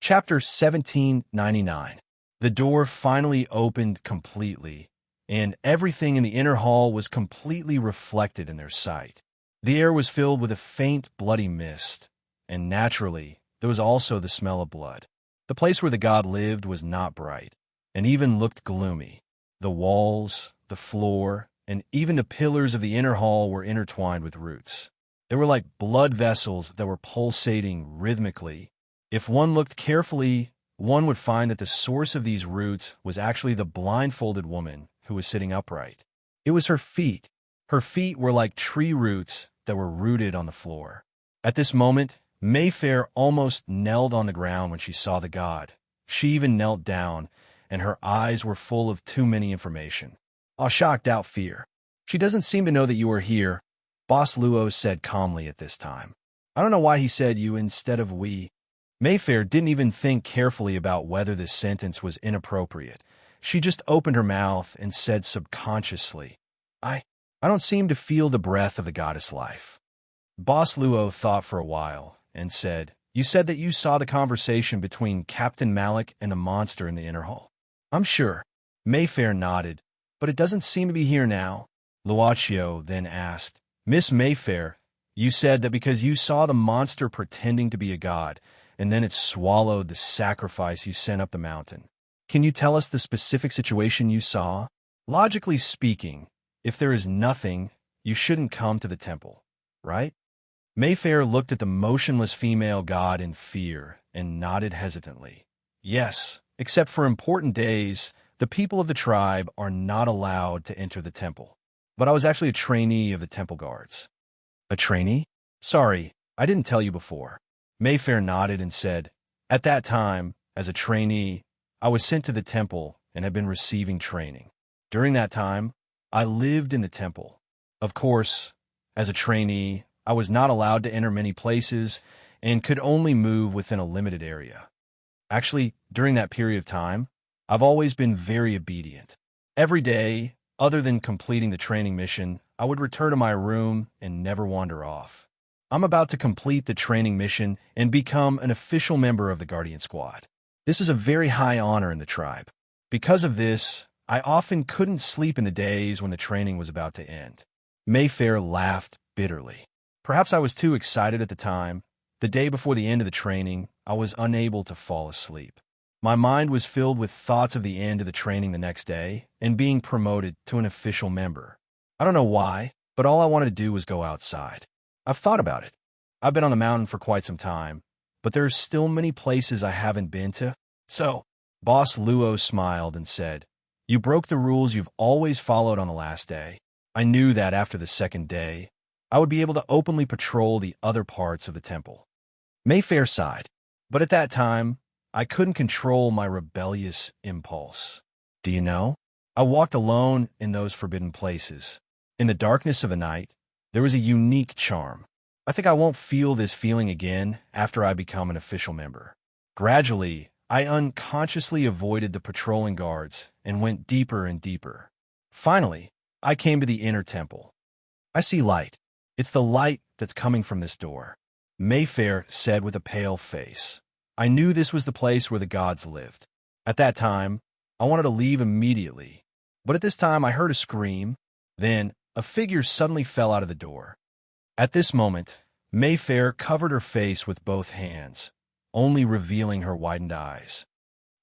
Chapter 1799. The door finally opened completely, and everything in the inner hall was completely reflected in their sight. The air was filled with a faint, bloody mist, and naturally, there was also the smell of blood. The place where the god lived was not bright, and even looked gloomy. The walls, the floor, and even the pillars of the inner hall were intertwined with roots. They were like blood vessels that were pulsating rhythmically. If one looked carefully, one would find that the source of these roots was actually the blindfolded woman who was sitting upright. It was her feet. Her feet were like tree roots that were rooted on the floor. At this moment, Mayfair almost knelt on the ground when she saw the god. She even knelt down, and her eyes were full of too many information. A shock, doubt, fear. "She doesn't seem to know that you are here," Boss Luo said calmly at this time. "I don't know why he said you instead of we." Mayfair didn't even think carefully about whether this sentence was inappropriate. She just opened her mouth and said subconsciously, I don't seem to feel the breath of the goddess life." Boss Luo thought for a while and said, "You said that you saw the conversation between Captain Malik and the monster in the inner hall." "I'm sure." Mayfair nodded, "But it doesn't seem to be here now." Luochio then asked, "Miss Mayfair, you said that because you saw the monster pretending to be a god, and then it swallowed the sacrifice you sent up the mountain. Can you tell us the specific situation you saw? Logically speaking, if there is nothing, you shouldn't come to the temple, right?" Mayfair looked at the motionless female god in fear and nodded hesitantly. "Yes, except for important days, the people of the tribe are not allowed to enter the temple. But I was actually a trainee of the temple guards." "A trainee? Sorry, I didn't tell you before." Mayfair nodded and said, "At that time, as a trainee, I was sent to the temple and had been receiving training. During that time, I lived in the temple. Of course, as a trainee, I was not allowed to enter many places and could only move within a limited area. Actually, during that period of time, I've always been very obedient. Every day, other than completing the training mission, I would return to my room and never wander off. I'm about to complete the training mission and become an official member of the Guardian Squad. This is a very high honor in the tribe. Because of this, I often couldn't sleep in the days when the training was about to end." Mayfair laughed bitterly. "Perhaps I was too excited at the time. The day before the end of the training, I was unable to fall asleep. My mind was filled with thoughts of the end of the training the next day and being promoted to an official member. I don't know why, but all I wanted to do was go outside. I've thought about it. I've been on the mountain for quite some time, but there are still many places I haven't been to. So," Boss Luo smiled and said, "You broke the rules you've always followed on the last day. I knew that after the second day, I would be able to openly patrol the other parts of the temple." Mayfair sighed, "But at that time, I couldn't control my rebellious impulse. Do you know? I walked alone in those forbidden places. In the darkness of the night, there was a unique charm. I think I won't feel this feeling again after I become an official member." Gradually, I unconsciously avoided the patrolling guards and went deeper and deeper. Finally, I came to the inner temple. "I see light. It's the light that's coming from this door," Mayfair said with a pale face. "I knew this was the place where the gods lived. At that time, I wanted to leave immediately. But at this time, I heard a scream. Then, a figure suddenly fell out of the door." At this moment, Mayfair covered her face with both hands, only revealing her widened eyes.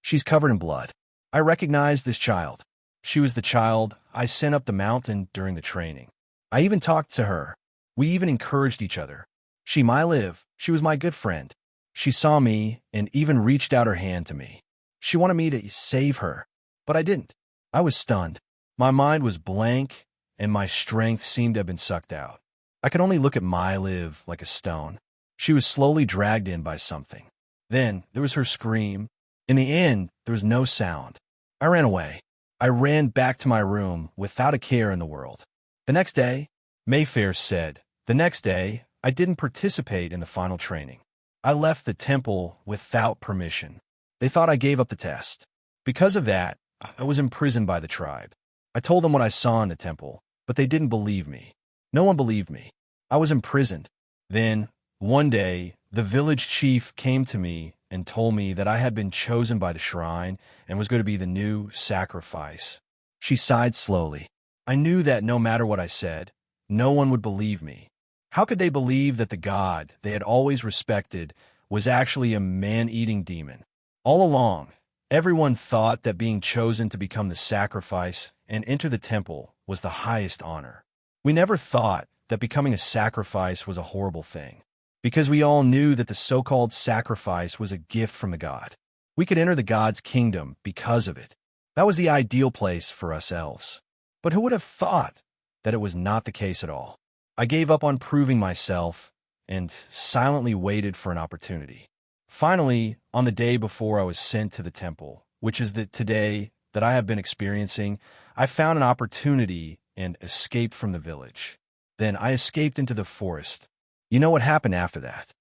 "She's covered in blood. I recognized this child. She was the child I sent up the mountain during the training. I even talked to her. We even encouraged each other. She might live. She was my good friend. She saw me and even reached out her hand to me. She wanted me to save her, but I didn't. I was stunned. My mind was blank, and my strength seemed to have been sucked out. I could only look at Liv like a stone. She was slowly dragged in by something. Then there was her scream. In the end, there was no sound. I ran away. I ran back to my room without a care in the world. The next day," Mayfair said, "the next day, I didn't participate in the final training. I left the temple without permission. They thought I gave up the test. Because of that, I was imprisoned by the tribe. I told them what I saw in the temple, but they didn't believe me. No one believed me. I was imprisoned. Then, one day, the village chief came to me and told me that I had been chosen by the shrine and was going to be the new sacrifice. She sighed slowly. I knew that no matter what I said, no one would believe me. How could they believe that the god they had always respected was actually a man-eating demon? All along, everyone thought that being chosen to become the sacrifice and enter the temple was the highest honor. We never thought that becoming a sacrifice was a horrible thing, because we all knew that the so-called sacrifice was a gift from the god. We could enter the god's kingdom because of it. That was the ideal place for us elves. But who would have thought that it was not the case at all? I gave up on proving myself and silently waited for an opportunity. Finally, on the day before I was sent to the temple, which is today that I have been experiencing, I found an opportunity and escaped from the village. Then I escaped into the forest. You know what happened after that.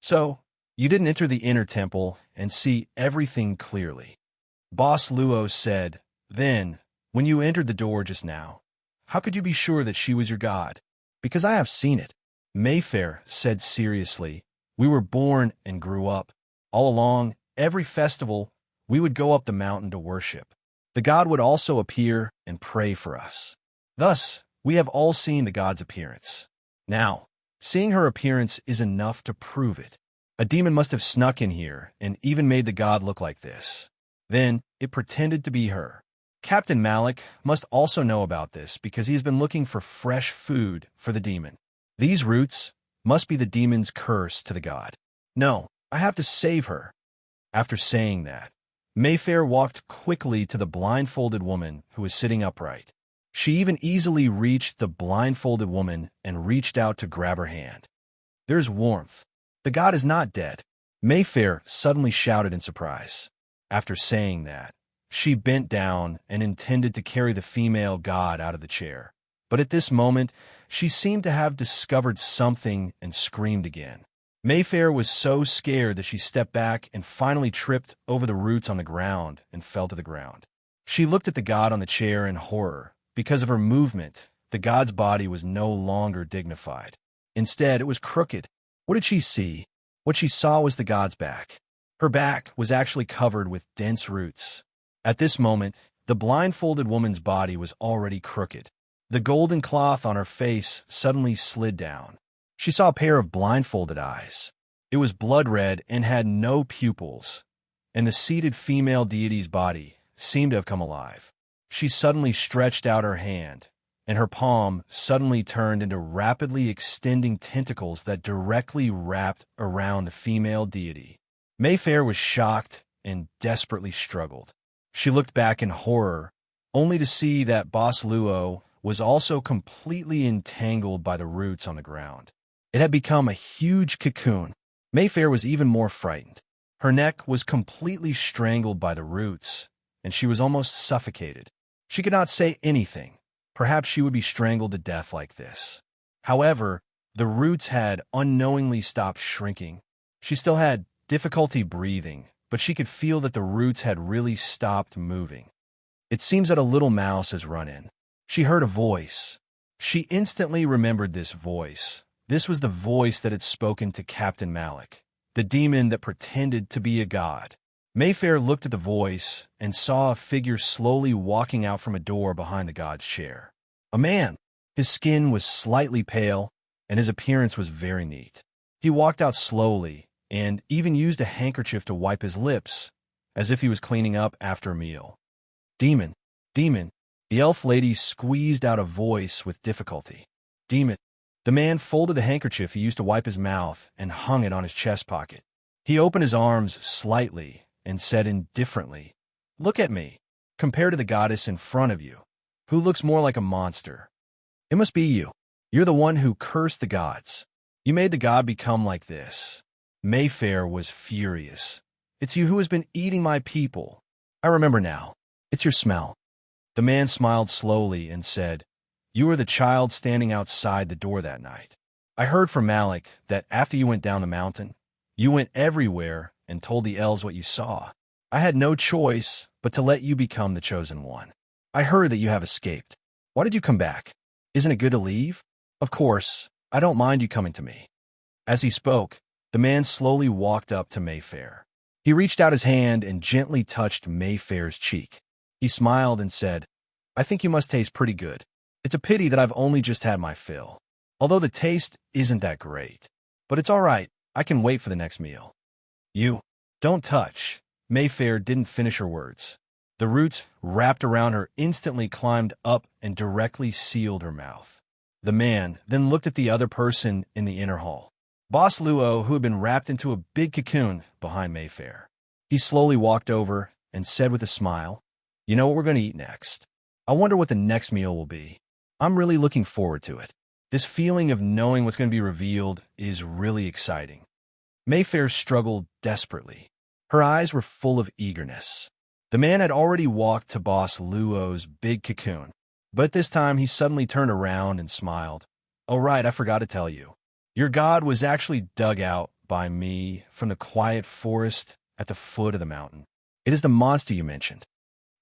So, you didn't enter the inner temple and see everything clearly. Boss Luo said, then, when you entered the door just now, how could you be sure that she was your god? Because I have seen it. Mayfair said seriously, we were born and grew up. All along, every festival, we would go up the mountain to worship. The god would also appear and pray for us. Thus, we have all seen the god's appearance. Now, seeing her appearance is enough to prove it. A demon must have snuck in here and even made the god look like this. Then, it pretended to be her. Captain Malik must also know about this because he has been looking for fresh food for the demon. These roots must be the demon's curse to the god. No, I have to save her. After saying that, Mayfair walked quickly to the blindfolded woman who was sitting upright. She even easily reached the blindfolded woman and reached out to grab her hand. There's warmth. The god is not dead. Mayfair suddenly shouted in surprise. After saying that, she bent down and intended to carry the female god out of the chair. But at this moment, she seemed to have discovered something and screamed again. Mayfair was so scared that she stepped back and finally tripped over the roots on the ground and fell to the ground. She looked at the god on the chair in horror. Because of her movement, the god's body was no longer dignified. Instead, it was crooked. What did she see? What she saw was the god's back. Her back was actually covered with dense roots. At this moment, the blindfolded woman's body was already crooked. The golden cloth on her face suddenly slid down. She saw a pair of blindfolded eyes. It was blood red and had no pupils, and the seated female deity's body seemed to have come alive. She suddenly stretched out her hand, and her palm suddenly turned into rapidly extending tentacles that directly wrapped around the female deity. Mayfair was shocked and desperately struggled. She looked back in horror, only to see that Boss Luo was also completely entangled by the roots on the ground. It had become a huge cocoon. Mayfair was even more frightened. Her neck was completely strangled by the roots, and she was almost suffocated. She could not say anything. Perhaps she would be strangled to death like this. However, the roots had unknowingly stopped shrinking. She still had difficulty breathing, but she could feel that the roots had really stopped moving. It seems that a little mouse has run in. She heard a voice. She instantly remembered this voice. This was the voice that had spoken to Captain Malik, the demon that pretended to be a god. Mayfair looked at the voice and saw a figure slowly walking out from a door behind the god's chair. A man. His skin was slightly pale, and his appearance was very neat. He walked out slowly and even used a handkerchief to wipe his lips, as if he was cleaning up after a meal. Demon. Demon. The elf lady squeezed out a voice with difficulty. Demon. The man folded the handkerchief he used to wipe his mouth and hung it on his chest pocket. He opened his arms slightly and said indifferently, "Look at me, compared to the goddess in front of you, who looks more like a monster. It must be you. You're the one who cursed the gods. You made the god become like this." Mayfair was furious. "It's you who has been eating my people. I remember now. It's your smell." The man smiled slowly and said, "You were the child standing outside the door that night. I heard from Malik that after you went down the mountain, you went everywhere and told the elves what you saw. I had no choice but to let you become the chosen one. I heard that you have escaped. Why did you come back? Isn't it good to leave? Of course, I don't mind you coming to me." As he spoke, the man slowly walked up to Mayfair. He reached out his hand and gently touched Mayfair's cheek. He smiled and said, "I think you must taste pretty good. It's a pity that I've only just had my fill. Although the taste isn't that great. But it's all right. I can wait for the next meal." "You, don't touch." Mayfair didn't finish her words. The roots wrapped around her instantly climbed up and directly sealed her mouth. The man then looked at the other person in the inner hall. Boss Luo, who had been wrapped into a big cocoon behind Mayfair. He slowly walked over and said with a smile, "You know what we're going to eat next. I wonder what the next meal will be. I'm really looking forward to it. This feeling of knowing what's going to be revealed is really exciting." Mayfair struggled desperately. Her eyes were full of eagerness. The man had already walked to Boss Luo's big cocoon, but at this time he suddenly turned around and smiled. "Oh right, I forgot to tell you. Your god was actually dug out by me from the quiet forest at the foot of the mountain. It is the monster you mentioned."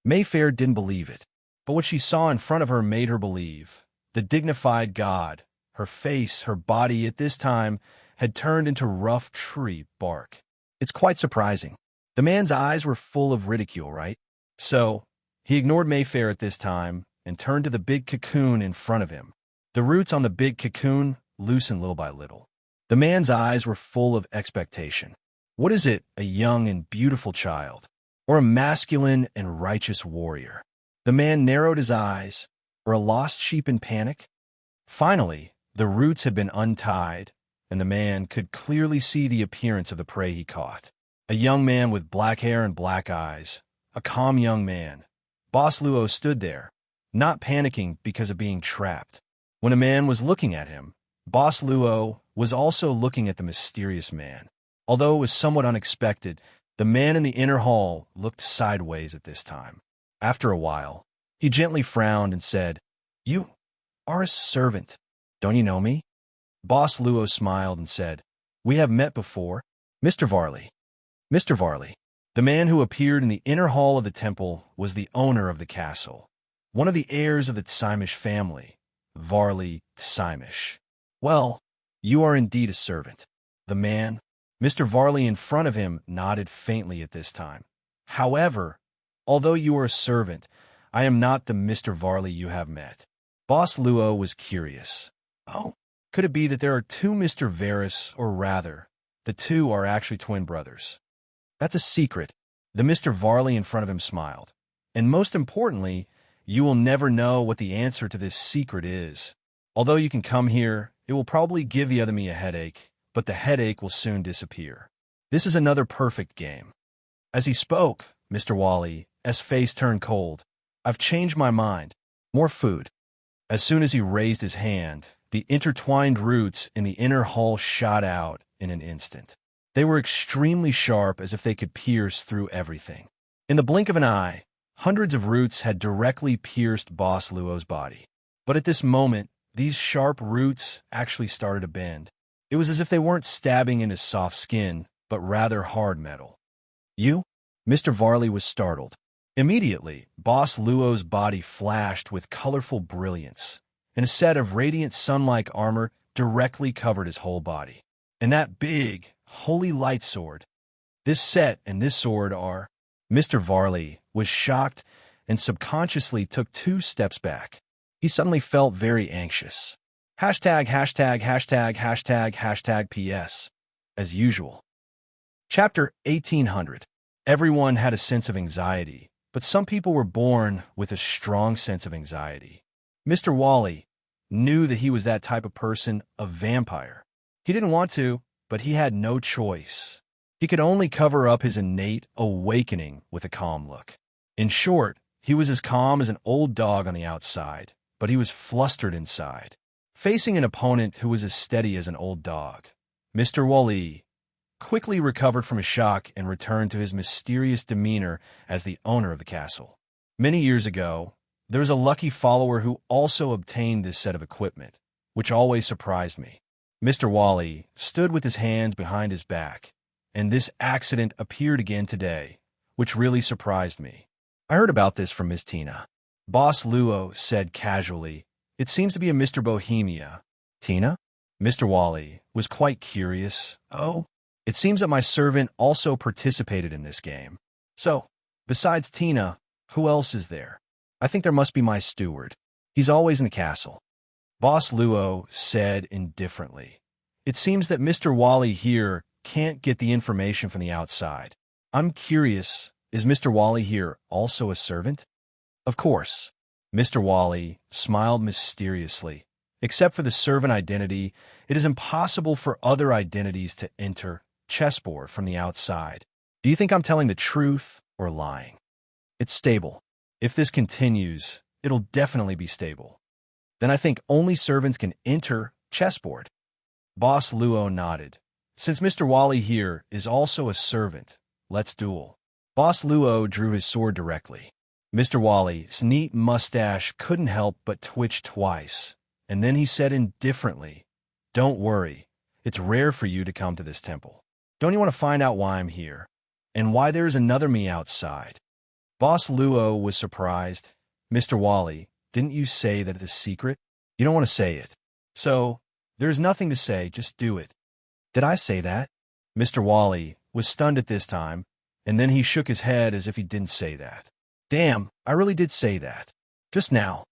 Mayfair didn't believe it, but what she saw in front of her made her believe. The dignified god, her face, her body at this time had turned into rough tree bark. It's quite surprising. The man's eyes were full of ridicule, right? So, he ignored Mayfair at this time and turned to the big cocoon in front of him. The roots on the big cocoon loosened little by little. The man's eyes were full of expectation. What is it, a young and beautiful child, or a masculine and righteous warrior? The man narrowed his eyes, or a lost sheep in panic? Finally, the roots had been untied, and the man could clearly see the appearance of the prey he caught. A young man with black hair and black eyes. A calm young man. Boss Luo stood there, not panicking because of being trapped. When a man was looking at him, Boss Luo was also looking at the mysterious man. Although it was somewhat unexpected, the man in the inner hall looked sideways at this time. After a while, he gently frowned and said, "You are a servant. Don't you know me?" Boss Luo smiled and said, "We have met before, Mr. Varley." Mr. Varley. The man who appeared in the inner hall of the temple was the owner of the castle, one of the heirs of the Tsimish family, Varley Tsimish. "Well, you are indeed a servant." The man, Mr. Varley in front of him, nodded faintly at this time. "However, although you are a servant, I am not the Mr. Varley you have met." Boss Luo was curious. "Oh, could it be that there are two Mr. Varus, or rather, the two are actually twin brothers?" "That's a secret." The Mr. Varley in front of him smiled. "And most importantly, you will never know what the answer to this secret is. Although you can come here, it will probably give the other me a headache, but the headache will soon disappear. This is another perfect game." As he spoke, Mr. Wally, as face turned cold, "I've changed my mind. More food." As soon as he raised his hand, the intertwined roots in the inner hull shot out in an instant. They were extremely sharp, as if they could pierce through everything. In the blink of an eye, hundreds of roots had directly pierced Boss Luo's body. But at this moment, these sharp roots actually started to bend. It was as if they weren't stabbing into soft skin, but rather hard metal. "You?" Mr. Varley was startled. Immediately, Boss Luo's body flashed with colorful brilliance, and a set of radiant sun-like armor directly covered his whole body. And that big, holy light sword. This set and this sword are... Mr. Varley was shocked and subconsciously took 2 steps back. He suddenly felt very anxious. Hashtag, hashtag, hashtag, hashtag, hashtag PS. As usual. Chapter 1800. Everyone had a sense of anxiety, but some people were born with a strong sense of anxiety. Mr. Wally knew that he was that type of person, a vampire. He didn't want to, but he had no choice. He could only cover up his innate awakening with a calm look. In short, he was as calm as an old dog on the outside, but he was flustered inside. Facing an opponent who was as steady as an old dog, Mr. Wally quickly recovered from his shock and returned to his mysterious demeanor as the owner of the castle. Many years ago, there was a lucky follower who also obtained this set of equipment, which always surprised me. Mr. Wally stood with his hands behind his back, and this accident appeared again today, which really surprised me. "I heard about this from Miss Tina," Boss Luo said casually. "It seems to be a Mr. Bohemia." "Tina?" Mr. Wally was quite curious. "Oh, It seems that my servant also participated in this game. So, besides Tina, who else is there? I think there must be my steward. He's always in the castle. Boss Luo said indifferently. It seems that Mr. Wally here can't get the information from the outside. I'm curious, is Mr. Wally here also a servant? Of course. Mr. Wally smiled mysteriously. Except for the servant identity, it is impossible for other identities to enter chessboard from the outside. Do you think I'm telling the truth or lying? It's stable. If this continues, it'll definitely be stable. Then I think only servants can enter chessboard. Boss Luo nodded. Since Mr. Wally here is also a servant, let's duel. Boss Luo drew his sword directly. Mr. Wally's neat mustache couldn't help but twitch twice, and then he said indifferently, "Don't worry, it's rare for you to come to this temple. Don't you want to find out why I'm here, and why there's another me outside?" Boss Luo was surprised. "Mr. Wally, didn't you say that it's a secret? You don't want to say it. So, there's nothing to say, just do it." "Did I say that?" Mr. Wally was stunned at this time, and then he shook his head as if he didn't say that. "Damn, I really did say that. Just now."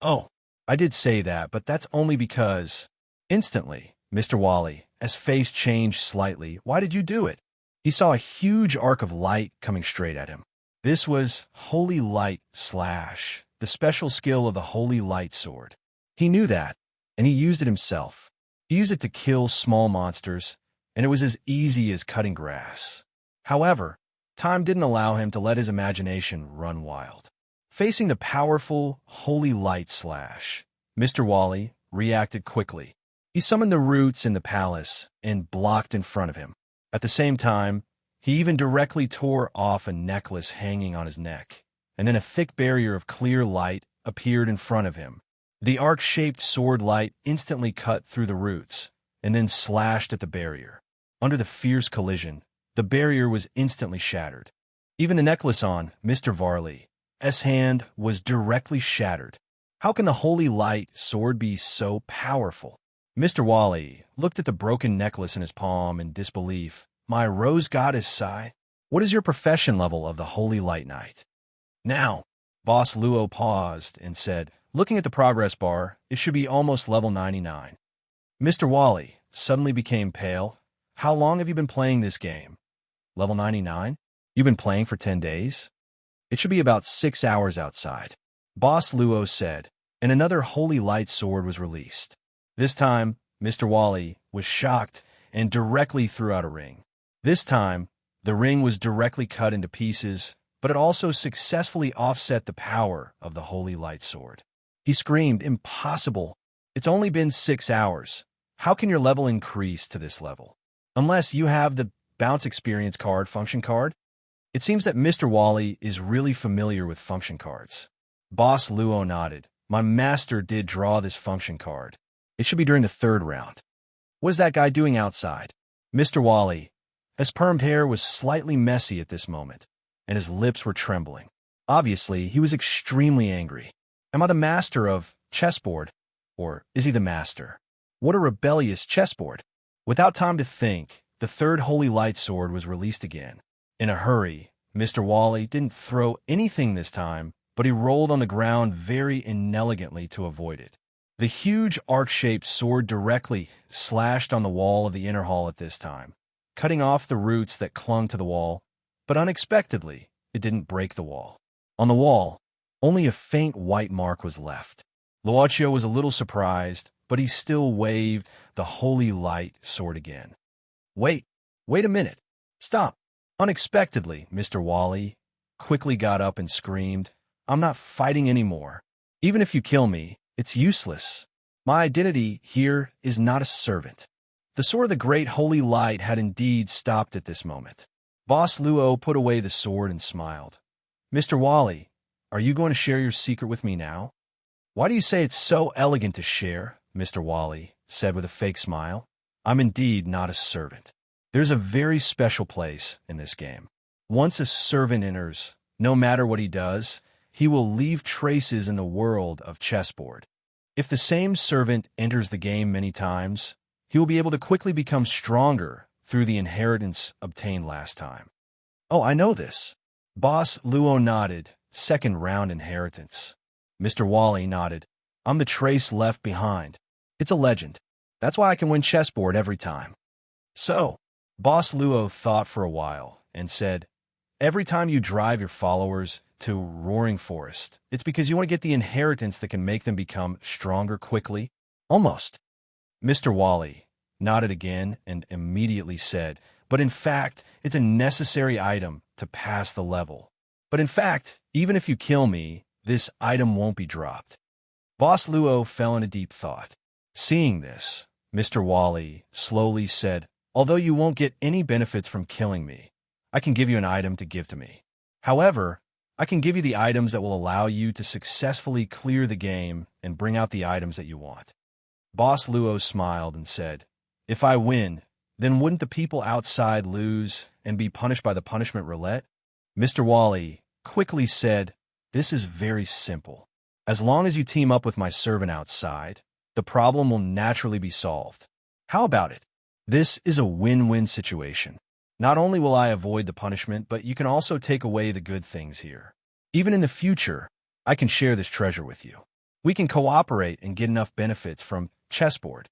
"Oh, I did say that, but that's only because—" Instantly, Mr. Wally's face changed slightly. "Why did you do it?" He saw a huge arc of light coming straight at him. This was Holy Light Slash, the special skill of the Holy Light Sword. He knew that, and he used it himself. He used it to kill small monsters, and it was as easy as cutting grass. However, time didn't allow him to let his imagination run wild. Facing the powerful Holy Light Slash, Mr. Wally reacted quickly. He summoned the roots in the palace and blocked in front of him. At the same time, he even directly tore off a necklace hanging on his neck, and then a thick barrier of clear light appeared in front of him. The arc-shaped sword light instantly cut through the roots, and then slashed at the barrier. Under the fierce collision, the barrier was instantly shattered. Even the necklace on Mr. Varley's hand was directly shattered. How can the Holy Light Sword be so powerful? Mr. Wally looked at the broken necklace in his palm in disbelief. "My Rose Goddess Sai, what is your profession level of the Holy Light Knight?" "Now," Boss Luo paused and said, looking at the progress bar, "it should be almost level 99. Mr. Wally suddenly became pale. "How long have you been playing this game?" "Level 99? You've been playing for 10 days? It should be about 6 hours outside," Boss Luo said, and another Holy Light Sword was released. This time, Mr. Wally was shocked and directly threw out a ring. This time, the ring was directly cut into pieces, but it also successfully offset the power of the Holy Light Sword. He screamed, "Impossible! It's only been 6 hours. How can your level increase to this level? Unless you have the Bounce Experience card function card?" It seems that Mr. Wally is really familiar with function cards. Boss Luo nodded. "My master did draw this function card. It should be during the 3rd round. What is that guy doing outside?" Mr. Wally's permed hair was slightly messy at this moment, and his lips were trembling. Obviously, he was extremely angry. "Am I the master of chessboard? Or is he the master? What a rebellious chessboard!" Without time to think, the 3rd Holy Light Sword was released again. In a hurry, Mr. Wally didn't throw anything this time, but he rolled on the ground very inelegantly to avoid it. The huge arc-shaped sword directly slashed on the wall of the inner hall at this time, cutting off the roots that clung to the wall, but unexpectedly, it didn't break the wall. On the wall, only a faint white mark was left. Luochio was a little surprised, but he still waved the Holy Light Sword again. Wait a minute. Stop." Unexpectedly, Mr. Wally quickly got up and screamed, "I'm not fighting anymore. Even if you kill me, it's useless. My identity here is not a servant." The sword of the Great Holy Light had indeed stopped at this moment. Boss Luo put away the sword and smiled. "Mr. Wally, are you going to share your secret with me now?" "Why do you say it's so elegant to share?" Mr. Wally said with a fake smile. "I'm indeed not a servant. There's a very special place in this game. Once a servant enters, no matter what he does, he will leave traces in the world of chessboard. If the same servant enters the game many times, he will be able to quickly become stronger through the inheritance obtained last time. Oh, I know this. Boss Luo nodded. Second round inheritance. Mr. Wally nodded. I'm the trace left behind. It's a legend. That's why I can win chessboard every time. So, Boss Luo thought for a while and said, every time you drive your followers to Roaring Forest, it's because you want to get the inheritance that can make them become stronger quickly? Almost. Mr. Wally nodded again and immediately said, but in fact, it's a necessary item to pass the level. But in fact, even if you kill me, this item won't be dropped. Boss Luo fell into deep thought. Seeing this, Mr. Wally slowly said, although you won't get any benefits from killing me, I can give you an item to give to me. However, I can give you the items that will allow you to successfully clear the game and bring out the items that you want. Boss Luo smiled and said, if I win, then wouldn't the people outside lose and be punished by the punishment roulette? Mr. Wally quickly said, this is very simple. As long as you team up with my servant outside, the problem will naturally be solved. How about it? This is a win-win situation. Not only will I avoid the punishment, but you can also take away the good things here. Even in the future, I can share this treasure with you. We can cooperate and get enough benefits from chessboard.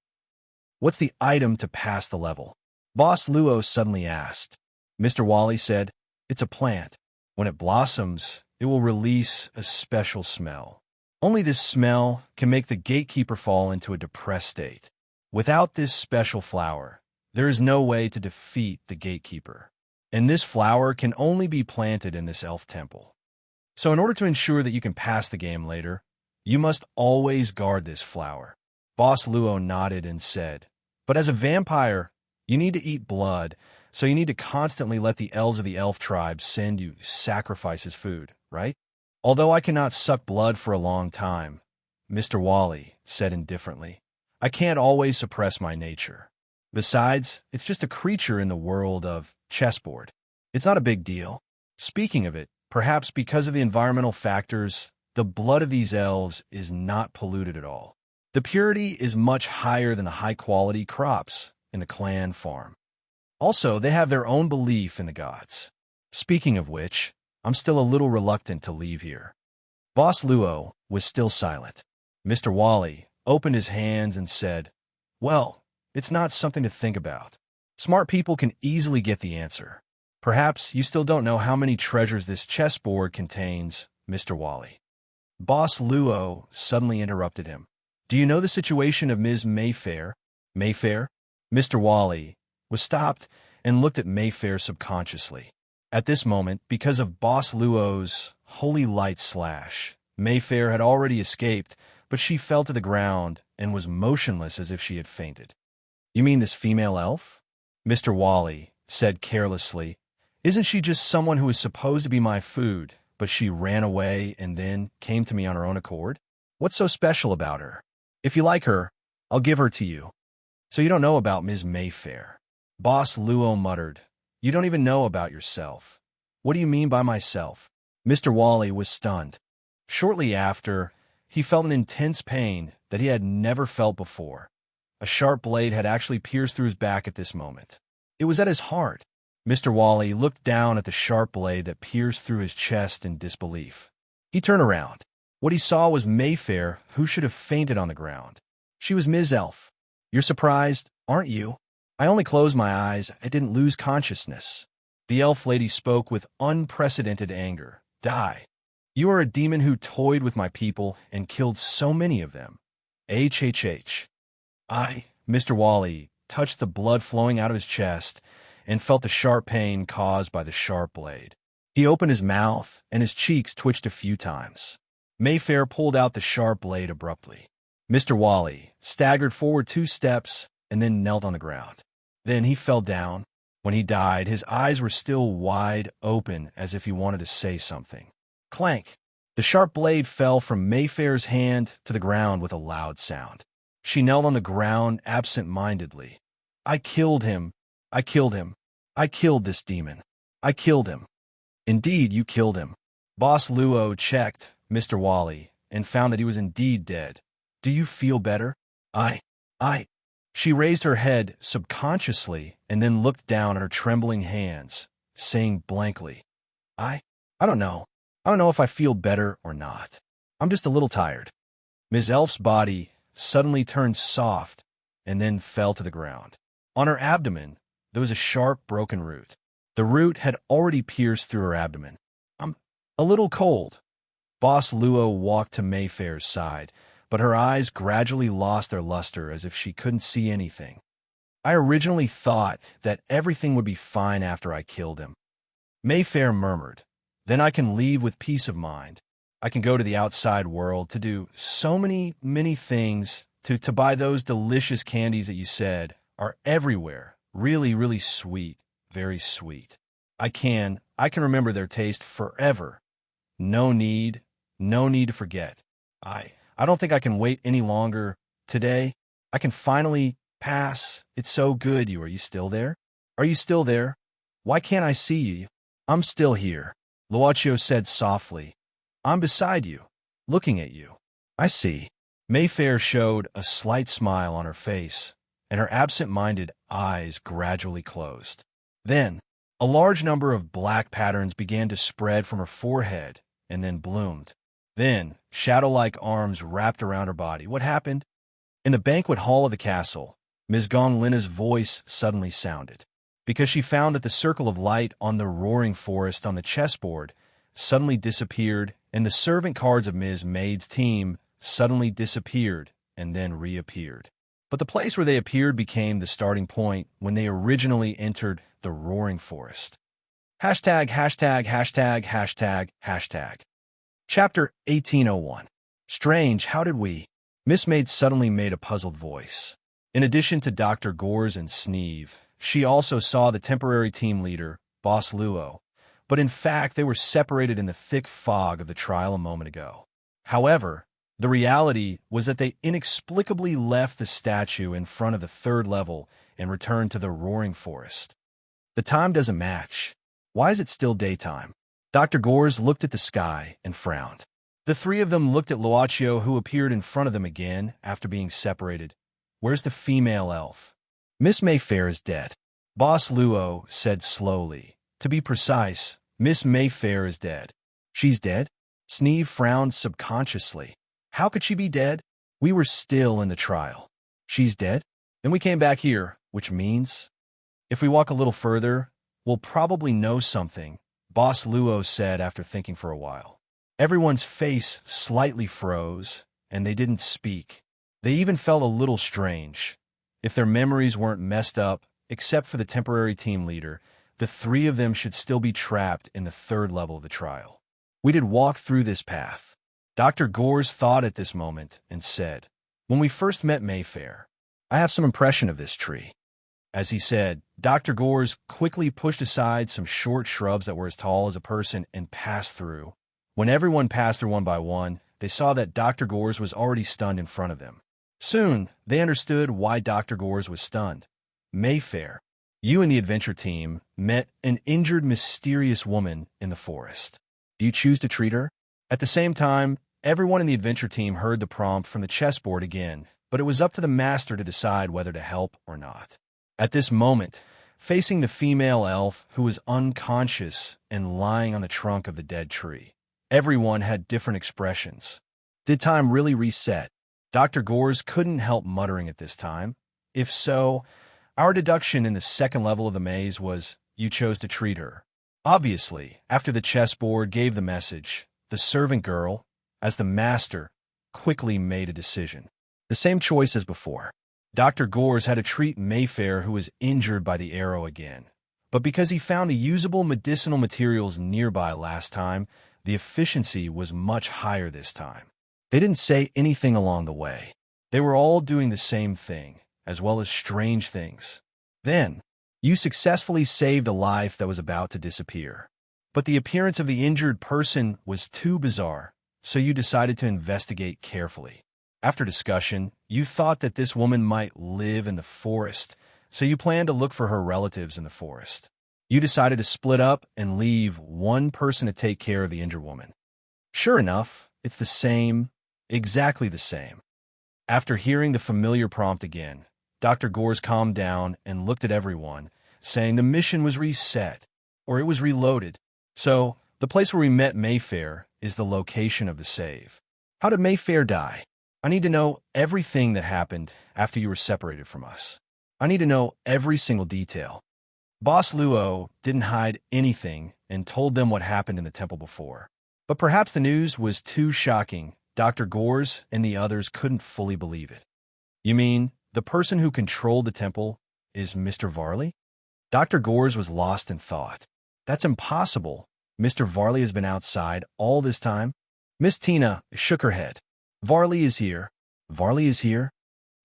What's the item to pass the level? Boss Luo suddenly asked. Mr. Wally said, it's a plant. When it blossoms, it will release a special smell. Only this smell can make the gatekeeper fall into a depressed state. Without this special flower, there is no way to defeat the gatekeeper. And this flower can only be planted in this elf temple. So in order to ensure that you can pass the game later, you must always guard this flower. Boss Luo nodded and said, but as a vampire, you need to eat blood, so you need to constantly let the elves of the elf tribe send you sacrifice as food, right? Although I cannot suck blood for a long time, Mr. Wally said indifferently, I can't always suppress my nature. Besides, it's just a creature in the world of chessboard. It's not a big deal. Speaking of it, perhaps because of the environmental factors, the blood of these elves is not polluted at all. The purity is much higher than the high-quality crops in the clan farm. Also, they have their own belief in the gods. Speaking of which, I'm still a little reluctant to leave here. Boss Luo was still silent. Mr. Wally opened his hands and said, well, it's not something to think about. Smart people can easily get the answer. Perhaps you still don't know how many treasures this chessboard contains, Mr. Wally. Boss Luo suddenly interrupted him. Do you know the situation of Ms. Mayfair? Mayfair? Mr. Wally was stopped and looked at Mayfair subconsciously. At this moment, because of Boss Luo's holy light slash, Mayfair had already escaped, but she fell to the ground and was motionless as if she had fainted. You mean this female elf? Mr. Wally said carelessly. Isn't she just someone who was supposed to be my food, but she ran away and then came to me on her own accord? What's so special about her? If you like her, I'll give her to you. So you don't know about Ms. Mayfair. Boss Luo muttered. You don't even know about yourself. What do you mean by myself? Mr. Wally was stunned. Shortly after, he felt an intense pain that he had never felt before. A sharp blade had actually pierced through his back at this moment. It was at his heart. Mr. Wally looked down at the sharp blade that pierced through his chest in disbelief. He turned around. What he saw was Mayfair, who should have fainted on the ground. She was Ms. Elf. You're surprised, aren't you? I only closed my eyes. I didn't lose consciousness. The elf lady spoke with unprecedented anger. Die. You are a demon who toyed with my people and killed so many of them. HHH. Mr. Wally touched the blood flowing out of his chest and felt the sharp pain caused by the sharp blade. He opened his mouth and his cheeks twitched a few times. Mayfair pulled out the sharp blade abruptly. Mr. Wally staggered forward 2 steps and then knelt on the ground. Then he fell down. When he died, his eyes were still wide open as if he wanted to say something. Clank! The sharp blade fell from Mayfair's hand to the ground with a loud sound. She knelt on the ground absent-mindedly. I killed him. I killed him. I killed this demon. I killed him. Indeed, you killed him. Boss Luo checked Mr. Wally and found that he was indeed dead. Do you feel better? She raised her head subconsciously and then looked down at her trembling hands, saying blankly, I don't know. I don't know if I feel better or not. I'm just a little tired. Ms. Elf's body suddenly turned soft and then fell to the ground. On her abdomen, there was a sharp, broken root. The root had already pierced through her abdomen. I'm a little cold. Boss Luo walked to Mayfair's side, but her eyes gradually lost their luster as if she couldn't see anything. I originally thought that everything would be fine after I killed him. Mayfair murmured, then I can leave with peace of mind. I can go to the outside world to do so many things, to buy those delicious candies that you said are everywhere. Really sweet, very sweet. I can remember their taste forever. No need to forget. I don't think I can wait any longer. Today, I can finally pass. It's so good. Are you still there? Are you still there? Why can't I see you? I'm still here, Luochio said softly. I'm beside you, looking at you. I see. Mayfair showed a slight smile on her face, and her absent-minded eyes gradually closed. Then, a large number of black patterns began to spread from her forehead and then bloomed. Then, shadow-like arms wrapped around her body. What happened? In the banquet hall of the castle, Ms. Gonglina's voice suddenly sounded, because she found that the circle of light on the roaring forest on the chessboard suddenly disappeared, and the servant cards of Ms. Maid's team suddenly disappeared and then reappeared. But the place where they appeared became the starting point when they originally entered the roaring forest. Hashtag. Chapter 1801. Strange, how did we? Miss Maid suddenly made a puzzled voice. In addition to Dr. Gores and Sneeve, she also saw the temporary team leader, Boss Luo, but in fact they were separated in the thick fog of the trial a moment ago. However, the reality was that they inexplicably left the statue in front of the third level and returned to the roaring forest. The time doesn't match. Why is it still daytime? Dr. Gores looked at the sky and frowned. The three of them looked at Luochio, who appeared in front of them again after being separated. Where's the female elf? Miss Mayfair is dead. Boss Luo said slowly. To be precise, Miss Mayfair is dead. She's dead? Sneeve frowned subconsciously. How could she be dead? We were still in the trial. She's dead? Then we came back here, which means, if we walk a little further, we'll probably know something, Boss Luo said after thinking for a while. Everyone's face slightly froze, and they didn't speak. They even felt a little strange. If their memories weren't messed up, except for the temporary team leader, the three of them should still be trapped in the third level of the trial. We did walk through this path. Dr. Gores thought at this moment and said, when we first met Mayfair, I have some impression of this tree. As he said, Dr. Gores quickly pushed aside some short shrubs that were as tall as a person and passed through. When everyone passed through one by one, they saw that Dr. Gores was already stunned in front of them. Soon, they understood why Dr. Gores was stunned. Mayfair, you and the adventure team met an injured, mysterious woman in the forest. Do you choose to treat her? At the same time, everyone in the adventure team heard the prompt from the chessboard again, but it was up to the master to decide whether to help or not. At this moment, facing the female elf who was unconscious and lying on the trunk of the dead tree, everyone had different expressions. Did time really reset? Dr. Gores couldn't help muttering at this time. If so, our deduction in the second level of the maze was, you chose to treat her. Obviously, after the chessboard gave the message, the servant girl, as the master, quickly made a decision. The same choice as before. Dr. Gores had to treat Mayfair, who was injured by the arrow again. But because he found the usable medicinal materials nearby last time, the efficiency was much higher this time. They didn't say anything along the way. They were all doing the same thing, as well as strange things. Then, you successfully saved a life that was about to disappear. But the appearance of the injured person was too bizarre, so you decided to investigate carefully. After discussion, you thought that this woman might live in the forest, so you planned to look for her relatives in the forest. You decided to split up and leave one person to take care of the injured woman. Sure enough, it's the same, exactly the same. After hearing the familiar prompt again, Dr. Gores calmed down and looked at everyone, saying the mission was reset, or it was reloaded. So, the place where we met Mayfair is the location of the save. How did Mayfair die? I need to know everything that happened after you were separated from us. I need to know every single detail. Boss Luo didn't hide anything and told them what happened in the temple before. But perhaps the news was too shocking. Dr. Gores and the others couldn't fully believe it. You mean the person who controlled the temple is Mr. Varley? Dr. Gores was lost in thought. That's impossible. Mr. Varley has been outside all this time. Miss Tina shook her head. Varley is here. Varley is here?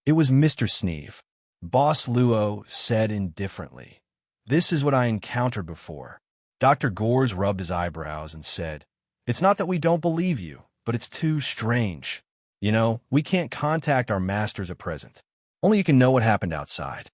It was Mr. Sneeve. Boss Luo said indifferently. This is what I encountered before. Dr. Gores rubbed his eyebrows and said, It's not that we don't believe you, but it's too strange. You know, we can't contact our masters at present. Only you can know what happened outside.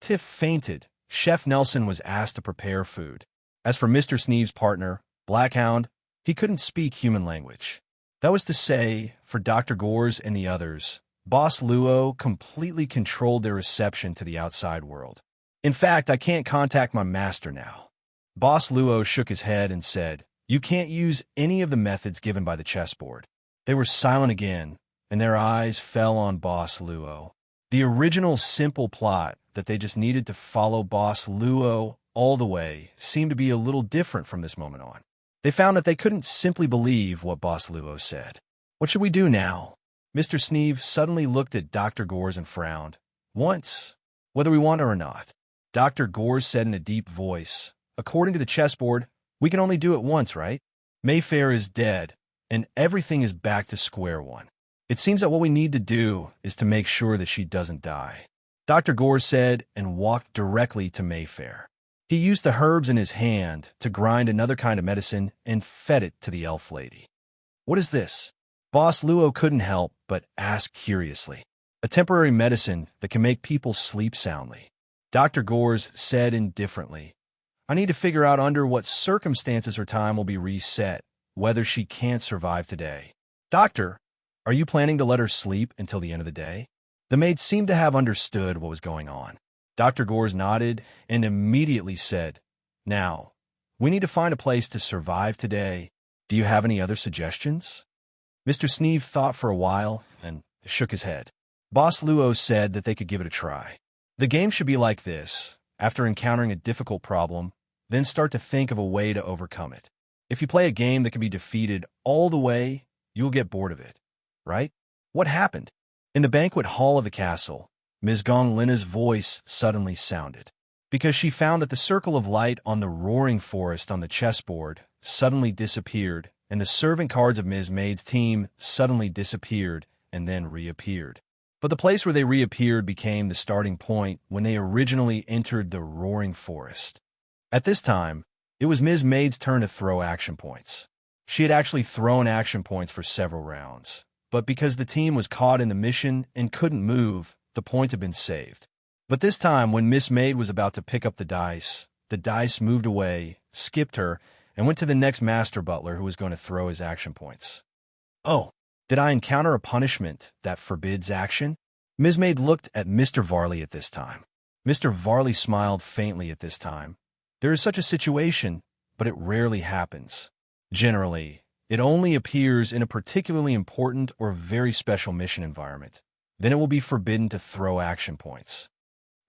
Tiff fainted. Chef Nelson was asked to prepare food. As for Mr. Sneeve's partner, Blackhound, he couldn't speak human language. That was to say, for Dr. Gores and the others, Boss Luo completely controlled their reception to the outside world. In fact, I can't contact my master now. Boss Luo shook his head and said, You can't use any of the methods given by the chessboard. They were silent again, and their eyes fell on Boss Luo. The original simple plot that they just needed to follow Boss Luo all the way seemed to be a little different from this moment on. They found that they couldn't simply believe what Boss Luo said. What should we do now? Mr. Sneeve suddenly looked at Dr. Gores and frowned. Once, whether we want it or not. Dr. Gores said in a deep voice, According to the chessboard, we can only do it once, right? Mayfair is dead, and everything is back to square one. It seems that what we need to do is to make sure that she doesn't die. Dr. Gores said and walked directly to Mayfair. He used the herbs in his hand to grind another kind of medicine and fed it to the elf lady. What is this? Boss Luo couldn't help but ask curiously. A temporary medicine that can make people sleep soundly. Dr. Gores said indifferently, I need to figure out under what circumstances her time will be reset, whether she can't survive today. Doctor, are you planning to let her sleep until the end of the day? The maid seemed to have understood what was going on. Dr. Gores nodded and immediately said, Now, we need to find a place to survive today. Do you have any other suggestions? Mr. Sneeve thought for a while and shook his head. Boss Luo said that they could give it a try. The game should be like this. After encountering a difficult problem, then start to think of a way to overcome it. If you play a game that can be defeated all the way, you'll get bored of it, right? What happened? In the banquet hall of the castle, Ms. Gong Lina's voice suddenly sounded, because she found that the circle of light on the roaring forest on the chessboard suddenly disappeared, and the servant cards of Ms. Maid's team suddenly disappeared and then reappeared. But the place where they reappeared became the starting point when they originally entered the roaring forest. At this time, it was Ms. Maid's turn to throw action points. She had actually thrown action points for several rounds, but because the team was caught in the mission and couldn't move, the points had been saved. But this time, when Miss Maid was about to pick up the dice moved away, skipped her, and went to the next master butler who was going to throw his action points. Oh, did I encounter a punishment that forbids action? Ms. Maid looked at Mr. Varley at this time. Mr. Varley smiled faintly at this time. There is such a situation, but it rarely happens. Generally, it only appears in a particularly important or very special mission environment. Then it will be forbidden to throw action points.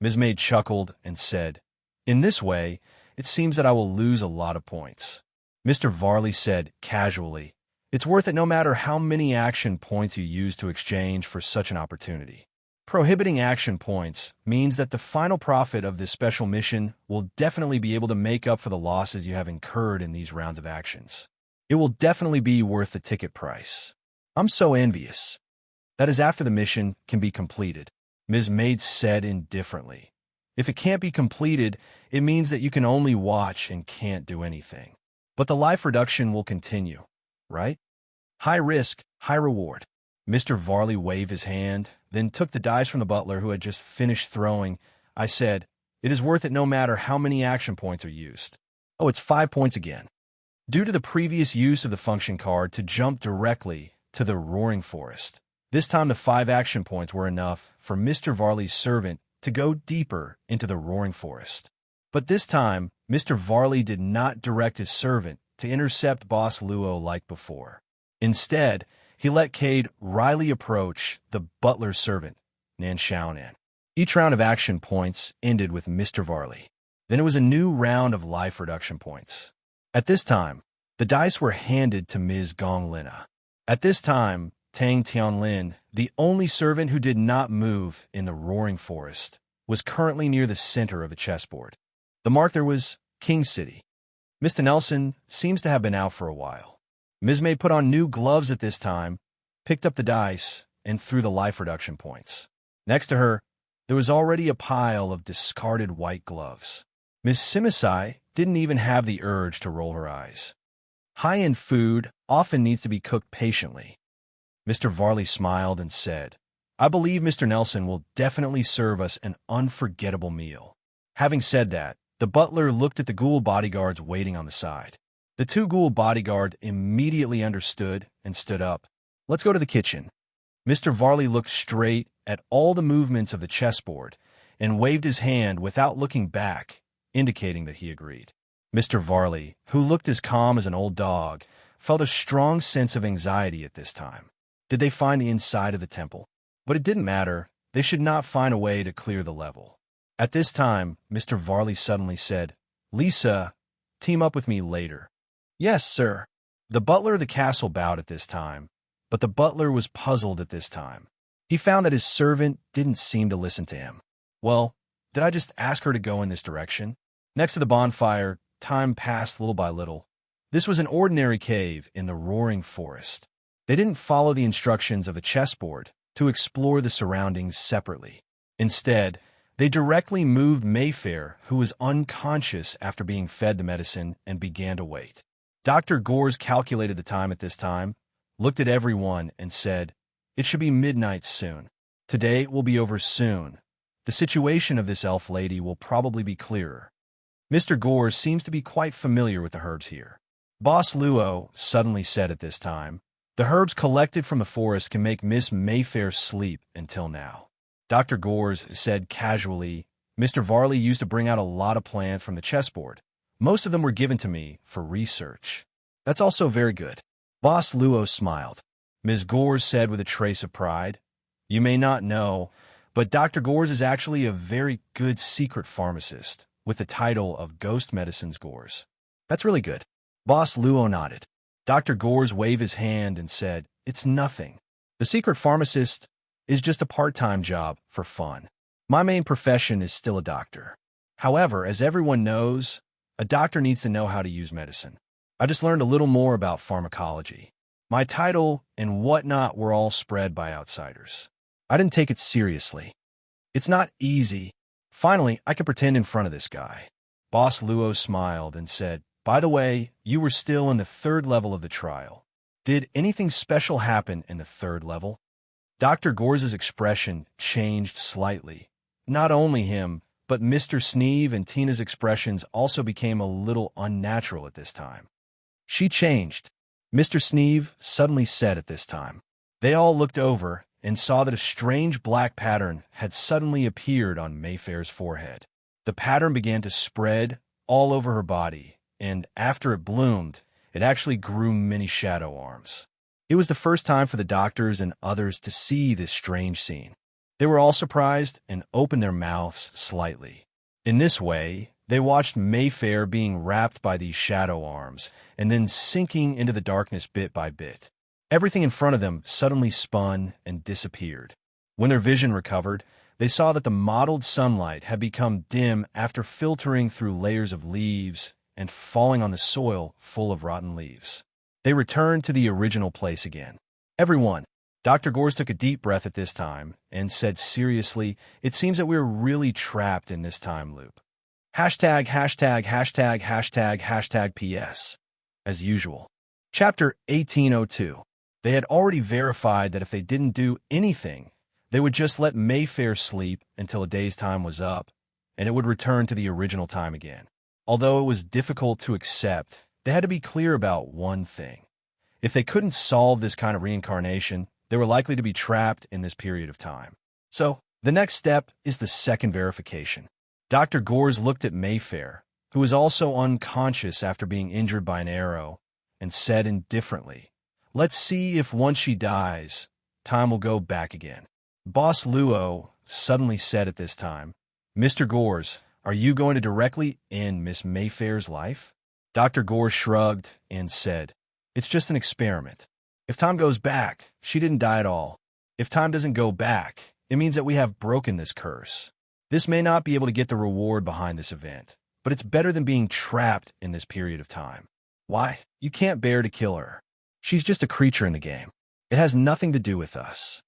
Ms. Maid chuckled and said, In this way, it seems that I will lose a lot of points. Mr. Varley said casually, It's worth it no matter how many action points you use to exchange for such an opportunity. Prohibiting action points means that the final profit of this special mission will definitely be able to make up for the losses you have incurred in these rounds of actions. It will definitely be worth the ticket price. I'm so envious. That is after the mission can be completed, Ms. Maid said indifferently. If it can't be completed, it means that you can only watch and can't do anything. But the life reduction will continue, right? High risk, high reward. Mr. Varley waved his hand, then took the dice from the butler who had just finished throwing. I said, It is worth it no matter how many action points are used. Oh, it's 5 points again. Due to the previous use of the function card to jump directly to the roaring forest, this time the 5 action points were enough for Mr. Varley's servant to go deeper into the roaring forest. But this time, Mr. Varley did not direct his servant to intercept Boss Luo like before. Instead, he let Cade wryly approach the butler's servant, Nan Xiaonan. Each round of action points ended with Mr. Varley. Then it was a new round of life reduction points. At this time, the dice were handed to Ms. Gong Lina. At this time, Tang Tianlin, the only servant who did not move in the roaring forest, was currently near the center of the chessboard. The mark there was King City. Mr. Nelson seems to have been out for a while. Ms. May put on new gloves at this time, picked up the dice, and threw the life reduction points. Next to her, there was already a pile of discarded white gloves. Miss Simisai didn't even have the urge to roll her eyes. High-end food often needs to be cooked patiently. Mr. Varley smiled and said, "I believe Mr. Nelson will definitely serve us an unforgettable meal." Having said that, the butler looked at the ghoul bodyguards waiting on the side. The two ghoul bodyguards immediately understood and stood up. "Let's go to the kitchen." Mr. Varley looked straight at all the movements of the chessboard and waved his hand without looking back, indicating that he agreed. Mr. Varley, who looked as calm as an old dog, felt a strong sense of anxiety at this time. Did they find the inside of the temple? But it didn't matter. They should not find a way to clear the level. At this time, Mr. Varley suddenly said, "Lisa, team up with me later." "Yes, sir." The butler of the castle bowed at this time, but the butler was puzzled at this time. He found that his servant didn't seem to listen to him. Well, did I just ask her to go in this direction? Next to the bonfire, time passed little by little. This was an ordinary cave in the roaring forest. They didn't follow the instructions of the chessboard to explore the surroundings separately. Instead, they directly moved Mayfair, who was unconscious after being fed the medicine, and began to wait. Dr. Gores calculated the time at this time, looked at everyone, and said, "It should be midnight soon. Today will be over soon. The situation of this elf lady will probably be clearer." Mr. Gores seems to be quite familiar with the herbs here. Boss Luo suddenly said at this time, "The herbs collected from the forest can make Miss Mayfair sleep until now." Dr. Gores said casually, "Mr. Varley used to bring out a lot of plants from the chessboard. Most of them were given to me for research." "That's also very good." Boss Luo smiled. Ms. Gores said with a trace of pride, "You may not know, but Dr. Gores is actually a very good secret pharmacist with the title of Ghost Medicines Gores." "That's really good." Boss Luo nodded. Dr. Gores waved his hand and said, "It's nothing. The secret pharmacist is just a part-time job for fun. My main profession is still a doctor. However, as everyone knows, a doctor needs to know how to use medicine. I just learned a little more about pharmacology. My title and whatnot were all spread by outsiders. I didn't take it seriously. It's not easy. Finally, I can pretend in front of this guy." Boss Luo smiled and said, "By the way, you were still in the third level of the trial. Did anything special happen in the third level?" Dr. Gores's expression changed slightly. Not only him, but Mr. Sneeve and Tina's expressions also became a little unnatural at this time. "She changed," Mr. Sneeve suddenly said at this time. They all looked over and saw that a strange black pattern had suddenly appeared on Mayfair's forehead. The pattern began to spread all over her body, and after it bloomed, it actually grew many shadow arms. It was the first time for the doctors and others to see this strange scene. They were all surprised and opened their mouths slightly. In this way, they watched Mayfair being wrapped by these shadow arms and then sinking into the darkness bit by bit. Everything in front of them suddenly spun and disappeared. When their vision recovered, they saw that the mottled sunlight had become dim after filtering through layers of leaves and falling on the soil full of rotten leaves. They returned to the original place again. "Everyone," Dr. Gores took a deep breath at this time and said seriously, "It seems that we're really trapped in this time loop. Hashtag, hashtag, hashtag, hashtag, hashtag PS. As usual." Chapter 1802. They had already verified that if they didn't do anything, they would just let Mayfair sleep until a day's time was up, and it would return to the original time again. Although it was difficult to accept, they had to be clear about one thing. If they couldn't solve this kind of reincarnation, they were likely to be trapped in this period of time. So, The next step is the second verification. Dr. Gores looked at Mayfair, who was also unconscious after being injured by an arrow, and said indifferently, "Let's see if once she dies, time will go back again." Boss Luo suddenly said at this time, "Mr. Gores, are you going to directly end Miss Mayfair's life?" Dr. Gores shrugged and said, "It's just an experiment. If time goes back, she didn't die at all. If time doesn't go back, it means that we have broken this curse. This may not be able to get the reward behind this event, but it's better than being trapped in this period of time. Why? You can't bear to kill her. She's just a creature in the game. It has nothing to do with us."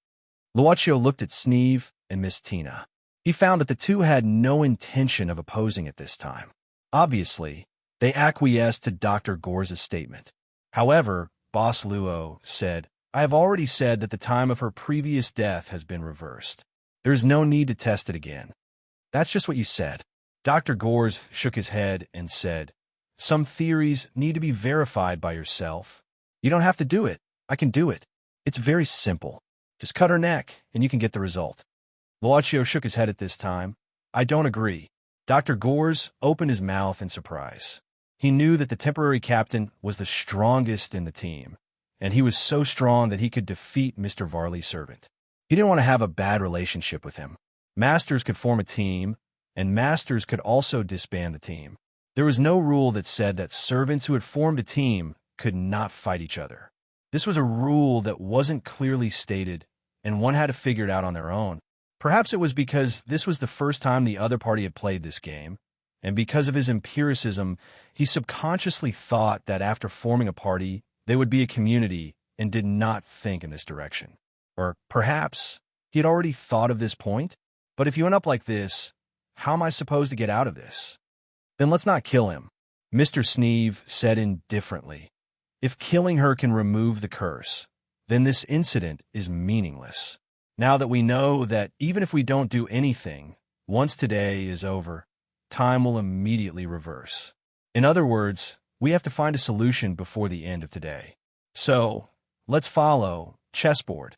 Luocchio looked at Sneeve and Miss Tina. He found that the two had no intention of opposing at this time. Obviously, they acquiesced to Dr. Gores' statement. However, Boss Luo said, "I have already said that the time of her previous death has been reversed. There is no need to test it again." "That's just what you said." Dr. Gores shook his head and said, "Some theories need to be verified by yourself. You don't have to do it. I can do it. It's very simple. Just cut her neck, and you can get the result." Luocchio shook his head at this time. "I don't agree." Dr. Gores opened his mouth in surprise. He knew that the temporary captain was the strongest in the team, and he was so strong that he could defeat Mr. Varley's servant. He didn't want to have a bad relationship with him. Masters could form a team, and masters could also disband the team. There was no rule that said that servants who had formed a team could not fight each other. This was a rule that wasn't clearly stated, and one had to figure it out on their own. Perhaps it was because this was the first time the other party had played this game, and because of his empiricism, he subconsciously thought that after forming a party, they would be a community and did not think in this direction. Or perhaps he had already thought of this point, but if you end up like this, how am I supposed to get out of this? "Then let's not kill him," Mr. Sneeve said indifferently. "If killing her can remove the curse, then this incident is meaningless. Now that we know that even if we don't do anything, once today is over, time will immediately reverse. In other words, we have to find a solution before the end of today. So, let's follow chessboard,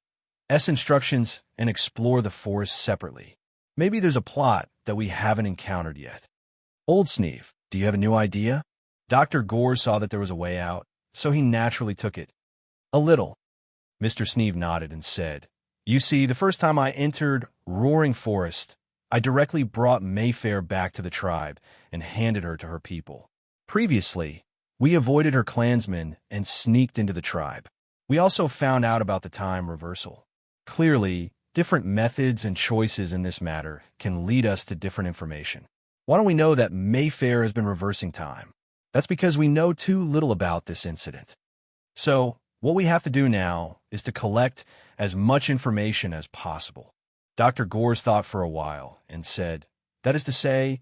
instructions, and explore the forest separately. Maybe there's a plot that we haven't encountered yet." "Old Sneeve, do you have a new idea?" Dr. Gores saw that there was a way out, so he naturally took it. "A little." Mr. Sneeve nodded and said, "You see, the first time I entered Roaring Forest, I directly brought Mayfair back to the tribe and handed her to her people. Previously, we avoided her clansmen and sneaked into the tribe. We also found out about the time reversal. Clearly, different methods and choices in this matter can lead us to different information. Why don't we know that Mayfair has been reversing time? That's because we know too little about this incident. So, what we have to do now is to collect as much information as possible." Dr. Gores thought for a while and said, "That is to say,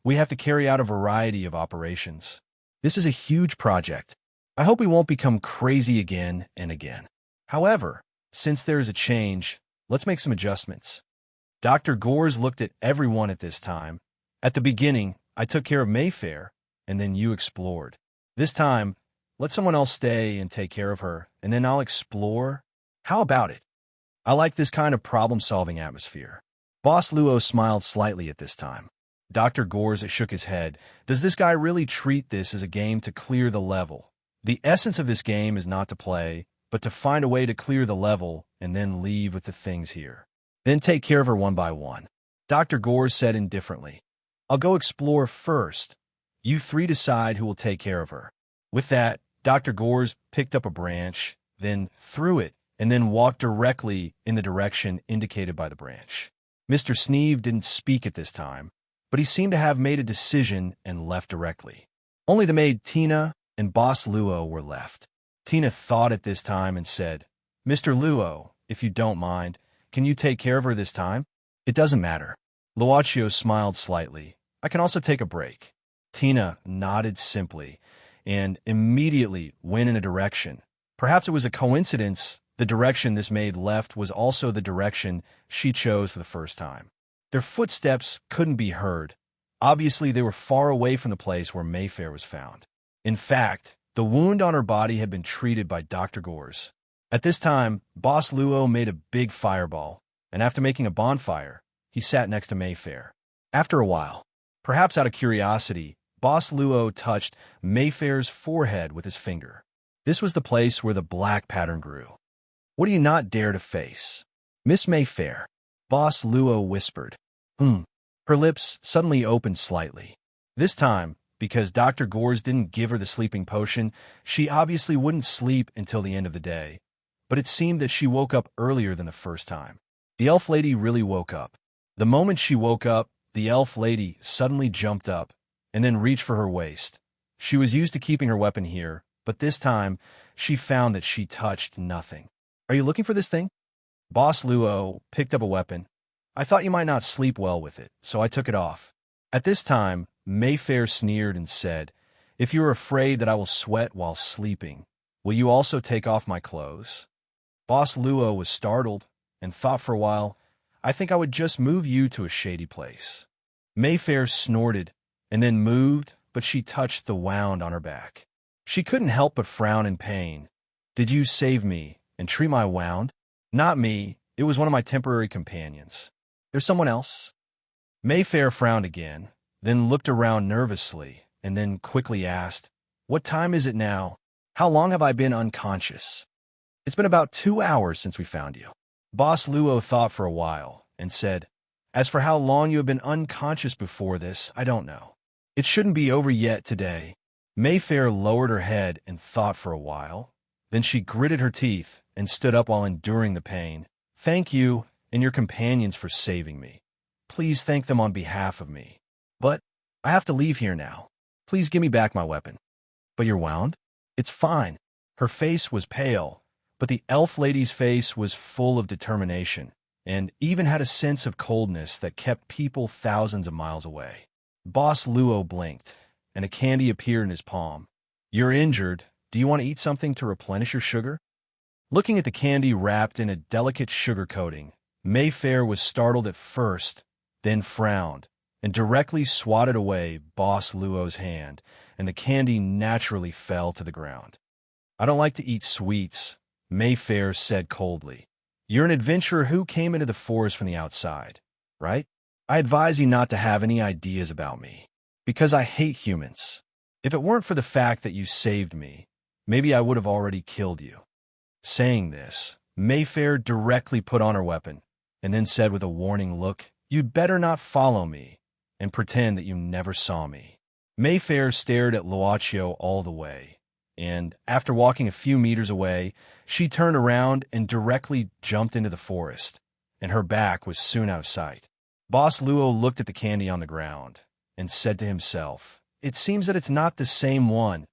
we have to carry out a variety of operations. This is a huge project. I hope we won't become crazy again and again. However, since there is a change, let's make some adjustments." Dr. Gores looked at everyone at this time. "At the beginning, I took care of Mayfair, and then you explored. This time, let someone else stay and take care of her, and then I'll explore. How about it? I like this kind of problem-solving atmosphere." Boss Luo smiled slightly at this time. Dr. Gores shook his head. "Does this guy really treat this as a game to clear the level? The essence of this game is not to play, but to find a way to clear the level and then leave with the things here. Then take care of her one by one." Dr. Gores said indifferently, "I'll go explore first. You three decide who will take care of her." With that, Dr. Gores picked up a branch, then threw it, and then walked directly in the direction indicated by the branch. Mr. Sneeve didn't speak at this time, but he seemed to have made a decision and left directly. Only the maid Tina and Boss Luo were left. Tina thought at this time and said, "Mr. Luo, if you don't mind, can you take care of her this time?" "It doesn't matter." Luocchio smiled slightly. "I can also take a break." Tina nodded simply and immediately went in a direction. Perhaps it was a coincidence the direction this maid left was also the direction she chose for the first time. Their footsteps couldn't be heard. Obviously, they were far away from the place where Mayfair was found. In fact, the wound on her body had been treated by Dr. Gores. At this time, Boss Luo made a big fireball, and after making a bonfire, he sat next to Mayfair. After a while, perhaps out of curiosity, Boss Luo touched Mayfair's forehead with his finger. This was the place where the black pattern grew. "What do you not dare to face?" "Miss Mayfair," Boss Luo whispered. Her lips suddenly opened slightly. This time, because Dr. Gores didn't give her the sleeping potion, she obviously wouldn't sleep until the end of the day. But it seemed that she woke up earlier than the first time. The elf lady really woke up. The moment she woke up, the elf lady suddenly jumped up and then reached for her waist. She was used to keeping her weapon here, but this time she found that she touched nothing. "Are you looking for this thing?" Boss Luo picked up a weapon. "I thought you might not sleep well with it, so I took it off." At this time, Mayfair sneered and said, "If you are afraid that I will sweat while sleeping, will you also take off my clothes?" Boss Luo was startled and thought for a while, "I think I would just move you to a shady place." Mayfair snorted and then moved, but she touched the wound on her back. She couldn't help but frown in pain. "Did you save me and treat my wound?" "Not me. It was one of my temporary companions." "There's someone else?" Mayfair frowned again, then looked around nervously, and then quickly asked, "What time is it now? How long have I been unconscious?" "It's been about 2 hours since we found you." Boss Luo thought for a while and said, "As for how long you have been unconscious before this, I don't know. It shouldn't be over yet today." Mayfair lowered her head and thought for a while. Then she gritted her teeth and stood up while enduring the pain. "Thank you and your companions for saving me. Please thank them on behalf of me. But I have to leave here now. Please give me back my weapon." "But you're wound?" "It's fine." Her face was pale, but the elf lady's face was full of determination and even had a sense of coldness that kept people thousands of miles away. Boss Luo blinked, and a candy appeared in his palm. "You're injured. Do you want to eat something to replenish your sugar?" Looking at the candy wrapped in a delicate sugar coating, Mayfair was startled at first, then frowned, and directly swatted away Boss Luo's hand, and the candy naturally fell to the ground. "I don't like to eat sweets," Mayfair said coldly. "You're an adventurer who came into the forest from the outside, right? I advise you not to have any ideas about me, because I hate humans. If it weren't for the fact that you saved me, maybe I would have already killed you." Saying this, Mayfair directly put on her weapon, and then said with a warning look, "You'd better not follow me and pretend that you never saw me." Mayfair stared at Luochio all the way, and after walking a few meters away, she turned around and directly jumped into the forest, and her back was soon out of sight. Boss Luo looked at the candy on the ground and said to himself, "It seems that it's not the same one."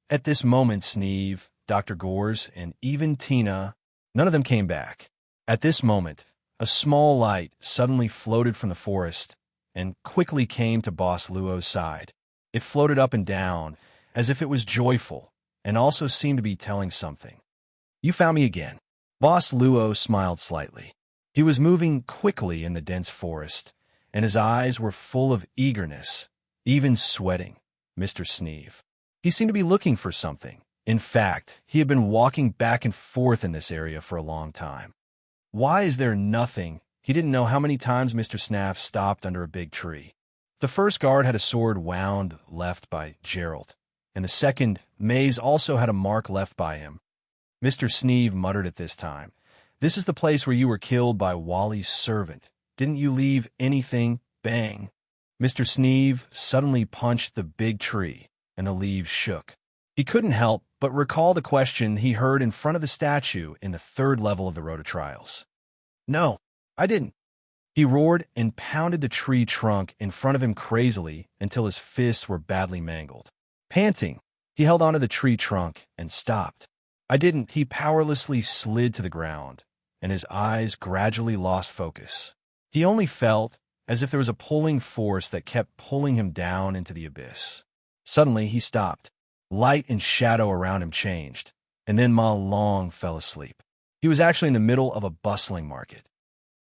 At this moment, Sneeve, Dr. Gores, and even Tina, none of them came back. At this moment, a small light suddenly floated from the forest and quickly came to Boss Luo's side. It floated up and down as if it was joyful and also seemed to be telling something. "You found me again." Boss Luo smiled slightly. He was moving quickly in the dense forest, and his eyes were full of eagerness, even sweating. Mr. Sneeve. He seemed to be looking for something. In fact, he had been walking back and forth in this area for a long time. Why is there nothing? He didn't know how many times Mr. Snaff stopped under a big tree. The first guard had a sword wound left by Gerald, and the second, Maze, also had a mark left by him. Mr. Sneeve muttered at this time, "This is the place where you were killed by Wally's servant. Didn't you leave anything?" Bang! Mr. Sneeve suddenly punched the big tree, and the leaves shook. He couldn't help but recall the question he heard in front of the statue in the 3rd level of the Road to Trials. "No, I didn't." He roared and pounded the tree trunk in front of him crazily until his fists were badly mangled. Panting, he held onto the tree trunk and stopped. "I didn't." He powerlessly slid to the ground, and his eyes gradually lost focus. He only felt as if there was a pulling force that kept pulling him down into the abyss. Suddenly, he stopped. Light and shadow around him changed, and then Ma Long fell asleep. He was actually in the middle of a bustling market.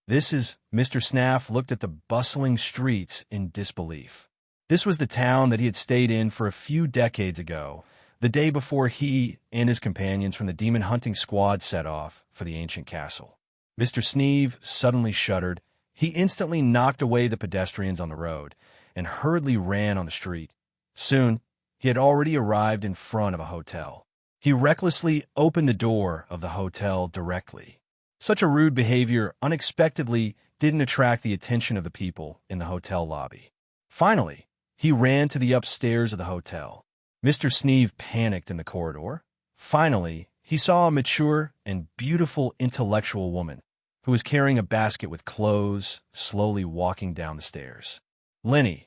Mr. Snaff looked at the bustling streets in disbelief. This was the town that he had stayed in for a few decades ago, the day before he and his companions from the demon hunting squad set off for the ancient castle. Mr. Sneeve suddenly shuddered He instantly knocked away the pedestrians on the road and hurriedly ran on the street. Soon, he had already arrived in front of a hotel. He recklessly opened the door of the hotel directly. Such a rude behavior unexpectedly didn't attract the attention of the people in the hotel lobby. Finally, he ran to the upstairs of the hotel. Mr. Sneeve panicked in the corridor. Finally, he saw a mature and beautiful intellectual woman who was carrying a basket with clothes, slowly walking down the stairs. Lenny.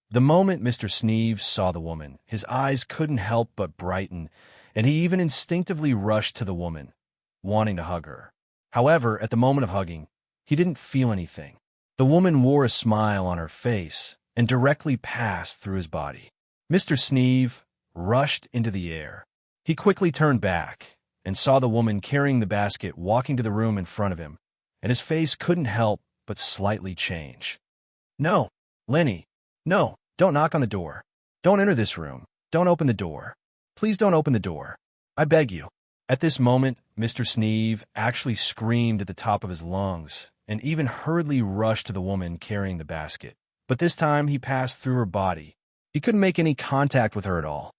The moment Mr. Sneeve saw the woman, his eyes couldn't help but brighten, and he even instinctively rushed to the woman, wanting to hug her. However, at the moment of hugging, he didn't feel anything. The woman wore a smile on her face and directly passed through his body. Mr. Sneeve rushed into the air. He quickly turned back and saw the woman carrying the basket walking to the room in front of him, and his face couldn't help but slightly change. "No, Lenny, no, don't knock on the door. Don't enter this room. Don't open the door. Please don't open the door. I beg you." At this moment, Mr. Sneeve actually screamed at the top of his lungs and even hurriedly rushed to the woman carrying the basket. But this time he passed through her body. He couldn't make any contact with her at all.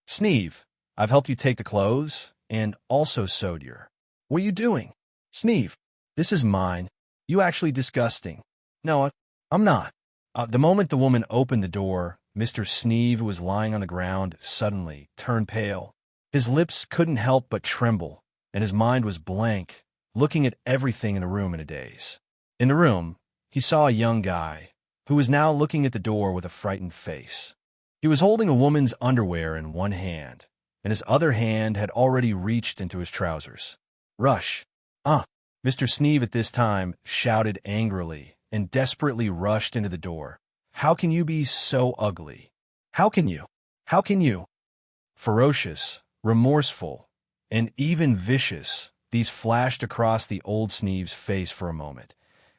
"Sneeve, I've helped you take the clothes and also sewed your." "What are you doing?" "Sneeve, this is mine. You actually disgusting." "No, I'm not." The moment the woman opened the door, Mr. Sneeve, who was lying on the ground, suddenly turned pale. His lips couldn't help but tremble, and his mind was blank, looking at everything in the room in a daze. In the room, he saw a young guy, who was now looking at the door with a frightened face. He was holding a woman's underwear in one hand, and his other hand had already reached into his trousers. "Rush!" Mr. Sneeve at this time shouted angrily and desperately rushed into the door. "How can you be so ugly? How can you? How can you?" Ferocious, remorseful, and even vicious, these flashed across the old Sneeve's face for a moment.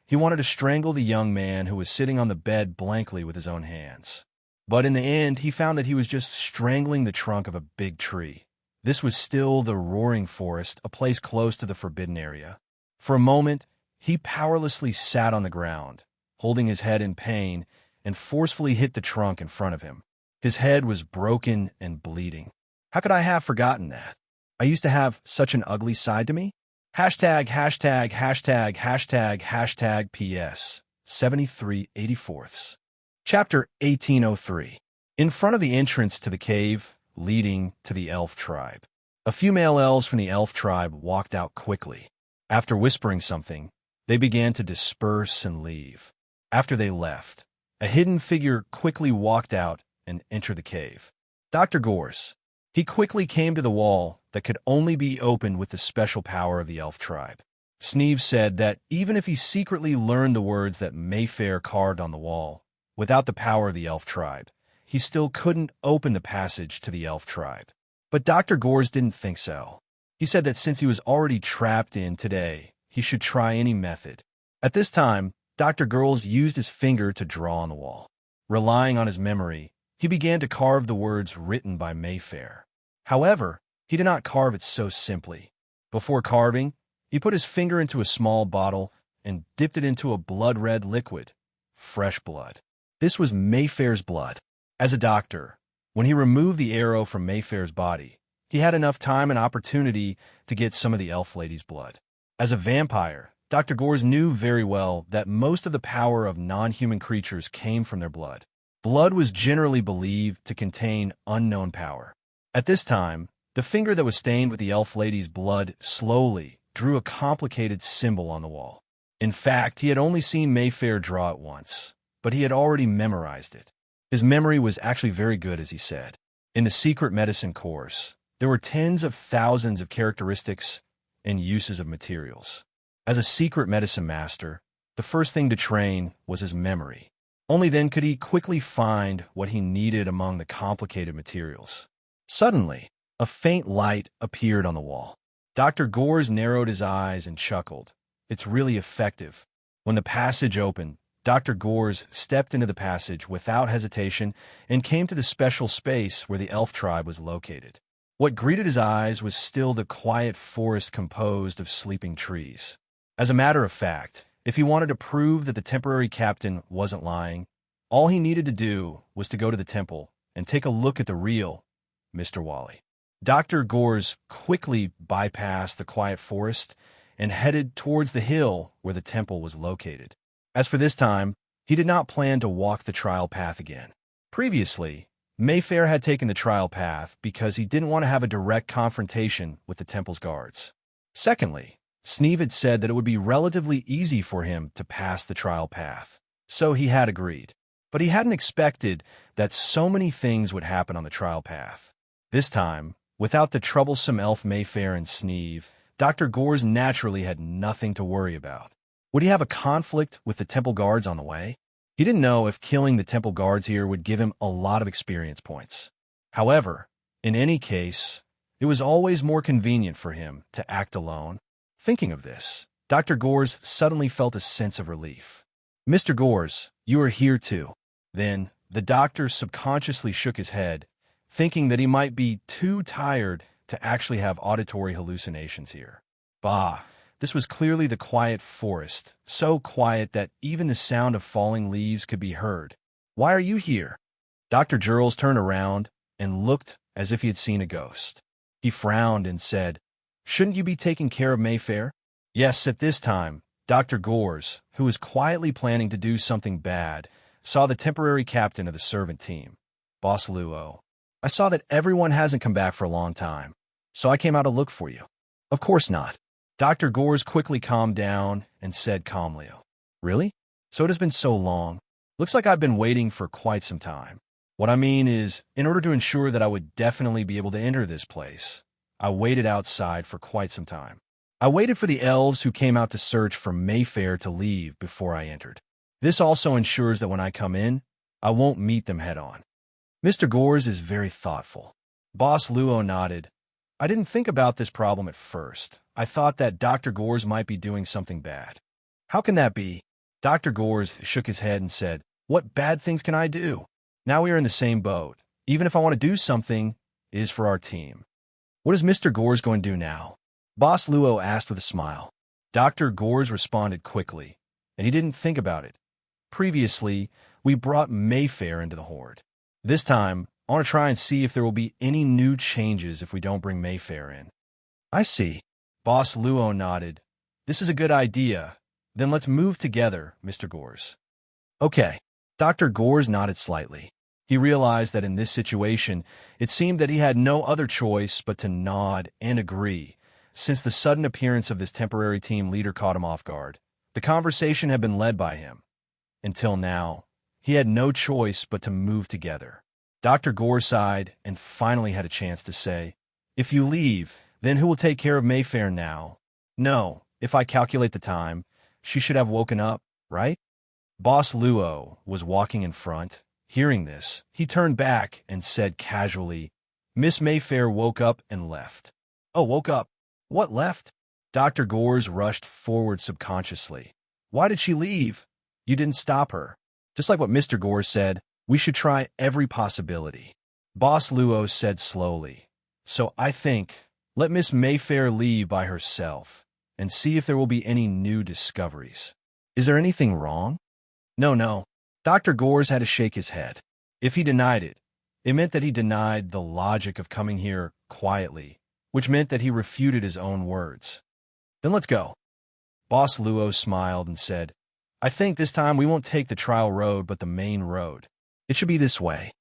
He wanted to strangle the young man who was sitting on the bed blankly with his own hands. But in the end, he found that he was just strangling the trunk of a big tree. This was still the roaring forest, a place close to the forbidden area. For a moment, he powerlessly sat on the ground, holding his head in pain, and forcefully hit the trunk in front of him. His head was broken and bleeding. How could I have forgotten that? I used to have such an ugly side to me? Hashtag, hashtag, hashtag, hashtag, hashtag PS 73/84. Chapter 1803. In front of the entrance to the cave leading to the elf tribe. A few male elves from the elf tribe walked out quickly. After whispering something, they began to disperse and leave. After they left, a hidden figure quickly walked out and entered the cave. Dr. Gorse. He quickly came to the wall that could only be opened with the special power of the elf tribe. Sneeve said that even if he secretly learned the words that Mayfair carved on the wall, without the power of the elf tribe, he still couldn't open the passage to the elf tribe. But Dr. Gorse didn't think so. He said that since he was already trapped in today, he should try any method. At this time, Dr. Gorse used his finger to draw on the wall. Relying on his memory, he began to carve the words written by Mayfair. However, he did not carve it so simply. Before carving, he put his finger into a small bottle and dipped it into a blood-red liquid, fresh blood. This was Mayfair's blood. As a doctor, when he removed the arrow from Mayfair's body, he had enough time and opportunity to get some of the elf lady's blood. As a vampire, Dr. Gorse knew very well that most of the power of non-human creatures came from their blood. Blood was generally believed to contain unknown power. At this time, the finger that was stained with the elf lady's blood slowly drew a complicated symbol on the wall. In fact, he had only seen Mayfair draw it once, but he had already memorized it. His memory was actually very good, as he said. In the secret medicine course, there were tens of thousands of characteristics and uses of materials. As a secret medicine master, the first thing to train was his memory. Only then could he quickly find what he needed among the complicated materials. Suddenly, a faint light appeared on the wall. Dr. Gorse narrowed his eyes and chuckled. "It's really effective." When the passage opened, Dr. Gorse stepped into the passage without hesitation and came to the special space where the elf tribe was located. What greeted his eyes was still the quiet forest composed of sleeping trees. As a matter of fact, If he wanted to prove that the temporary captain wasn't lying, all he needed to do was to go to the temple and take a look at the real Mr. Wally. Dr. Gores quickly bypassed the quiet forest and headed towards the hill where the temple was located. As for this time, he did not plan to walk the trial path again. Previously, Mayfair had taken the trial path because he didn't want to have a direct confrontation with the temple's guards. Secondly, Sneeve had said that it would be relatively easy for him to pass the trial path, so he had agreed. But he hadn't expected that so many things would happen on the trial path. This time, without the troublesome elf Mayfair and Sneeve, Dr. Gores naturally had nothing to worry about. Would he have a conflict with the temple guards on the way? He didn't know if killing the temple guards here would give him a lot of experience points. However, in any case, it was always more convenient for him to act alone. Thinking of this, Dr. Gores suddenly felt a sense of relief. "Mr. Gores, you are here too." Then, the doctor subconsciously shook his head, thinking that he might be too tired to actually have auditory hallucinations here. Bah! This was clearly the quiet forest, so quiet that even the sound of falling leaves could be heard. "Why are you here?" Dr. Jurls turned around and looked as if he had seen a ghost. He frowned and said, "Shouldn't you be taking care of Mayfair?" Yes, at this time, Dr. Gores, who was quietly planning to do something bad, saw the temporary captain of the servant team, Boss Luo. "I saw that everyone hasn't come back for a long time, so I came out to look for you." "Of course not." Dr. Gores quickly calmed down and said calmly, "Really? So it has been so long. Looks like I've been waiting for quite some time. What I mean is, in order to ensure that I would definitely be able to enter this place, I waited outside for quite some time. I waited for the elves who came out to search for Mayfair to leave before I entered. This also ensures that when I come in, I won't meet them head-on." Mr. Gores is very thoughtful. Boss Luo nodded. "I didn't think about this problem at first. I thought that Dr. Gores might be doing something bad." "How can that be?" Dr. Gores shook his head and said, "What bad things can I do? Now we are in the same boat. Even if I want to do something, it is for our team." "What is Mr. Gores going to do now?" Boss Luo asked with a smile. Dr. Gores responded quickly, and he didn't think about it. "Previously, we brought Mayfair into the horde. This time, I want to try and see if there will be any new changes if we don't bring Mayfair in." "I see." Boss Luo nodded. "This is a good idea. Then let's move together, Mr. Gores." "Okay." Dr. Gores nodded slightly. He realized that in this situation, it seemed that he had no other choice but to nod and agree, since the sudden appearance of this temporary team leader caught him off guard. The conversation had been led by him. Until now, he had no choice but to move together. Dr. Gores sighed and finally had a chance to say, "If you leave, then who will take care of Mayfair now? No, if I calculate the time, she should have woken up, right?" Boss Luo was walking in front. Hearing this, he turned back and said casually, "Miss Mayfair woke up and left." "Oh, woke up? What left?" Dr. Gores rushed forward subconsciously. "Why did she leave? You didn't stop her." "Just like what Mr. Gores said, we should try every possibility." Boss Luo said slowly, "So I think, let Miss Mayfair leave by herself and see if there will be any new discoveries. Is there anything wrong?" No. Dr. Gores had to shake his head. If he denied it, it meant that he denied the logic of coming here quietly, which meant that he refuted his own words. "Then let's go." Boss Luo smiled and said, "I think this time we won't take the trial road but the main road. It should be this way."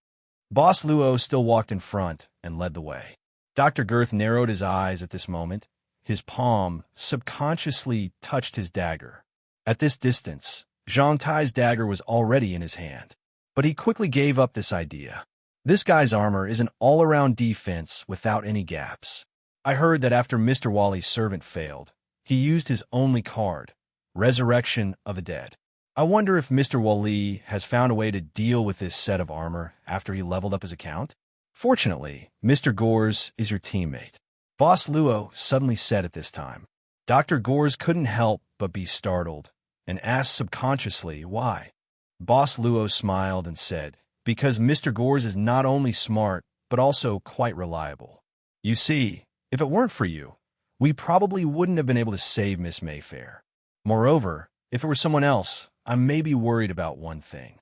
Boss Luo still walked in front and led the way. Dr. Girth narrowed his eyes at this moment. His palm subconsciously touched his dagger. At this distance, Zhang Tai's dagger was already in his hand. But he quickly gave up this idea. This guy's armor is an all-around defense without any gaps. I heard that after Mr. Wally's servant failed, he used his only card, Resurrection of the Dead. I wonder if Mr. Wally has found a way to deal with this set of armor after he leveled up his account? Fortunately, Mr. Gores is your teammate. Boss Luo suddenly said at this time. Dr. Gores couldn't help but be startled and asked subconsciously why. Boss Luo smiled and said, "Because Mr. Gores is not only smart, but also quite reliable. You see, if it weren't for you, we probably wouldn't have been able to save Miss Mayfair. Moreover, If it were someone else, I may be worried about one thing.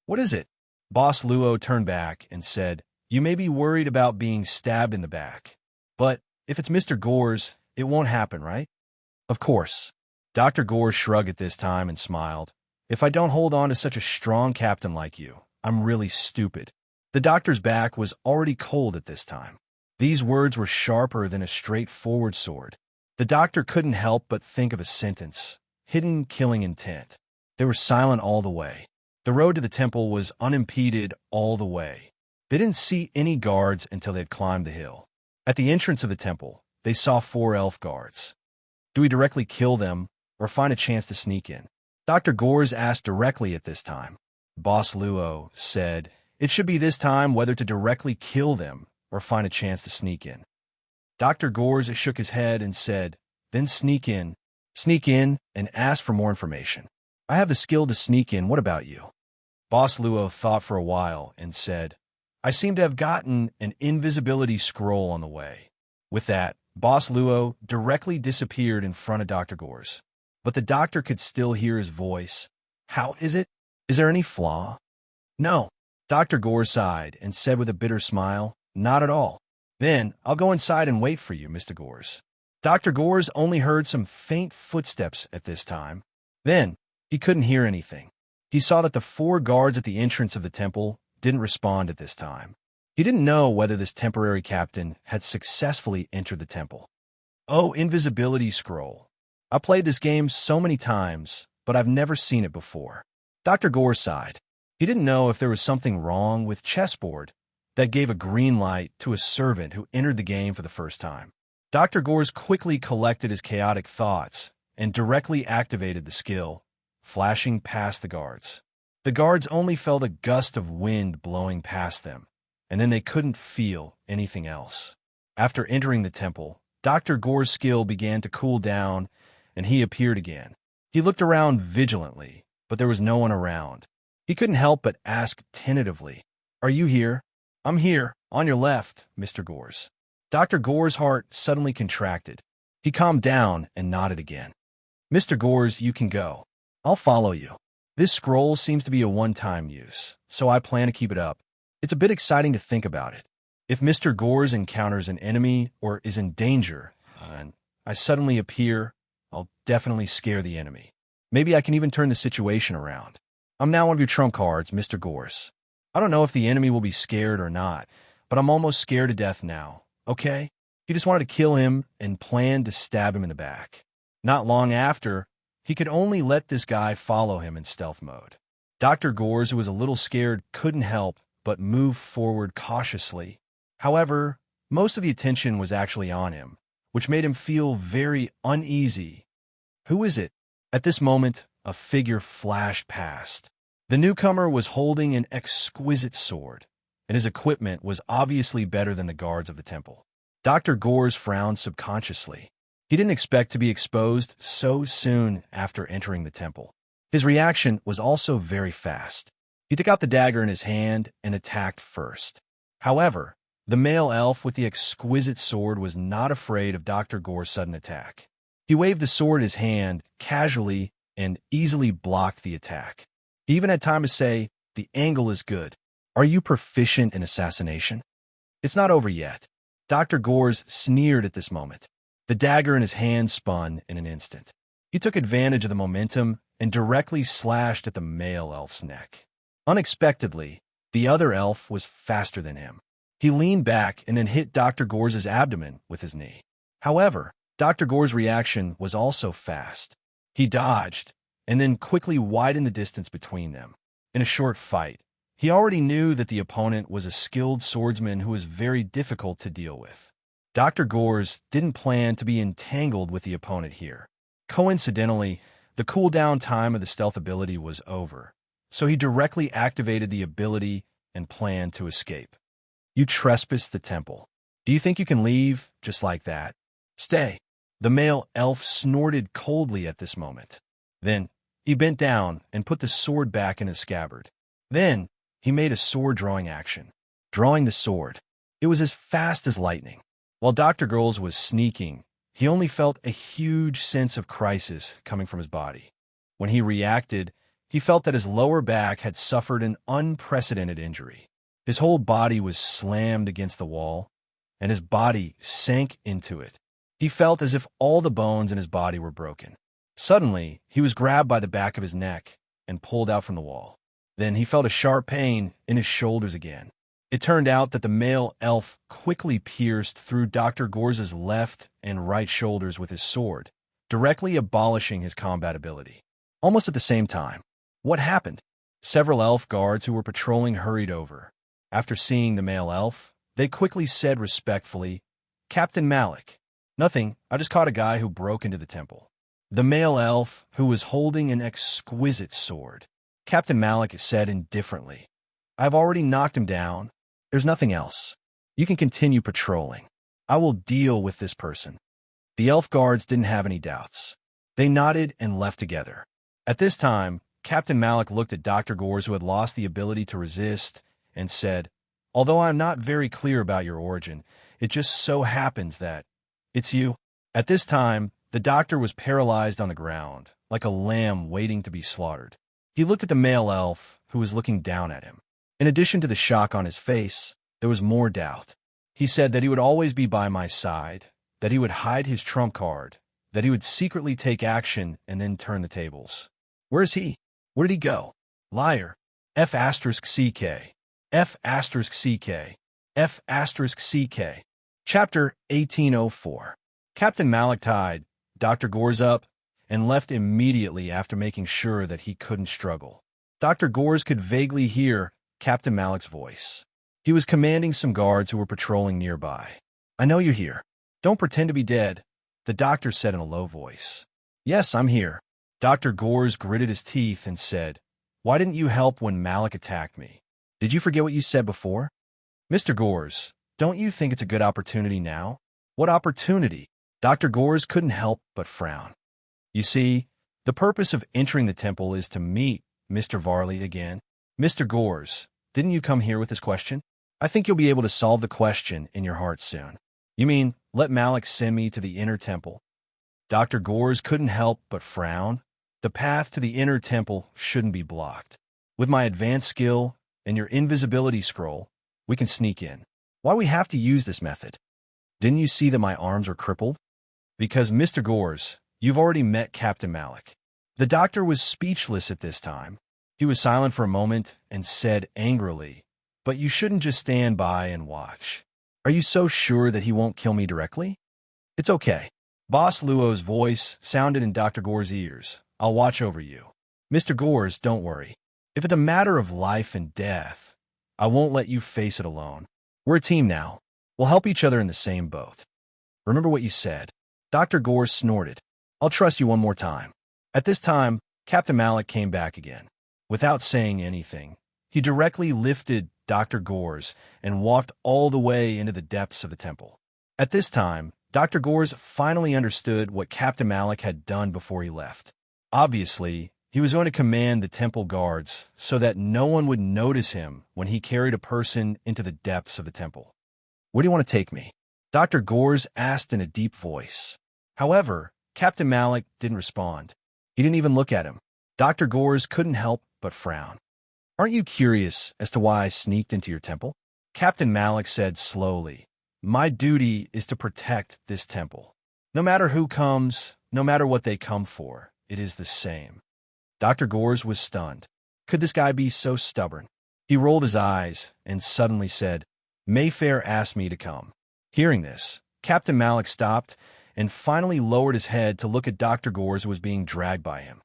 What is it? Boss Luo turned back and said, You may be worried about being stabbed in the back. But if it's Mr. Gores, it won't happen, right? Of course. Dr. Gores shrugged at this time and smiled. If I don't hold on to such a strong captain like you, I'm really stupid. The doctor's back was already cold at this time. These words were sharper than a straightforward sword. The doctor couldn't help but think of a sentence, hidden killing intent. They were silent all the way. The road to the temple was unimpeded all the way. They didn't see any guards until they'd climbed the hill. At the entrance of the temple, they saw 4 elf guards. Do we directly kill them or find a chance to sneak in? Dr. Gores asked directly at this time. Boss Luo said, It should be this time whether to directly kill them or find a chance to sneak in. Dr. Gores shook his head and said, Then sneak in. Sneak in and ask for more information. I have the skill to sneak in. What about you? Boss Luo thought for a while and said, I seem to have gotten an invisibility scroll on the way. With that, Boss Luo directly disappeared in front of Dr. Gores. But the doctor could still hear his voice. How is it? Is there any flaw? No. Dr. Gores sighed and said with a bitter smile, Not at all. Then I'll go inside and wait for you, Mr. Gores. Dr. Gores only heard some faint footsteps at this time. Then he couldn't hear anything. He saw that the 4 guards at the entrance of the temple didn't respond at this time. He didn't know whether this temporary captain had successfully entered the temple. Oh, invisibility scroll. I played this game so many times, but I've never seen it before. Dr. Gores sighed. He didn't know if there was something wrong with chessboard that gave a green light to a servant who entered the game for the first time. Dr. Gores quickly collected his chaotic thoughts and directly activated the skill, flashing past the guards. The guards only felt a gust of wind blowing past them, and then they couldn't feel anything else. After entering the temple, Dr. Gores' skill began to cool down, and he appeared again. He looked around vigilantly, but there was no one around. He couldn't help but ask tentatively, Are you here? I'm here, on your left, Mr. Gores. Dr. Gores' heart suddenly contracted. He calmed down and nodded again. Mr. Gores, you can go. I'll follow you. This scroll seems to be a one-time use, so I plan to keep it up. It's a bit exciting to think about it. If Mr. Gores encounters an enemy or is in danger, and I suddenly appear, I'll definitely scare the enemy. Maybe I can even turn the situation around. I'm now one of your trump cards, Mr. Gores. I don't know if the enemy will be scared or not, but I'm almost scared to death now, okay? He just wanted to kill him and planned to stab him in the back. Not long after, he could only let this guy follow him in stealth mode. Dr. Gores, who was a little scared, couldn't help but move forward cautiously. However, most of the attention was actually on him, which made him feel very uneasy. Who is it? At this moment, a figure flashed past. The newcomer was holding an exquisite sword, and his equipment was obviously better than the guards of the temple. Dr. Gores frowned subconsciously. He didn't expect to be exposed so soon after entering the temple. His reaction was also very fast. He took out the dagger in his hand and attacked first. However, the male elf with the exquisite sword was not afraid of Dr. Gores' sudden attack. He waved the sword in his hand casually and easily blocked the attack. He even had time to say, The angle is good. Are you proficient in assassination? It's not over yet. Dr. Gores sneered at this moment. The dagger in his hand spun in an instant. He took advantage of the momentum and directly slashed at the male elf's neck. Unexpectedly, the other elf was faster than him. He leaned back and then hit Dr. Gores' abdomen with his knee. However, Dr. Gores' reaction was also fast. He dodged and then quickly widened the distance between them. In a short fight, he already knew that the opponent was a skilled swordsman who was very difficult to deal with. Dr. Gores didn't plan to be entangled with the opponent here. Coincidentally, the cooldown time of the stealth ability was over, so he directly activated the ability and planned to escape. You trespassed the temple. Do you think you can leave just like that? Stay. The male elf snorted coldly at this moment. Then he bent down and put the sword back in his scabbard. Then he made a sword-drawing action. Drawing the sword. It was as fast as lightning. While Dr. Gores was sneaking, he only felt a huge sense of crisis coming from his body. When he reacted, he felt that his lower back had suffered an unprecedented injury. His whole body was slammed against the wall, and his body sank into it. He felt as if all the bones in his body were broken. Suddenly, he was grabbed by the back of his neck and pulled out from the wall. Then he felt a sharp pain in his shoulders again. It turned out that the male elf quickly pierced through Dr. Gorza's left and right shoulders with his sword, directly abolishing his combat ability. Almost at the same time, what happened? Several elf guards who were patrolling hurried over. After seeing the male elf, they quickly said respectfully, "Captain Malik." "Nothing, I just caught a guy who broke into the temple." The male elf, who was holding an exquisite sword. Captain Malik said indifferently, "I've already knocked him down. There's nothing else. You can continue patrolling. I will deal with this person." The elf guards didn't have any doubts. They nodded and left together. At this time, Captain Malik looked at Dr. Gores, who had lost the ability to resist, and said, "Although I'm not very clear about your origin, it just so happens that it's you." At this time, the doctor was paralyzed on the ground, like a lamb waiting to be slaughtered. He looked at the male elf, who was looking down at him. In addition to the shock on his face, there was more doubt. He said that he would always be by my side, that he would hide his trump card, that he would secretly take action and then turn the tables. Where is he? Where did he go? Liar. F***CK. F***CK. F***CK. Chapter 1804. Captain Malik tied Dr. Gores up and left immediately after making sure that he couldn't struggle. Dr. Gores could vaguely hear Captain Malik's voice. He was commanding some guards who were patrolling nearby. "I know you're here. Don't pretend to be dead," the doctor said in a low voice. "Yes, I'm here." Dr. Gores gritted his teeth and said, "Why didn't you help when Malik attacked me? Did you forget what you said before?" "Mr. Gores, don't you think it's a good opportunity now?" "What opportunity?" Dr. Gores couldn't help but frown. "You see, the purpose of entering the temple is to meet Mr. Varley again." "Mr. Gores, didn't you come here with this question? I think you'll be able to solve the question in your heart soon." "You mean, let Malik send me to the inner temple?" Dr. Gores couldn't help but frown. The path to the inner temple shouldn't be blocked. "With my advanced skill and your invisibility scroll, we can sneak in. Why we have to use this method? Didn't you see that my arms are crippled?" "Because, Mr. Gores, you've already met Captain Malik." The doctor was speechless at this time. He was silent for a moment and said angrily, "But you shouldn't just stand by and watch. Are you so sure that he won't kill me directly?" "It's okay." Boss Luo's voice sounded in Dr. Gores' ears. "I'll watch over you. Mr. Gores, don't worry. If it's a matter of life and death, I won't let you face it alone. We're a team now. We'll help each other in the same boat. Remember what you said." Dr. Gores snorted. "I'll trust you one more time." At this time, Captain Malik came back again. Without saying anything, he directly lifted Dr. Gores and walked all the way into the depths of the temple. At this time, Dr. Gores finally understood what Captain Malik had done before he left. Obviously, he was going to command the temple guards so that no one would notice him when he carried a person into the depths of the temple. "Where do you want to take me?" Dr. Gores asked in a deep voice. However, Captain Malik didn't respond. He didn't even look at him. Dr. Gores couldn't help but frown. "Aren't you curious as to why I sneaked into your temple?" Captain Malik said slowly, "My duty is to protect this temple. No matter who comes, no matter what they come for, it is the same." Dr. Gores was stunned. Could this guy be so stubborn? He rolled his eyes and suddenly said, "Mayfair asked me to come." Hearing this, Captain Malik stopped and finally lowered his head to look at Dr. Gores, who was being dragged by him.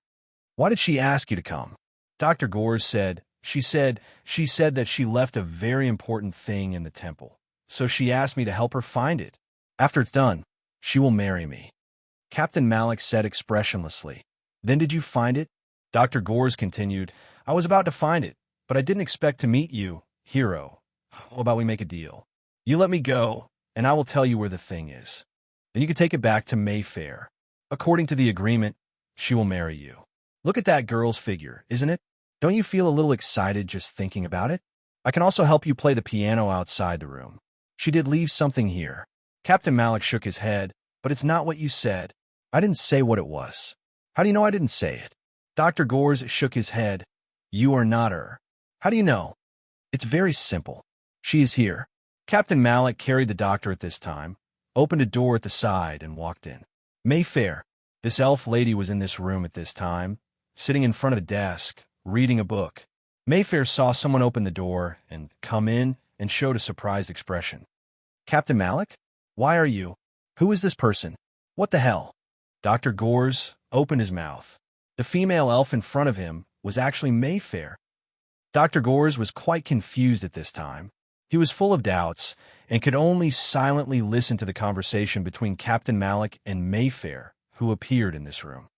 "Why did she ask you to come?" Dr. Gores said, She said that she left a very important thing in the temple, so she asked me to help her find it. After it's done, she will marry me." Captain Malik said expressionlessly. "Then did you find it?" Dr. Gores continued, "I was about to find it, but I didn't expect to meet you, hero. How about we make a deal? You let me go, and I will tell you where the thing is. Then you can take it back to Mayfair. According to the agreement, she will marry you. Look at that girl's figure, isn't it? Don't you feel a little excited just thinking about it? I can also help you play the piano outside the room. She did leave something here." Captain Malik shook his head, "But it's not what you said." "I didn't say what it was." "How do you know I didn't say it?" Dr. Gores shook his head. You are not her. How do you know? It's very simple. She is here. Captain Malik carried the doctor at this time, opened a door at the side, and walked in. Mayfair, this elf lady, was in this room at this time, sitting in front of a desk, reading a book. Mayfair saw someone open the door and come in and showed a surprised expression. Captain Malik? Why are you? Who is this person? What the hell? Dr. Gores opened his mouth. The female elf in front of him was actually Mayfair. Dr. Gores was quite confused at this time. He was full of doubts and could only silently listen to the conversation between Captain Malik and Mayfair, who appeared in this room.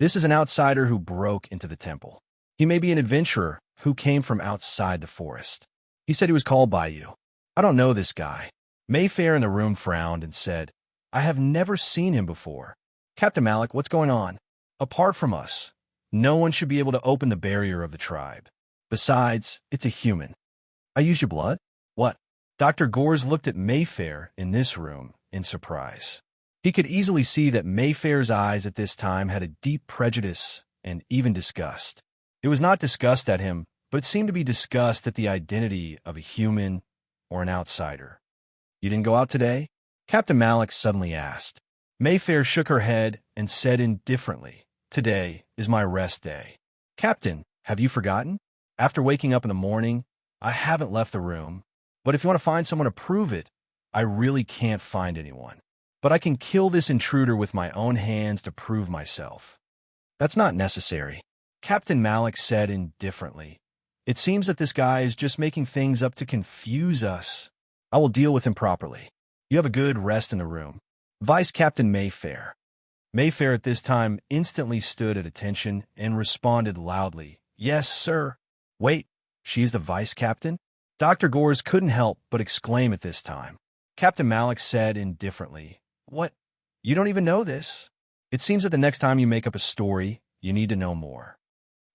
This is an outsider who broke into the temple. He may be an adventurer who came from outside the forest. He said he was called by you. I don't know this guy. Mayfair in the room frowned and said, I have never seen him before. Captain Malik, what's going on? Apart from us, no one should be able to open the barrier of the tribe. Besides, it's a human. I use your blood? What? Dr. Gores looked at Mayfair in this room in surprise. He could easily see that Mayfair's eyes at this time had a deep prejudice and even disgust. It was not disgust at him, but it seemed to be disgust at the identity of a human or an outsider. You didn't go out today? Captain Malik suddenly asked. Mayfair shook her head and said indifferently, Today is my rest day. Captain, have you forgotten? After waking up in the morning, I haven't left the room, but if you want to find someone to prove it, I really can't find anyone. But I can kill this intruder with my own hands to prove myself. That's not necessary, Captain Malik said indifferently. It seems that this guy is just making things up to confuse us. I will deal with him properly. You have a good rest in the room. Vice Captain Mayfair. Mayfair at this time instantly stood at attention and responded loudly, Yes, sir. Wait, she is the vice captain? Dr. Gores couldn't help but exclaim at this time. Captain Malik said indifferently, What? You don't even know this? It seems that the next time you make up a story, you need to know more.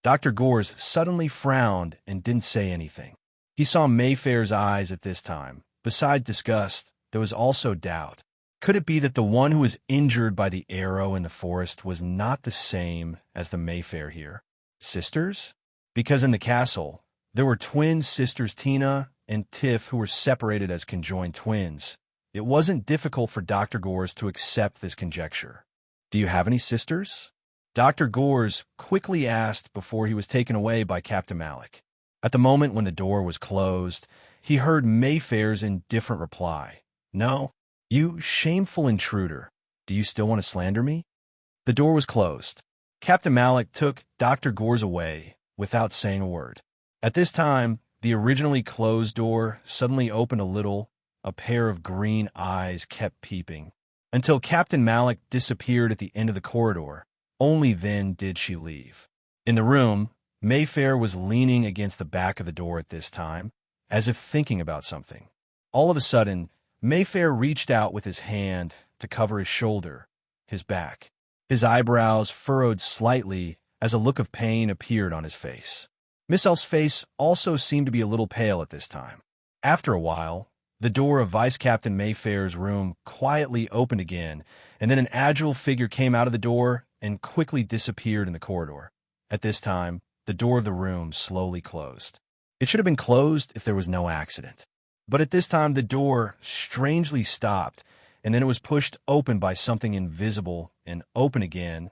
Dr. Gores suddenly frowned and didn't say anything. He saw Mayfair's eyes at this time. Besides disgust, there was also doubt. Could it be that the one who was injured by the arrow in the forest was not the same as the Mayfair here? Sisters? Because in the castle, there were twin sisters Tina and Tiff who were separated as conjoined twins. It wasn't difficult for Dr. Gores to accept this conjecture. Do you have any sisters? Dr. Gores quickly asked before he was taken away by Captain Malik. At the moment when the door was closed, he heard Mayfair's indifferent reply. No, you shameful intruder. Do you still want to slander me? The door was closed. Captain Malik took Dr. Gores away without saying a word. At this time, the originally closed door suddenly opened a little. A pair of green eyes kept peeping, until Captain Malik disappeared at the end of the corridor. Only then did she leave. In the room, Mayfair was leaning against the back of the door at this time, as if thinking about something. All of a sudden, Mayfair reached out with his hand to cover his shoulder, his back. His eyebrows furrowed slightly as a look of pain appeared on his face. Miss Elf's face also seemed to be a little pale at this time. After a while, the door of Vice Captain Mayfair's room quietly opened again, and then an agile figure came out of the door and quickly disappeared in the corridor. At this time, the door of the room slowly closed. It should have been closed if there was no accident. But at this time, the door strangely stopped, and then it was pushed open by something invisible and open again,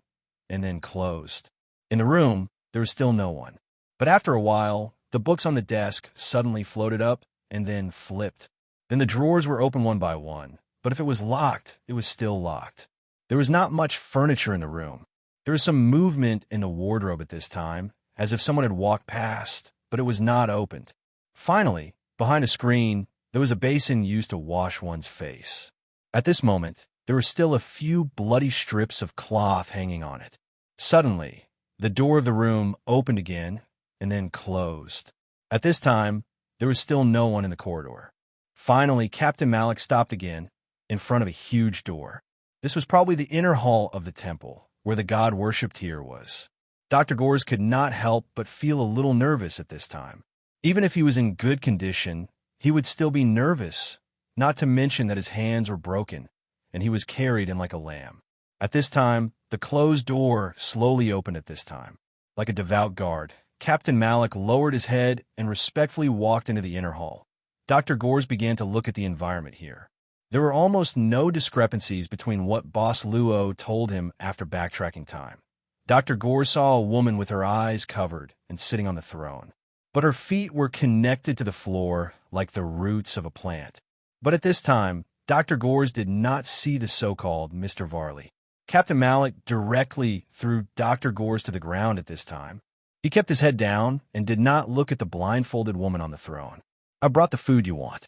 and then closed. In the room, there was still no one. But after a while, the books on the desk suddenly floated up and then flipped. Then the drawers were open one by one, but if it was locked, it was still locked. There was not much furniture in the room. There was some movement in the wardrobe at this time, as if someone had walked past, but it was not opened. Finally, behind a screen, there was a basin used to wash one's face. At this moment, there were still a few bloody strips of cloth hanging on it. Suddenly, the door of the room opened again and then closed. At this time, there was still no one in the corridor. Finally, Captain Malik stopped again in front of a huge door. This was probably the inner hall of the temple, where the god worshipped here was. Dr. Gores could not help but feel a little nervous at this time. Even if he was in good condition, he would still be nervous, not to mention that his hands were broken, and he was carried in like a lamb. At this time, the closed door slowly opened at this time. Like a devout guard, Captain Malik lowered his head and respectfully walked into the inner hall. Dr. Gores began to look at the environment here. There were almost no discrepancies between what Boss Luo told him after backtracking time. Dr. Gores saw a woman with her eyes covered and sitting on the throne, but her feet were connected to the floor like the roots of a plant. But at this time, Dr. Gores did not see the so-called Mr. Varley. Captain Malik directly threw Dr. Gores to the ground at this time. He kept his head down and did not look at the blindfolded woman on the throne. "I brought the food you want."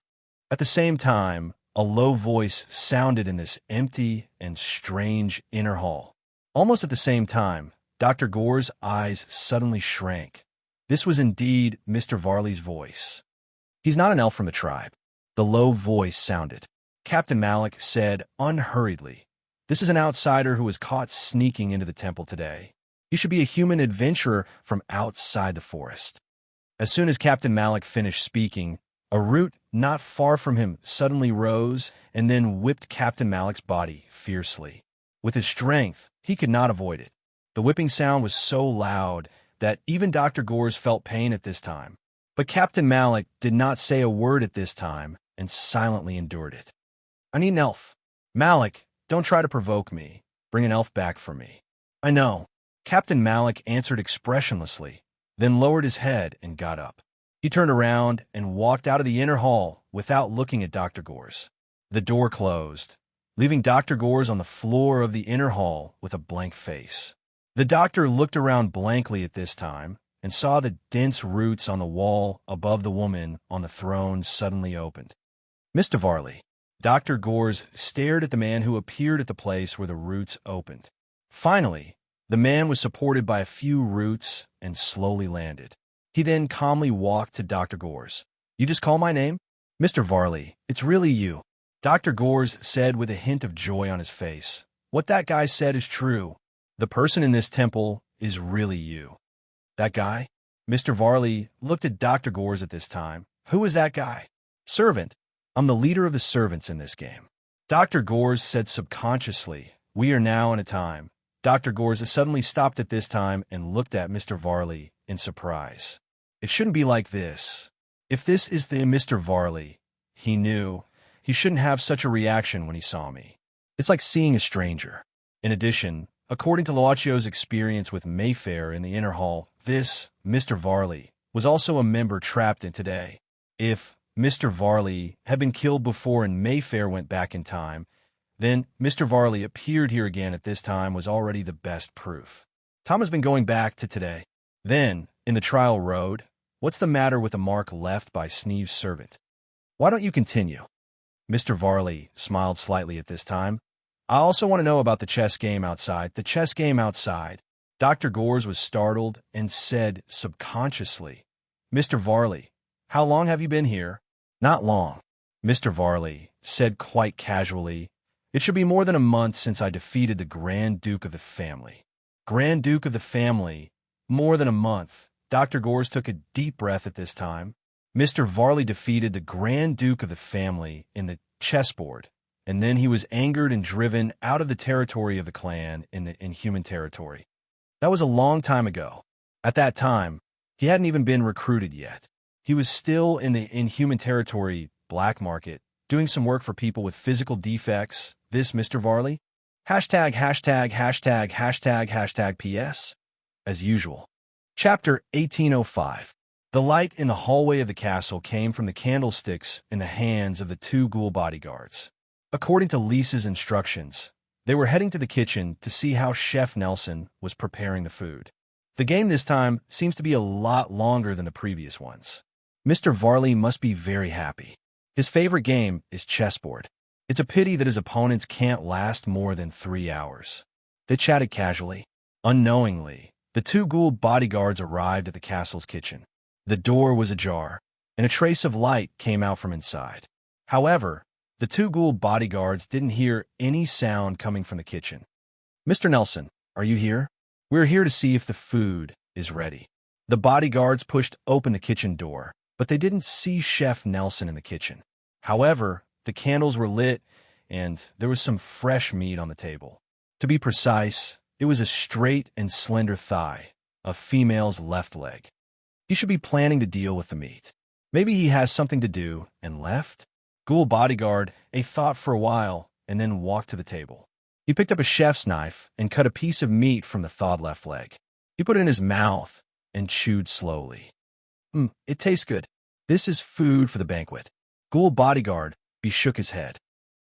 At the same time, a low voice sounded in this empty and strange inner hall. Almost at the same time, Dr. Gore's eyes suddenly shrank. This was indeed Mr. Varley's voice. "He's not an elf from the tribe." The low voice sounded. Captain Malik said unhurriedly, "This is an outsider who was caught sneaking into the temple today. He should be a human adventurer from outside the forest." As soon as Captain Malik finished speaking, a root not far from him suddenly rose and then whipped Captain Malik's body fiercely. With his strength, he could not avoid it. The whipping sound was so loud that even Dr. Gores felt pain at this time. But Captain Malik did not say a word at this time and silently endured it. "I need an elf." "Malik, don't try to provoke me. Bring an elf back for me." "I know." Captain Malik answered expressionlessly, then lowered his head and got up. He turned around and walked out of the inner hall without looking at Dr. Gores. The door closed, leaving Dr. Gores on the floor of the inner hall with a blank face. The doctor looked around blankly at this time and saw the dense roots on the wall above the woman on the throne suddenly opened. "Mr. Varley." Dr. Gores stared at the man who appeared at the place where the roots opened. Finally, the man was supported by a few roots and slowly landed. He then calmly walked to Dr. Gores. "You just call my name?" "Mr. Varley, it's really you." Dr. Gores said with a hint of joy on his face. "What that guy said is true. The person in this temple is really you." "That guy?" Mr. Varley looked at Dr. Gores at this time. "Who is that guy?" "Servant. I'm the leader of the servants in this game." Dr. Gores said subconsciously, "We are now in a time." Dr. Gores suddenly stopped at this time and looked at Mr. Varley in surprise. "It shouldn't be like this. If this is the Mr. Varley, he knew he shouldn't have such a reaction when he saw me. It's like seeing a stranger." In addition, according to Luacio's experience with Mayfair in the inner hall, this Mr. Varley was also a member trapped in today. If Mr. Varley had been killed before and Mayfair went back in time, then Mr. Varley appeared here again at this time was already the best proof. Tom has been going back to today. Then, in the trial road, what's the matter with the mark left by Sneeve's servant? Why don't you continue? Mr. Varley smiled slightly at this time. "I also want to know about the chess game outside." "The chess game outside." Dr. Gores was startled and said subconsciously, "Mr. Varley, how long have you been here?" "Not long." Mr. Varley said quite casually, "It should be more than a month since I defeated the Grand Duke of the family." Grand Duke of the family, more than a month. Dr. Gores took a deep breath at this time. Mr. Varley defeated the Grand Duke of the family in the chessboard, and then he was angered and driven out of the territory of the clan in the Inhuman territory. That was a long time ago. At that time, he hadn't even been recruited yet. He was still in the Inhuman territory black market, doing some work for people with physical defects. This Mr. Varley? Hashtag, hashtag, hashtag, hashtag, hashtag PS. As usual. Chapter 1805. The light in the hallway of the castle came from the candlesticks in the hands of the two ghoul bodyguards. According to Lisa's instructions, they were heading to the kitchen to see how Chef Nelson was preparing the food. The game this time seems to be a lot longer than the previous ones. Mr. Varley must be very happy. His favorite game is chessboard. It's a pity that his opponents can't last more than 3 hours. They chatted casually. Unknowingly, the two ghoul bodyguards arrived at the castle's kitchen. The door was ajar, and a trace of light came out from inside. However, the two ghoul bodyguards didn't hear any sound coming from the kitchen. "Mr. Nelson, are you here? We're here to see if the food is ready." The bodyguards pushed open the kitchen door, but they didn't see Chef Nelson in the kitchen. However, the candles were lit, and there was some fresh meat on the table. To be precise, it was a straight and slender thigh, a female's left leg. He should be planning to deal with the meat. Maybe he has something to do and left? Ghoul bodyguard, a thought for a while, and then walked to the table. He picked up a chef's knife and cut a piece of meat from the thawed left leg. He put it in his mouth and chewed slowly. It tastes good. This is food for the banquet. Ghoul bodyguard, he shook his head.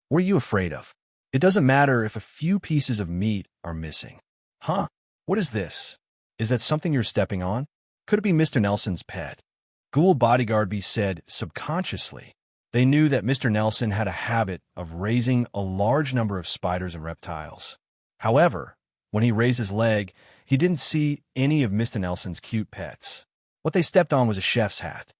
What are you afraid of? It doesn't matter if a few pieces of meat are missing. Huh? What is this? Is that something you're stepping on? Could it be Mr. Nelson's pet? Ghoul bodyguard said subconsciously. They knew that Mr. Nelson had a habit of raising a large number of spiders and reptiles. However, when he raised his leg, he didn't see any of Mr. Nelson's cute pets. What they stepped on was a chef's hat.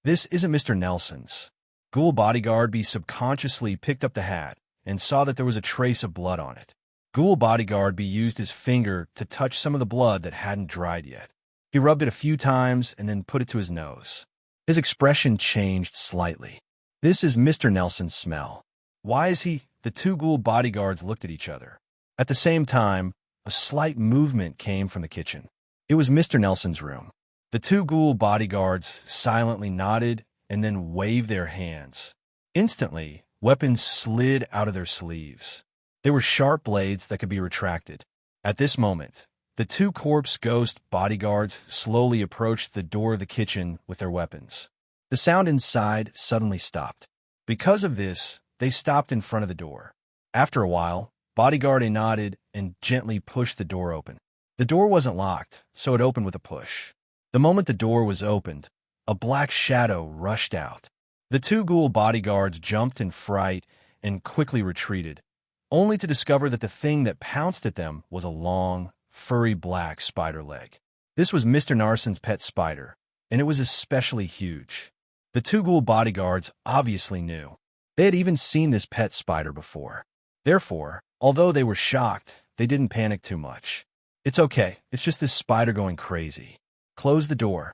This isn't Mr. Nelson's. Ghoul bodyguard subconsciously picked up the hat and saw that there was a trace of blood on it. Ghoul bodyguard used his finger to touch some of the blood that hadn't dried yet. He rubbed it a few times and then put it to his nose. His expression changed slightly. This is Mr. Nelson's smell. Why is he? The two ghoul bodyguards looked at each other. At the same time, a slight movement came from the kitchen. It was Mr. Nelson's room. The two ghoul bodyguards silently nodded and then waved their hands. Instantly, weapons slid out of their sleeves. They were sharp blades that could be retracted. At this moment, the two corpse ghost bodyguards slowly approached the door of the kitchen with their weapons. The sound inside suddenly stopped. Because of this, they stopped in front of the door. After a while, bodyguard nodded and gently pushed the door open. The door wasn't locked, so it opened with a push. The moment the door was opened, a black shadow rushed out. The two ghoul bodyguards jumped in fright and quickly retreated, only to discover that the thing that pounced at them was a long, furry black spider leg. This was Mr. Nelson's pet spider, and it was especially huge. The two ghoul bodyguards obviously knew. They had even seen this pet spider before. Therefore, although they were shocked, they didn't panic too much. It's okay, it's just this spider going crazy. Close the door.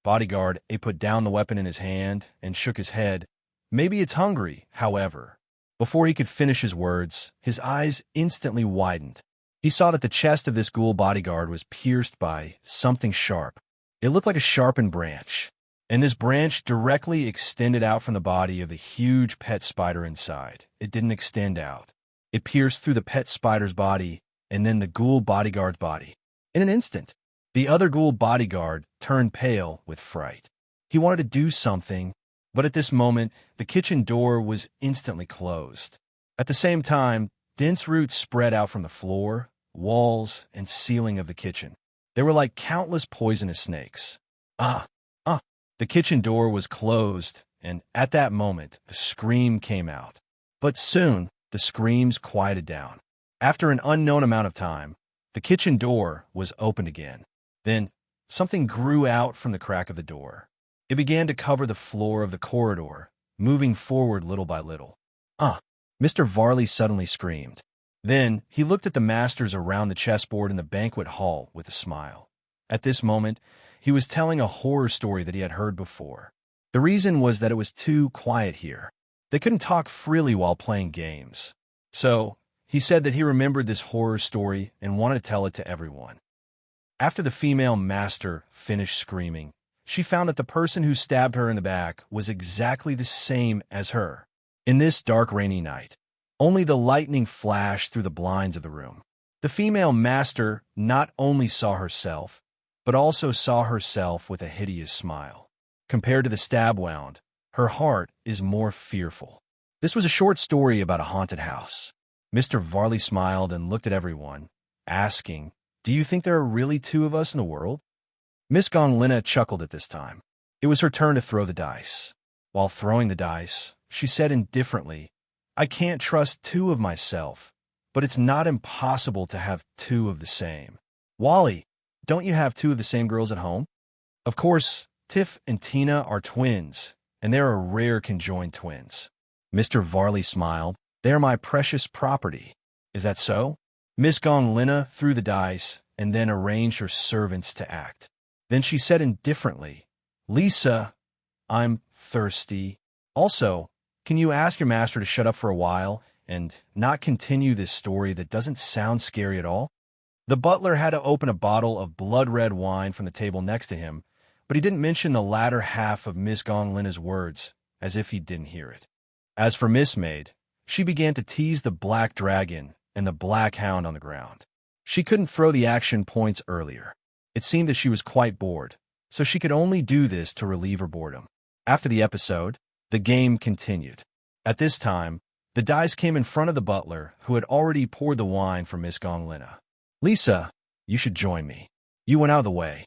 Bodyguard put down the weapon in his hand and shook his head. Maybe it's hungry, however. Before he could finish his words, his eyes instantly widened. He saw that the chest of this ghoul bodyguard was pierced by something sharp. It looked like a sharpened branch, and this branch directly extended out from the body of the huge pet spider inside. It didn't extend out. It pierced through the pet spider's body and then the ghoul bodyguard's body. In an instant, the other ghoul bodyguard turned pale with fright. He wanted to do something, but at this moment, the kitchen door was instantly closed. At the same time, dense roots spread out from the floor, walls, and ceiling of the kitchen. They were like countless poisonous snakes. The kitchen door was closed, and at that moment, a scream came out. But soon, the screams quieted down. After an unknown amount of time, the kitchen door was opened again. Then, something grew out from the crack of the door. It began to cover the floor of the corridor, moving forward little by little. Mr. Varley suddenly screamed. Then, he looked at the masters around the chessboard in the banquet hall with a smile. At this moment, he was telling a horror story that he had heard before. The reason was that it was too quiet here. They couldn't talk freely while playing games. So, he said that he remembered this horror story and wanted to tell it to everyone. After the female master finished screaming, she found that the person who stabbed her in the back was exactly the same as her. In this dark, rainy night, only the lightning flashed through the blinds of the room. The female master not only saw herself, but also saw herself with a hideous smile. Compared to the stab wound, her heart is more fearful. This was a short story about a haunted house. Mr. Varley smiled and looked at everyone, asking, "Do you think there are really two of us in the world?" Miss Gonglina chuckled at this time. It was her turn to throw the dice. While throwing the dice, she said indifferently, "I can't trust two of myself, but it's not impossible to have two of the same." Wally, don't you have two of the same girls at home? Of course, Tiff and Tina are twins, and they are rare conjoined twins. Mr. Varley smiled. "They are my precious property." "Is that so?" Miss Gonglina threw the dice and then arranged her servants to act. Then she said indifferently, "Lisa, I'm thirsty. Also, can you ask your master to shut up for a while and not continue this story that doesn't sound scary at all?" The butler had to open a bottle of blood-red wine from the table next to him, but he didn't mention the latter half of Miss Gonglina's words, as if he didn't hear it. As for Miss Maid, she began to tease the black dragon and the black hound on the ground. She couldn't throw the action points earlier. It seemed that she was quite bored, so she could only do this to relieve her boredom. After the episode, the game continued. At this time, the dice came in front of the butler, who had already poured the wine for Miss Gonglina. "Lisa, you should join me. You went out of the way."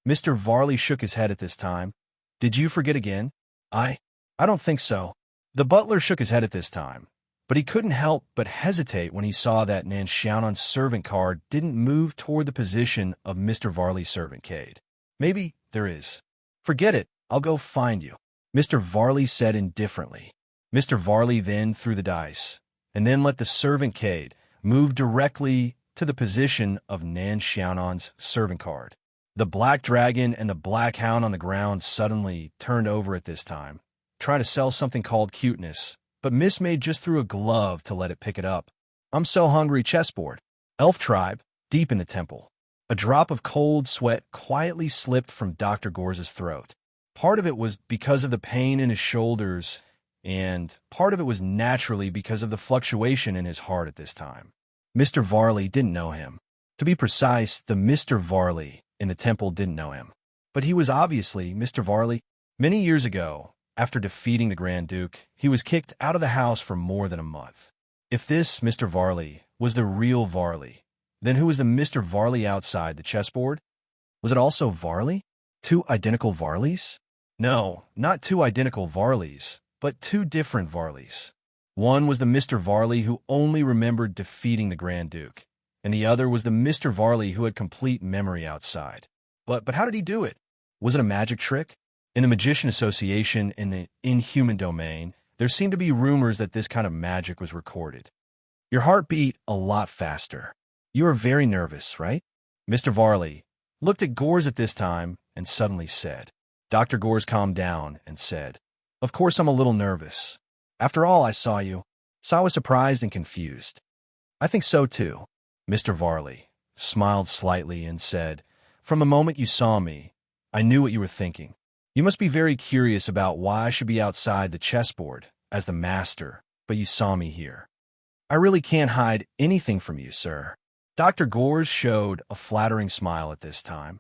Mr. Varley shook his head at this time. "Did you forget again?" I don't think so." The butler shook his head at this time, but he couldn't help but hesitate when he saw that Nan Shannon's servant card didn't move toward the position of Mr. Varley's servant card. "Maybe there is." "Forget it. I'll go find you," Mr. Varley said indifferently. Mr. Varley then threw the dice, and then let the servant card move directly to the position of Nan Shannon's servant card. The black dragon and the black hound on the ground suddenly turned over at this time, trying to sell something called cuteness, but Miss Maid just threw a glove to let it pick it up. "I'm so hungry." Chessboard. Elf tribe, deep in the temple. A drop of cold sweat quietly slipped from Dr. Gorge's throat. Part of it was because of the pain in his shoulders, and part of it was naturally because of the fluctuation in his heart at this time. Mr. Varley didn't know him. To be precise, the Mr. Varley in the temple didn't know him. But he was obviously Mr. Varley. Many years ago, after defeating the Grand Duke, he was kicked out of the house for more than a month. If this Mr. Varley was the real Varley, then who was the Mr. Varley outside the chessboard? Was it also Varley? Two identical Varleys? No, not two identical Varleys, but two different Varleys. One was the Mr. Varley who only remembered defeating the Grand Duke, and the other was the Mr. Varley who had complete memory outside. But how did he do it? Was it a magic trick? In the Magician Association in the inhuman domain, there seemed to be rumors that this kind of magic was recorded. Your heart beat a lot faster. You are very nervous, right? Mr. Varley looked at Gorge at this time and suddenly said. Dr. Gorge calmed down and said, "Of course I'm a little nervous. After all, I saw you, so I was surprised and confused." "I think so too." Mr. Varley smiled slightly and said, "From the moment you saw me, I knew what you were thinking. You must be very curious about why I should be outside the chessboard as the master, but you saw me here. I really can't hide anything from you, sir." Dr. Gorge showed a flattering smile at this time.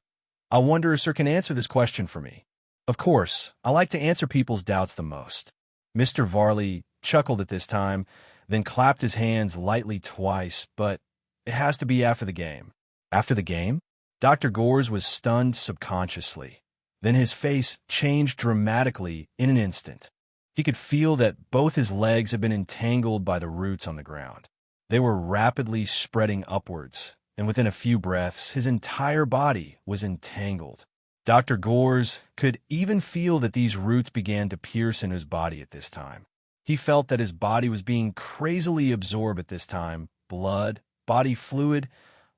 "I wonder if sir can answer this question for me." "Of course, I like to answer people's doubts the most." Mr. Varley chuckled at this time, then clapped his hands lightly twice, "But it has to be after the game." "After the game?" Dr. Gorge was stunned subconsciously. Then his face changed dramatically in an instant. He could feel that both his legs had been entangled by the roots on the ground. They were rapidly spreading upwards, and within a few breaths, his entire body was entangled. Dr. Gorge could even feel that these roots began to pierce in his body at this time. He felt that his body was being crazily absorbed at this time. Blood, body fluid,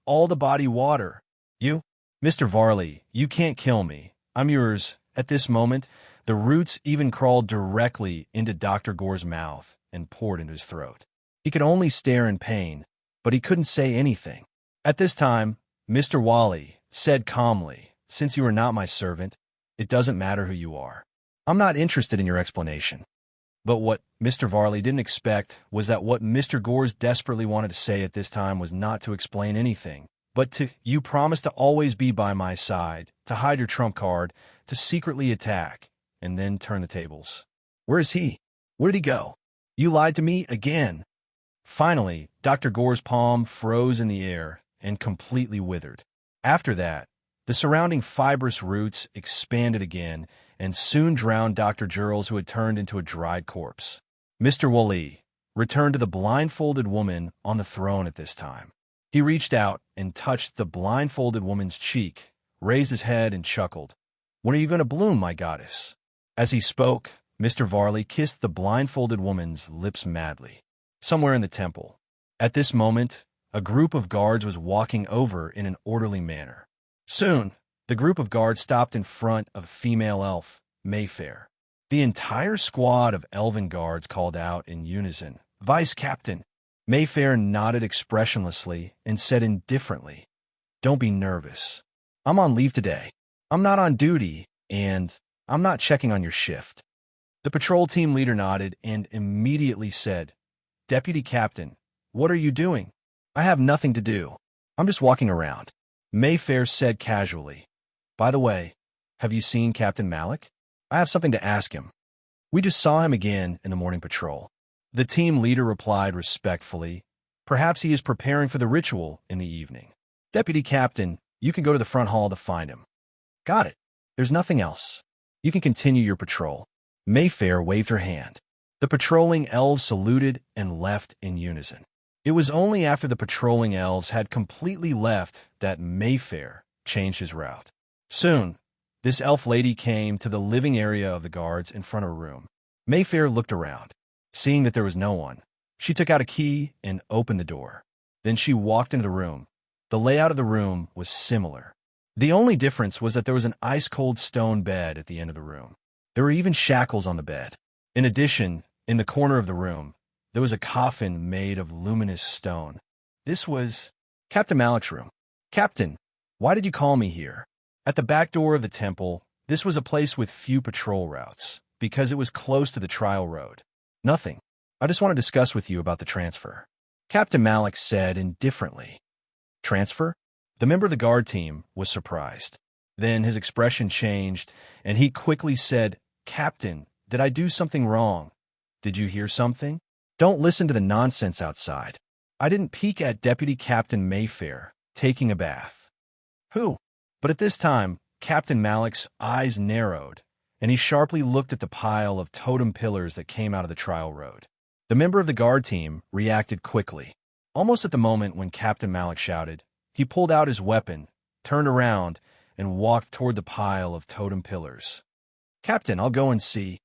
all the body water. "You, Mr. Varley, you can't kill me. I'm yours." At this moment, the roots even crawled directly into Dr. Gorge's mouth and poured into his throat. He could only stare in pain, but he couldn't say anything. At this time, Mr. Wally said calmly, "Since you are not my servant, it doesn't matter who you are. I'm not interested in your explanation." But what Mr. Varley didn't expect was that what Mr. Gorge desperately wanted to say at this time was not to explain anything, but to, "You promise to always be by my side, to hide your trump card, to secretly attack, and then turn the tables." "Where is he? Where did he go? You lied to me again." Finally, Dr. Gorge's palm froze in the air and completely withered. After that, the surrounding fibrous roots expanded again and soon drowned Dr. Gerals, who had turned into a dried corpse. Mr. Wally returned to the blindfolded woman on the throne at this time. He reached out and touched the blindfolded woman's cheek, raised his head and chuckled. "When are you going to bloom, my goddess?" As he spoke, Mr. Varley kissed the blindfolded woman's lips madly. Somewhere in the temple. At this moment, a group of guards was walking over in an orderly manner. Soon, the group of guards stopped in front of female elf, Mayfair. The entire squad of elven guards called out in unison, "Vice Captain." Mayfair nodded expressionlessly and said indifferently, Don't be nervous. I'm on leave today. I'm not on duty, and I'm not checking on your shift." The patrol team leader nodded and immediately said, "Deputy Captain, what are you doing?" "I have nothing to do. I'm just walking around," Mayfair said casually. "By the way, have you seen Captain Malik? I have something to ask him." "We just saw him again in the morning patrol," the team leader replied respectfully. "Perhaps he is preparing for the ritual in the evening." "Deputy Captain, you can go to the front hall to find him." "Got it. There's nothing else. You can continue your patrol." Mayfair waved her hand. The patrolling elves saluted and left in unison. It was only after the patrolling elves had completely left that Mayfair changed his route. Soon, this elf lady came to the living area of the guards in front of her room. Mayfair looked around. Seeing that there was no one, she took out a key and opened the door. Then she walked into the room. The layout of the room was similar. The only difference was that there was an ice-cold stone bed at the end of the room. There were even shackles on the bed. In addition, in the corner of the room, there was a coffin made of luminous stone. This was Captain Malik's room. "Captain, why did you call me here?" At the back door of the temple, this was a place with few patrol routes, because it was close to the trial road. "Nothing. I just want to discuss with you about the transfer," Captain Malik said indifferently. "Transfer?" The member of the guard team was surprised. Then his expression changed, and he quickly said, "Captain, did I do something wrong? Did you hear something? Don't listen to the nonsense outside." "I didn't peek at Deputy Captain Mayfair, taking a bath." "Who?" But at this time, Captain Malik's eyes narrowed, and he sharply looked at the pile of totem pillars that came out of the trial road. The member of the guard team reacted quickly. Almost at the moment when Captain Malik shouted, he pulled out his weapon, turned around, and walked toward the pile of totem pillars. "Captain, I'll go and see."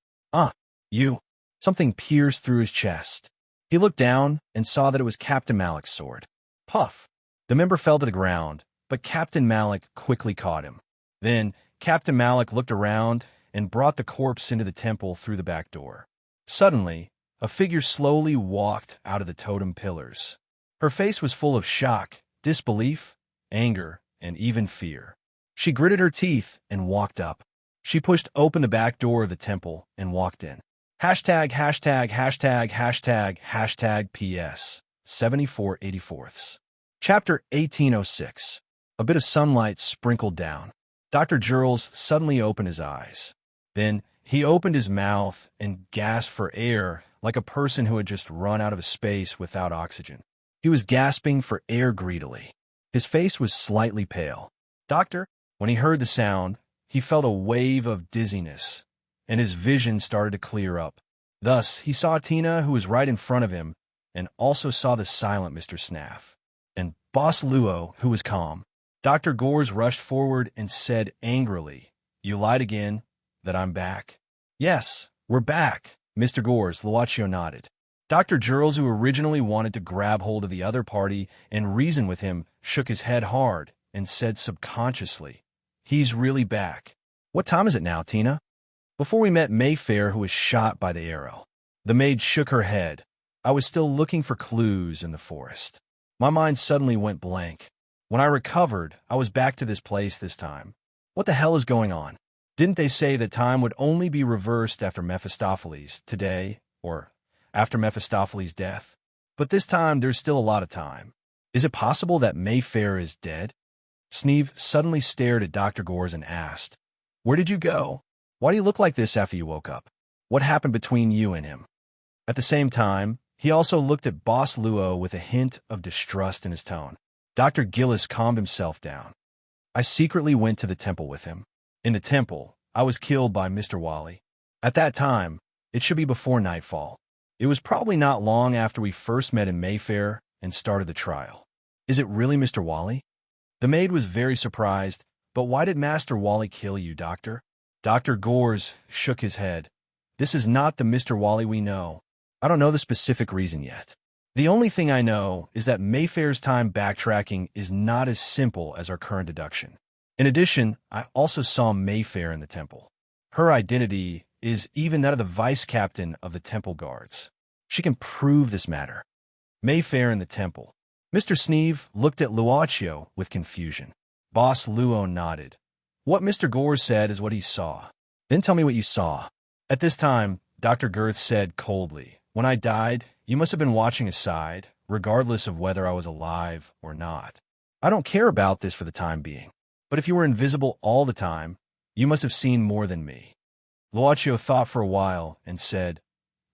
You." Something pierced through his chest. He looked down and saw that it was Captain Malik's sword. Puff! The member fell to the ground, but Captain Malik quickly caught him. Then Captain Malik looked around and brought the corpse into the temple through the back door. Suddenly, a figure slowly walked out of the totem pillars. Her face was full of shock, disbelief, anger, and even fear. She gritted her teeth and walked up. She pushed open the back door of the temple and walked in. Hashtag, hashtag, hashtag, hashtag, hashtag PS 7484. Chapter 1806. A bit of sunlight sprinkled down. Dr. Jules suddenly opened his eyes. Then he opened his mouth and gasped for air like a person who had just run out of space without oxygen. He was gasping for air greedily. His face was slightly pale. "Doctor?" When he heard the sound, he felt a wave of dizziness, and his vision started to clear up. Thus, he saw Tina, who was right in front of him, and also saw the silent Mr. Snaff, and Boss Luo, who was calm. Dr. Gores rushed forward and said angrily, "You lied again, that I'm back." "Yes, we're back, Mr. Gores," Luaccio nodded. Dr. Jules, who originally wanted to grab hold of the other party and reason with him, shook his head hard and said subconsciously, "He's really back." "What time is it now, Tina?" "Before we met Mayfair, who was shot by the arrow." The maid shook her head. "I was still looking for clues in the forest. My mind suddenly went blank. When I recovered, I was back to this place this time. What the hell is going on? Didn't they say that time would only be reversed after Mephistopheles, today, or after Mephistopheles' death? But this time there's still a lot of time. Is it possible that Mayfair is dead?" Sneeve suddenly stared at Dr. Gores and asked, "Where did you go? Why do you look like this after you woke up? What happened between you and him?" At the same time, he also looked at Boss Luo with a hint of distrust in his tone. Dr. Gillis calmed himself down. "I secretly went to the temple with him. In the temple, I was killed by Mr. Wally. At that time, it should be before nightfall. It was probably not long after we first met in Mayfair and started the trial." "Is it really Mr. Wally?" The maid was very surprised. "But why did Master Wally kill you, Doctor?" Dr. Gores shook his head. "This is not the Mr. Wally we know. I don't know the specific reason yet. The only thing I know is that Mayfair's time backtracking is not as simple as our current deduction. In addition, I also saw Mayfair in the temple. Her identity is even that of the vice captain of the temple guards. She can prove this matter." "Mayfair in the temple." Mr. Sneeve looked at Luaccio with confusion. Boss Luo nodded. What Mr. Gore said is what he saw. Then tell me what you saw. At this time, Dr. Girth said coldly, when I died, you must have been watching aside, regardless of whether I was alive or not. I don't care about this for the time being. But if you were invisible all the time, you must have seen more than me. Luaccio thought for a while and said,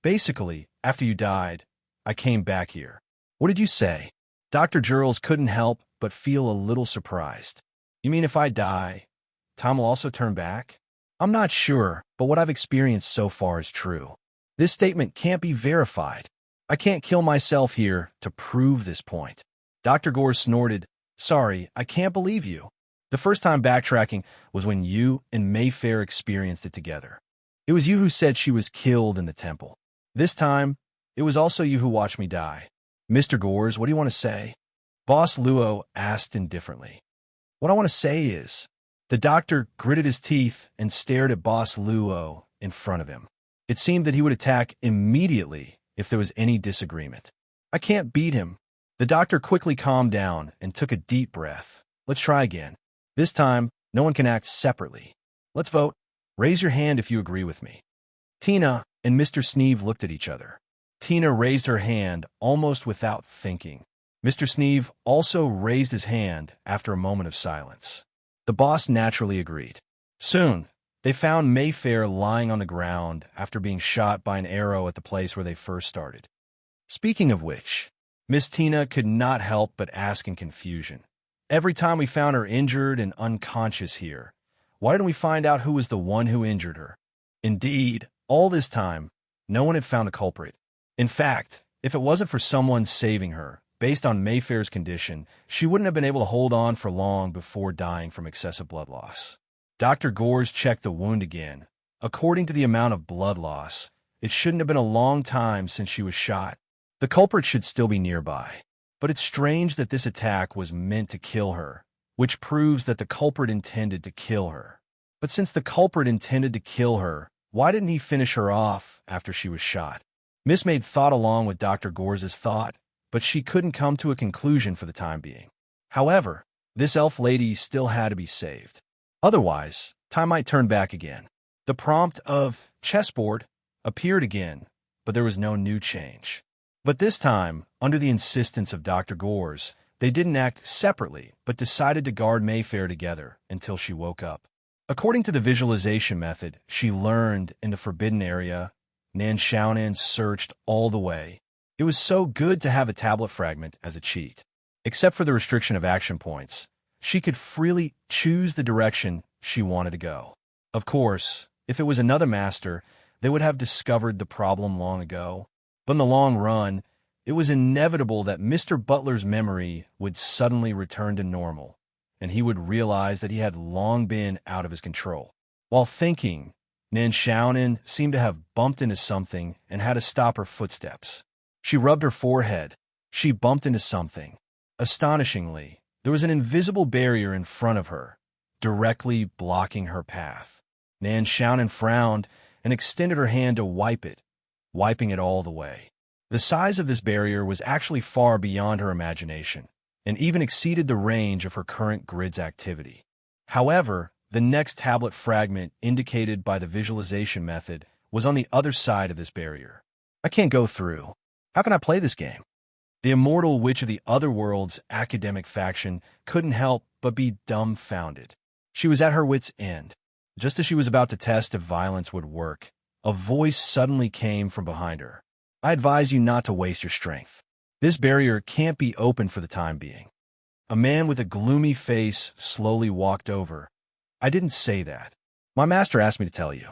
basically, after you died, I came back here. What did you say? Dr. Giles couldn't help but feel a little surprised. You mean if I die, time will also turn back? I'm not sure, but what I've experienced so far is true. This statement can't be verified. I can't kill myself here to prove this point. Dr. Gore snorted, sorry, I can't believe you. The first time backtracking was when you and Mayfair experienced it together. It was you who said she was killed in the temple. This time, it was also you who watched me die. Mr. Gores, what do you want to say? Boss Luo asked indifferently. What I want to say is, the doctor gritted his teeth and stared at Boss Luo in front of him. It seemed that he would attack immediately if there was any disagreement. I can't beat him. The doctor quickly calmed down and took a deep breath. Let's try again. This time, no one can act separately. Let's vote. Raise your hand if you agree with me. Tina and Mr. Sneeve looked at each other. Tina raised her hand almost without thinking. Mr. Sneeve also raised his hand after a moment of silence. The boss naturally agreed. Soon, they found Mayfair lying on the ground after being shot by an arrow at the place where they first started. Speaking of which, Miss Tina could not help but ask in confusion. Every time we found her injured and unconscious here, why didn't we find out who was the one who injured her? Indeed, all this time, no one had found a culprit. In fact, if it wasn't for someone saving her, based on Mayfair's condition, she wouldn't have been able to hold on for long before dying from excessive blood loss. Dr. Gores checked the wound again. According to the amount of blood loss, it shouldn't have been a long time since she was shot. The culprit should still be nearby. But it's strange that this attack was meant to kill her, which proves that the culprit intended to kill her. But since the culprit intended to kill her, why didn't he finish her off after she was shot? Miss Maid thought along with Dr. Gores's thought, but she couldn't come to a conclusion for the time being. However, this elf lady still had to be saved. Otherwise, time might turn back again. The prompt of chessboard appeared again, but there was no new change. But this time, under the insistence of Dr. Gores, they didn't act separately, but decided to guard Mayfair together until she woke up. According to the visualization method she learned in the forbidden area, Nan Xiaonan searched all the way. It was so good to have a tablet fragment as a cheat. Except for the restriction of action points, she could freely choose the direction she wanted to go. Of course, if it was another master, they would have discovered the problem long ago. But in the long run, it was inevitable that Mr. Butler's memory would suddenly return to normal, and he would realize that he had long been out of his control. While thinking, Nan Xiaonan seemed to have bumped into something and had to stop her footsteps. She rubbed her forehead. She bumped into something. Astonishingly, there was an invisible barrier in front of her, directly blocking her path. Nan Xiaonan frowned and extended her hand to wipe it, wiping it all the way. The size of this barrier was actually far beyond her imagination, and even exceeded the range of her current grid's activity. However, the next tablet fragment indicated by the visualization method was on the other side of this barrier. I can't go through. How can I play this game? The immortal witch of the Otherworld's academic faction couldn't help but be dumbfounded. She was at her wit's end. Just as she was about to test if violence would work, a voice suddenly came from behind her. I advise you not to waste your strength. This barrier can't be opened for the time being. A man with a gloomy face slowly walked over. I didn't say that. My master asked me to tell you.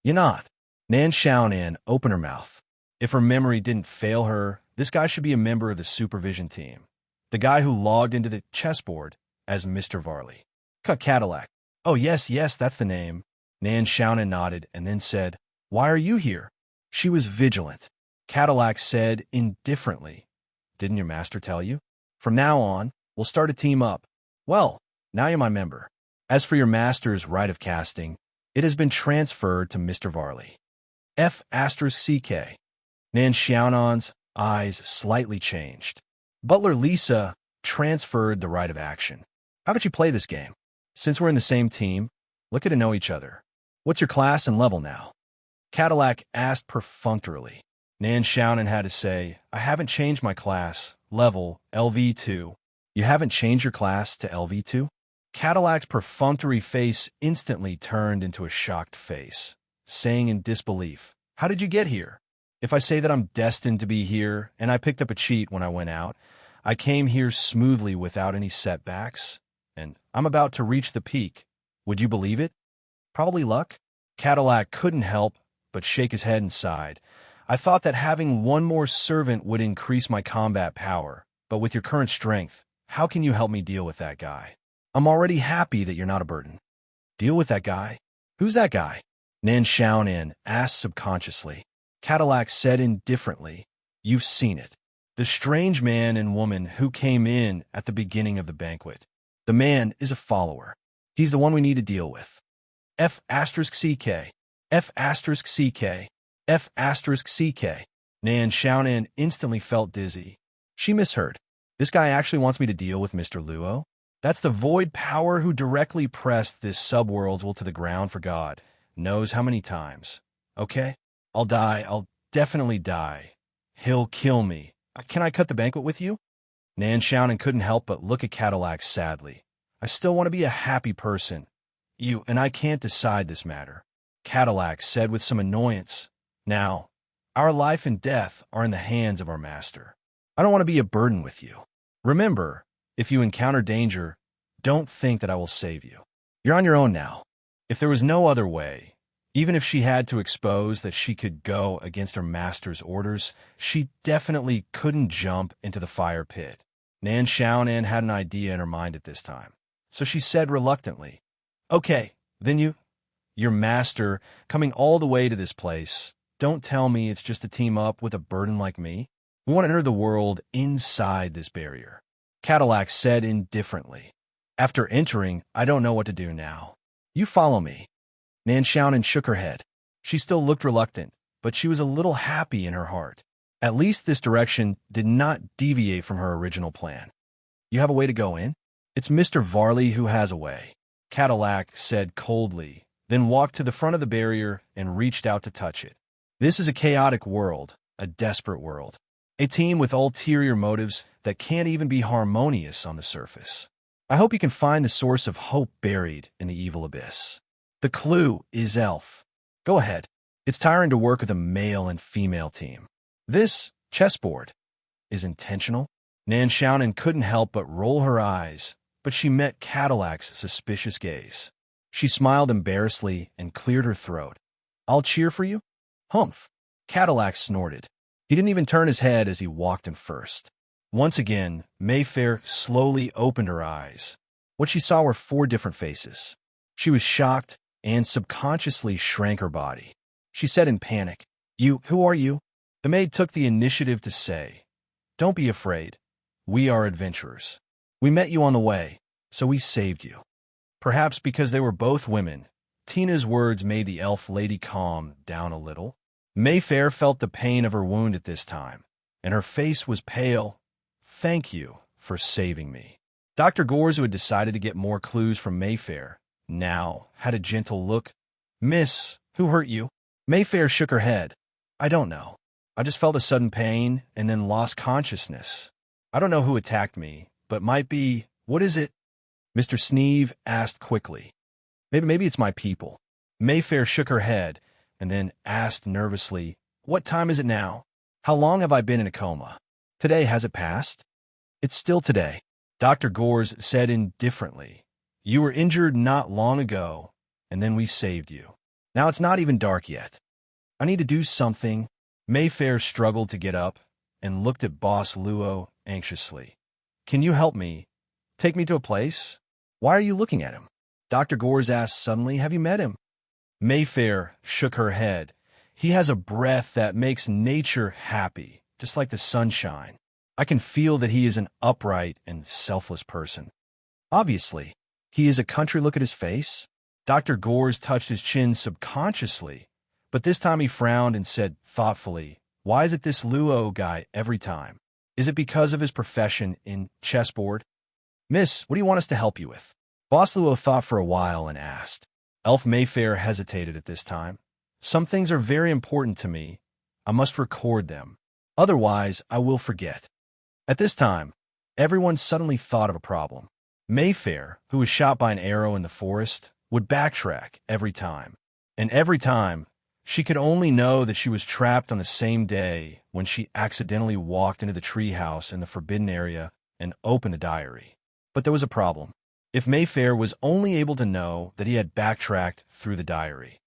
You're not. Nan Xiaonan opened her mouth. If her memory didn't fail her, this guy should be a member of the supervision team. The guy who logged into the chessboard as Mr. Varley. Cut Cadillac. Oh, yes, that's the name. Nan Xiaonan nodded and then said, Why are you here? She was vigilant. Cadillac said indifferently, Didn't your master tell you? From now on, we'll start a team up. Well, now you're my member. As for your master's right of casting, it has been transferred to Mr. Varley. F***CK. Nan Xiaonan's eyes slightly changed. Butler Lisa transferred the right of action. How about you play this game? Since we're in the same team, let's get to know each other. What's your class and level now? Cadillac asked perfunctorily. Nan Shannon had to say, I haven't changed my class, level, LV2. You haven't changed your class to LV2? Cadillac's perfunctory face instantly turned into a shocked face, saying in disbelief, How did you get here? If I say that I'm destined to be here and I picked up a cheat when I went out, I came here smoothly without any setbacks, and I'm about to reach the peak. Would you believe it? Probably luck. Cadillac couldn't help but shake his head and sighed. I thought that having one more servant would increase my combat power, but with your current strength, how can you help me deal with that guy? I'm already happy that you're not a burden. Deal with that guy? Who's that guy? Nan Xiaonan asked subconsciously. Cadillac said indifferently, You've seen it. The strange man and woman who came in at the beginning of the banquet. The man is a follower. He's the one we need to deal with. F*CK. F*CK. F*CK. Nan Xiaonan instantly felt dizzy. She misheard. This guy actually wants me to deal with Mr. Luo? That's the void power who directly pressed this subworld will to the ground for God knows how many times. Okay? I'll die. I'll definitely die. He'll kill me. Can I cut the banquet with you? Nan Xiaonan couldn't help but look at Cadillac sadly. I still want to be a happy person. You and I can't decide this matter. Cadillac said with some annoyance. Now, our life and death are in the hands of our master. I don't want to be a burden with you. Remember, if you encounter danger, don't think that I will save you. You're on your own now. If there was no other way, even if she had to expose that she could go against her master's orders, she definitely couldn't jump into the fire pit. Nan Xiaonan had an idea in her mind at this time, so she said reluctantly, Okay, then your master, coming all the way to this place, don't tell me it's just to team up with a burden like me. We want to enter the world inside this barrier. Cadillac said indifferently. After entering, I don't know what to do now. You follow me. Nan Xiaonan shook her head. She still looked reluctant, but she was a little happy in her heart. At least this direction did not deviate from her original plan. You have a way to go in? It's Mr. Varley who has a way. Cadillac said coldly, then walked to the front of the barrier and reached out to touch it. This is a chaotic world, a desperate world. A team with ulterior motives that can't even be harmonious on the surface. I hope you can find the source of hope buried in the evil abyss. The clue is elf. Go ahead. It's tiring to work with a male and female team. This chessboard is intentional. Nan Xiaonan couldn't help but roll her eyes, but she met Cadillac's suspicious gaze. She smiled embarrassedly and cleared her throat. I'll cheer for you? Humph. Cadillac snorted. He didn't even turn his head as he walked in first. Once again, Mayfair slowly opened her eyes. What she saw were 4 different faces. She was shocked and subconsciously shrank her body. She said in panic, Who are you? The maid took the initiative to say, Don't be afraid. We are adventurers. We met you on the way, so we saved you. Perhaps because they were both women, Tina's words made the elf lady calm down a little. Mayfair felt the pain of her wound at this time, and her face was pale. Thank you for saving me. Dr. Gores, who had decided to get more clues from Mayfair, now had a gentle look. Miss, who hurt you? Mayfair shook her head. I don't know. I just felt a sudden pain and then lost consciousness. I don't know who attacked me, but might be, what is it? Mr. Sneeve asked quickly. Maybe it's my people. Mayfair shook her head and then asked nervously, What time is it now? How long have I been in a coma? Today, has it passed? It's still today. Dr. Gores said indifferently. You were injured not long ago, and then we saved you. Now it's not even dark yet. I need to do something. Mayfair struggled to get up and looked at Boss Luo anxiously. Can you help me? Take me to a place? Why are you looking at him? Dr. Gores asked suddenly, Have you met him? Mayfair shook her head. He has a breath that makes nature happy, just like the sunshine. I can feel that he is an upright and selfless person. Obviously, he is a country. Look at his face. Dr. Gores touched his chin subconsciously, but this time he frowned and said thoughtfully, Why is it this Luo guy every time? Is it because of his profession in chessboard? Miss, what do you want us to help you with? Bosluo thought for a while and asked. Elf Mayfair hesitated at this time. Some things are very important to me. I must record them. Otherwise, I will forget. At this time, everyone suddenly thought of a problem. Mayfair, who was shot by an arrow in the forest, would backtrack every time. And every time, she could only know that she was trapped on the same day when she accidentally walked into the treehouse in the forbidden area and opened a diary. But there was a problem. If Mayfair was only able to know that he had backtracked through the diary,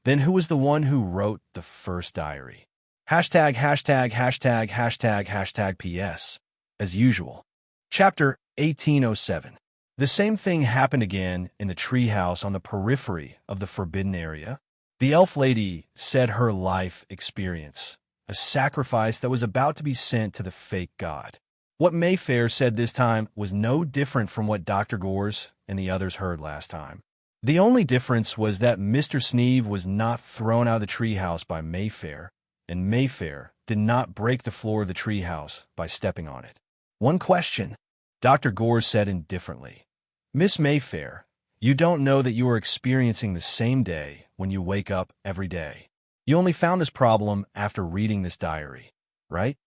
then who was the one who wrote the first diary? Hashtag, hashtag, hashtag, hashtag, hashtag PS. As usual. Chapter 1807. The same thing happened again in the treehouse on the periphery of the forbidden area. The elf lady said her life experience, a sacrifice that was about to be sent to the fake god. What Mayfair said this time was no different from what Dr. Gores and the others heard last time. The only difference was that Mr. Sneeve was not thrown out of the treehouse by Mayfair, and Mayfair did not break the floor of the treehouse by stepping on it. One question, Dr. Gores said indifferently. Miss Mayfair, you don't know that you are experiencing the same day when you wake up every day. You only found this problem after reading this diary, right?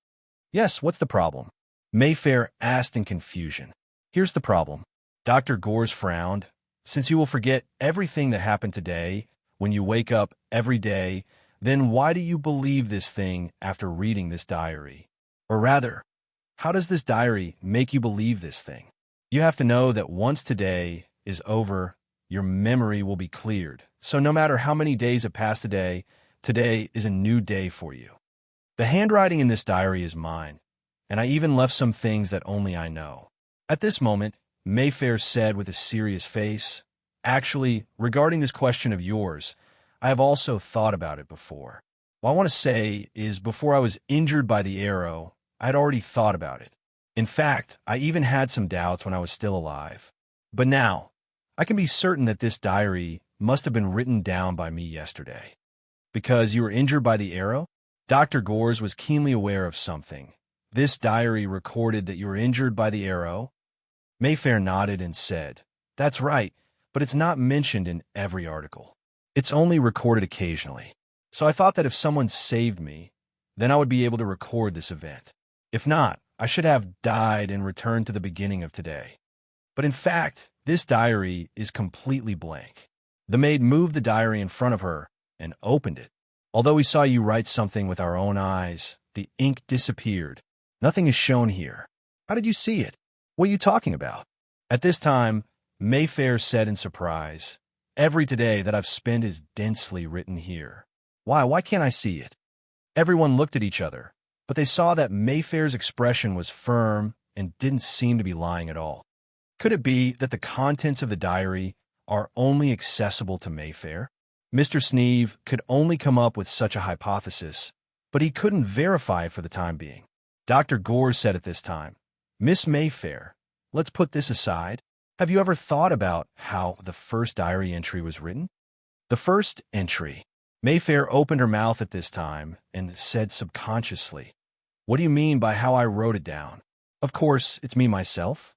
Yes, what's the problem? Mayfair asked in confusion. Here's the problem. Dr. Gores frowned. Since you will forget everything that happened today when you wake up every day, then why do you believe this thing after reading this diary? Or rather, how does this diary make you believe this thing? You have to know that once today is over, your memory will be cleared. So no matter how many days have passed today, today is a new day for you. The handwriting in this diary is mine, and I even left some things that only I know. At this moment, Mayfair said with a serious face, actually, regarding this question of yours, I have also thought about it before. What I want to say is before I was injured by the arrow, I had already thought about it. In fact, I even had some doubts when I was still alive. But now, I can be certain that this diary must have been written down by me yesterday. Because you were injured by the arrow? Dr. Gores was keenly aware of something. This diary recorded that you were injured by the arrow? Mayfair nodded and said, That's right, but it's not mentioned in every article. It's only recorded occasionally. So I thought that if someone saved me, then I would be able to record this event. If not, I should have died and returned to the beginning of today. But in fact, this diary is completely blank. The maid moved the diary in front of her and opened it. Although we saw you write something with our own eyes, the ink disappeared. Nothing is shown here. How did you see it? What are you talking about? At this time, Mayfair said in surprise, Every today that I've spent is densely written here. Why can't I see it? Everyone looked at each other, but they saw that Mayfair's expression was firm and didn't seem to be lying at all. Could it be that the contents of the diary are only accessible to Mayfair? Mr. Sneeve could only come up with such a hypothesis, but he couldn't verify it for the time being. Dr. Gores said at this time, Miss Mayfair, let's put this aside. Have you ever thought about how the first diary entry was written? The first entry. Mayfair opened her mouth at this time and said subconsciously, What do you mean by how I wrote it down? Of course, it's me myself.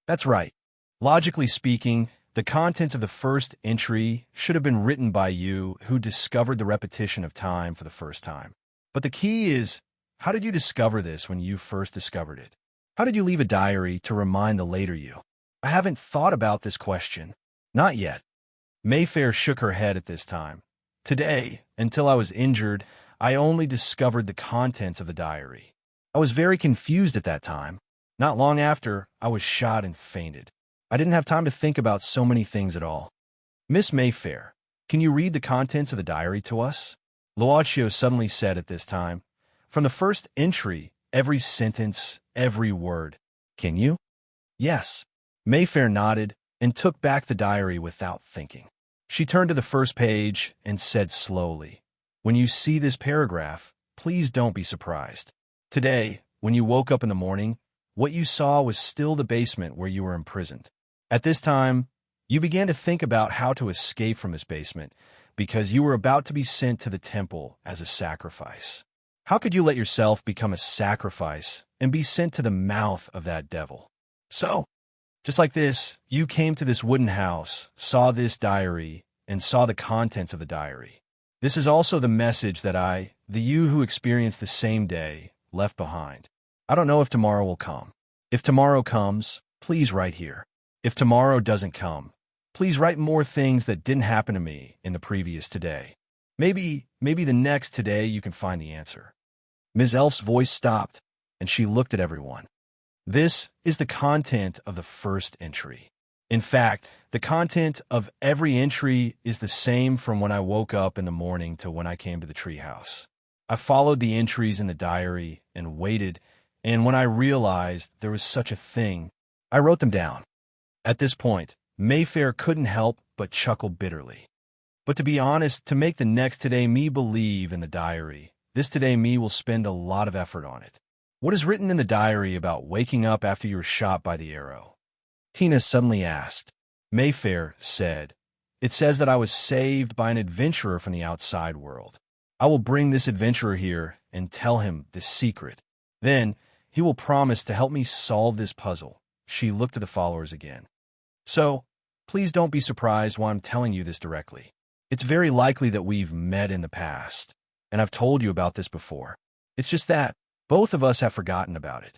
That's right. Logically speaking, the contents of the first entry should have been written by you who discovered the repetition of time for the first time. But the key is, how did you discover this when you first discovered it? How did you leave a diary to remind the later you? I haven't thought about this question. Not yet. Mayfair shook her head at this time. Today, until I was injured, I only discovered the contents of the diary. I was very confused at that time. Not long after, I was shot and fainted. I didn't have time to think about so many things at all. Miss Mayfair, can you read the contents of the diary to us? Luaccio suddenly said at this time, From the first entry, every sentence, every word. Can you? Yes. Mayfair nodded and took back the diary without thinking. She turned to the first page and said slowly, When you see this paragraph, please don't be surprised. Today, when you woke up in the morning, what you saw was still the basement where you were imprisoned. At this time, you began to think about how to escape from this basement because you were about to be sent to the temple as a sacrifice. How could you let yourself become a sacrifice and be sent to the mouth of that devil? So, just like this, you came to this wooden house, saw this diary, and saw the contents of the diary. This is also the message that I, the you who experienced the same day, left behind. I don't know if tomorrow will come. If tomorrow comes, please write here. If tomorrow doesn't come, please write more things that didn't happen to me in the previous today. Maybe the next today you can find the answer. Ms. Elf's voice stopped, and she looked at everyone. This is the content of the first entry. In fact, the content of every entry is the same from when I woke up in the morning to when I came to the treehouse. I followed the entries in the diary and waited, and when I realized there was such a thing, I wrote them down. At this point, Mayfair couldn't help but chuckle bitterly. But to be honest, to make the next Today Me believe in the diary, this Today Me will spend a lot of effort on it. What is written in the diary about waking up after you were shot by the arrow? Tina suddenly asked. Mayfair said, "It says that I was saved by an adventurer from the outside world. I will bring this adventurer here and tell him this secret. Then he will promise to help me solve this puzzle." She looked at the followers again. So, please don't be surprised why I'm telling you this directly. It's very likely that we've met in the past, and I've told you about this before. It's just that both of us have forgotten about it.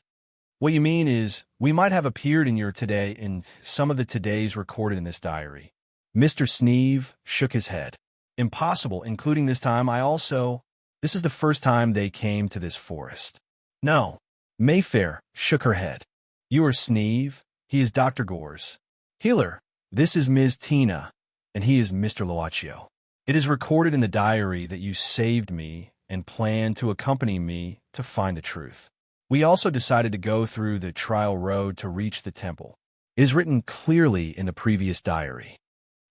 What you mean is, we might have appeared in your today in some of the todays recorded in this diary. Mr. Sneeve shook his head. Impossible, including this time This is the first time they came to this forest. No. Mayfair shook her head. You are Sneeve, he is Dr. Gores. Healer, this is Ms. Tina, and he is Mr. Loaccio. It is recorded in the diary that you saved me and planned to accompany me to find the truth. We also decided to go through the trial road to reach the temple. It is written clearly in the previous diary.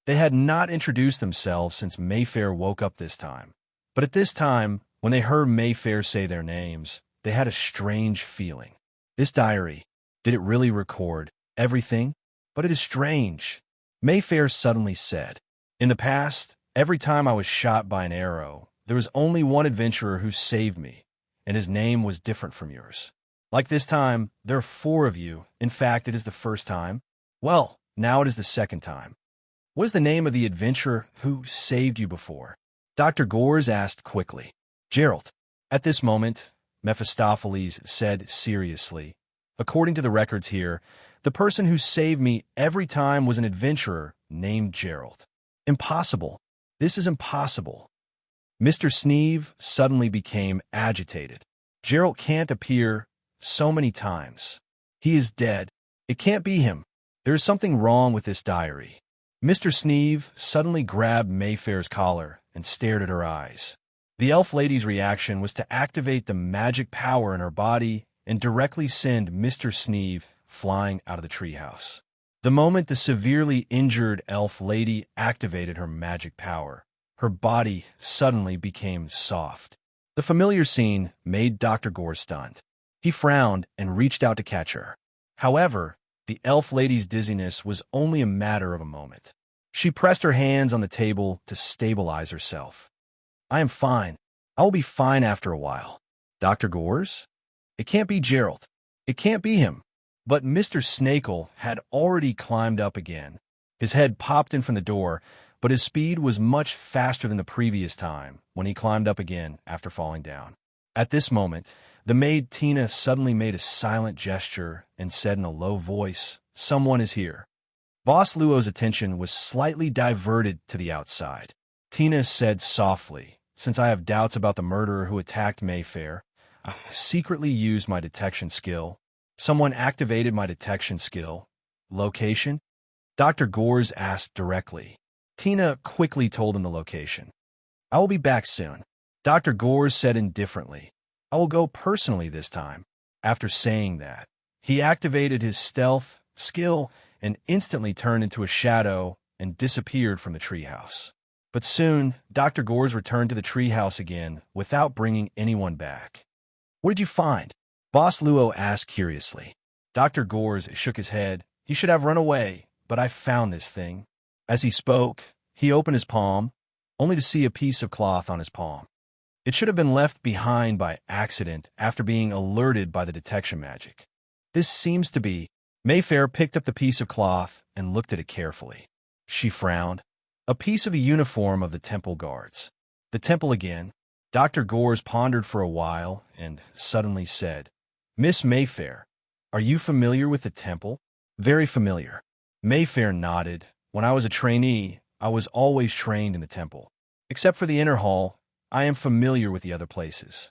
They had not introduced themselves since Mayfair woke up this time. But at this time, when they heard Mayfair say their names, they had a strange feeling. This diary, did it really record everything? But it is strange. Mayfair suddenly said, "In the past, every time I was shot by an arrow, there was only one adventurer who saved me, and his name was different from yours. Like this time, there are 4 of you. In fact, it is the first time. Well, now it is the second time. What is the name of the adventurer who saved you before?" Dr. Gores asked quickly. "Gerald." At this moment, Mephistopheles said seriously, "According to the records here, the person who saved me every time was an adventurer named Gerald." Impossible. This is impossible. Mr. Sneeve suddenly became agitated. Gerald can't appear so many times. He is dead. It can't be him. There is something wrong with this diary. Mr. Sneeve suddenly grabbed Mayfair's collar and stared at her eyes. The elf lady's reaction was to activate the magic power in her body and directly send Mr. Sneeve flying out of the treehouse. The moment the severely injured elf lady activated her magic power, her body suddenly became soft. The familiar scene made Dr. Gore stunned. He frowned and reached out to catch her. However, the elf lady's dizziness was only a matter of a moment. She pressed her hands on the table to stabilize herself. "I am fine. I will be fine after a while." Dr. Gores? It can't be Gerald. It can't be him. But Mr. Snakel had already climbed up again. His head popped in from the door, but his speed was much faster than the previous time when he climbed up again after falling down. At this moment, the maid Tina suddenly made a silent gesture and said in a low voice, "Someone is here." Boss Luo's attention was slightly diverted to the outside. Tina said softly, "Since I have doubts about the murderer who attacked Mayfair, I secretly used my detection skill. Someone activated my detection skill. Location?" Dr. Gores asked directly. Tina quickly told him the location. "I will be back soon." Dr. Gores said indifferently, "I will go personally this time." After saying that, he activated his stealth skill and instantly turned into a shadow and disappeared from the treehouse. But soon, Dr. Gores returned to the treehouse again without bringing anyone back. "What did you find?" Boss Luo asked curiously. Dr. Gores shook his head. "He should have run away, but I found this thing." As he spoke, he opened his palm, only to see a piece of cloth on his palm. It should have been left behind by accident after being alerted by the detection magic. This seems to be. Mayfair picked up the piece of cloth and looked at it carefully. She frowned. A piece of the uniform of the temple guards. The temple again. Dr. Gores pondered for a while and suddenly said, "Miss Mayfair, are you familiar with the temple?" "Very familiar." Mayfair nodded. "When I was a trainee, I was always trained in the temple. Except for the inner hall, I am familiar with the other places."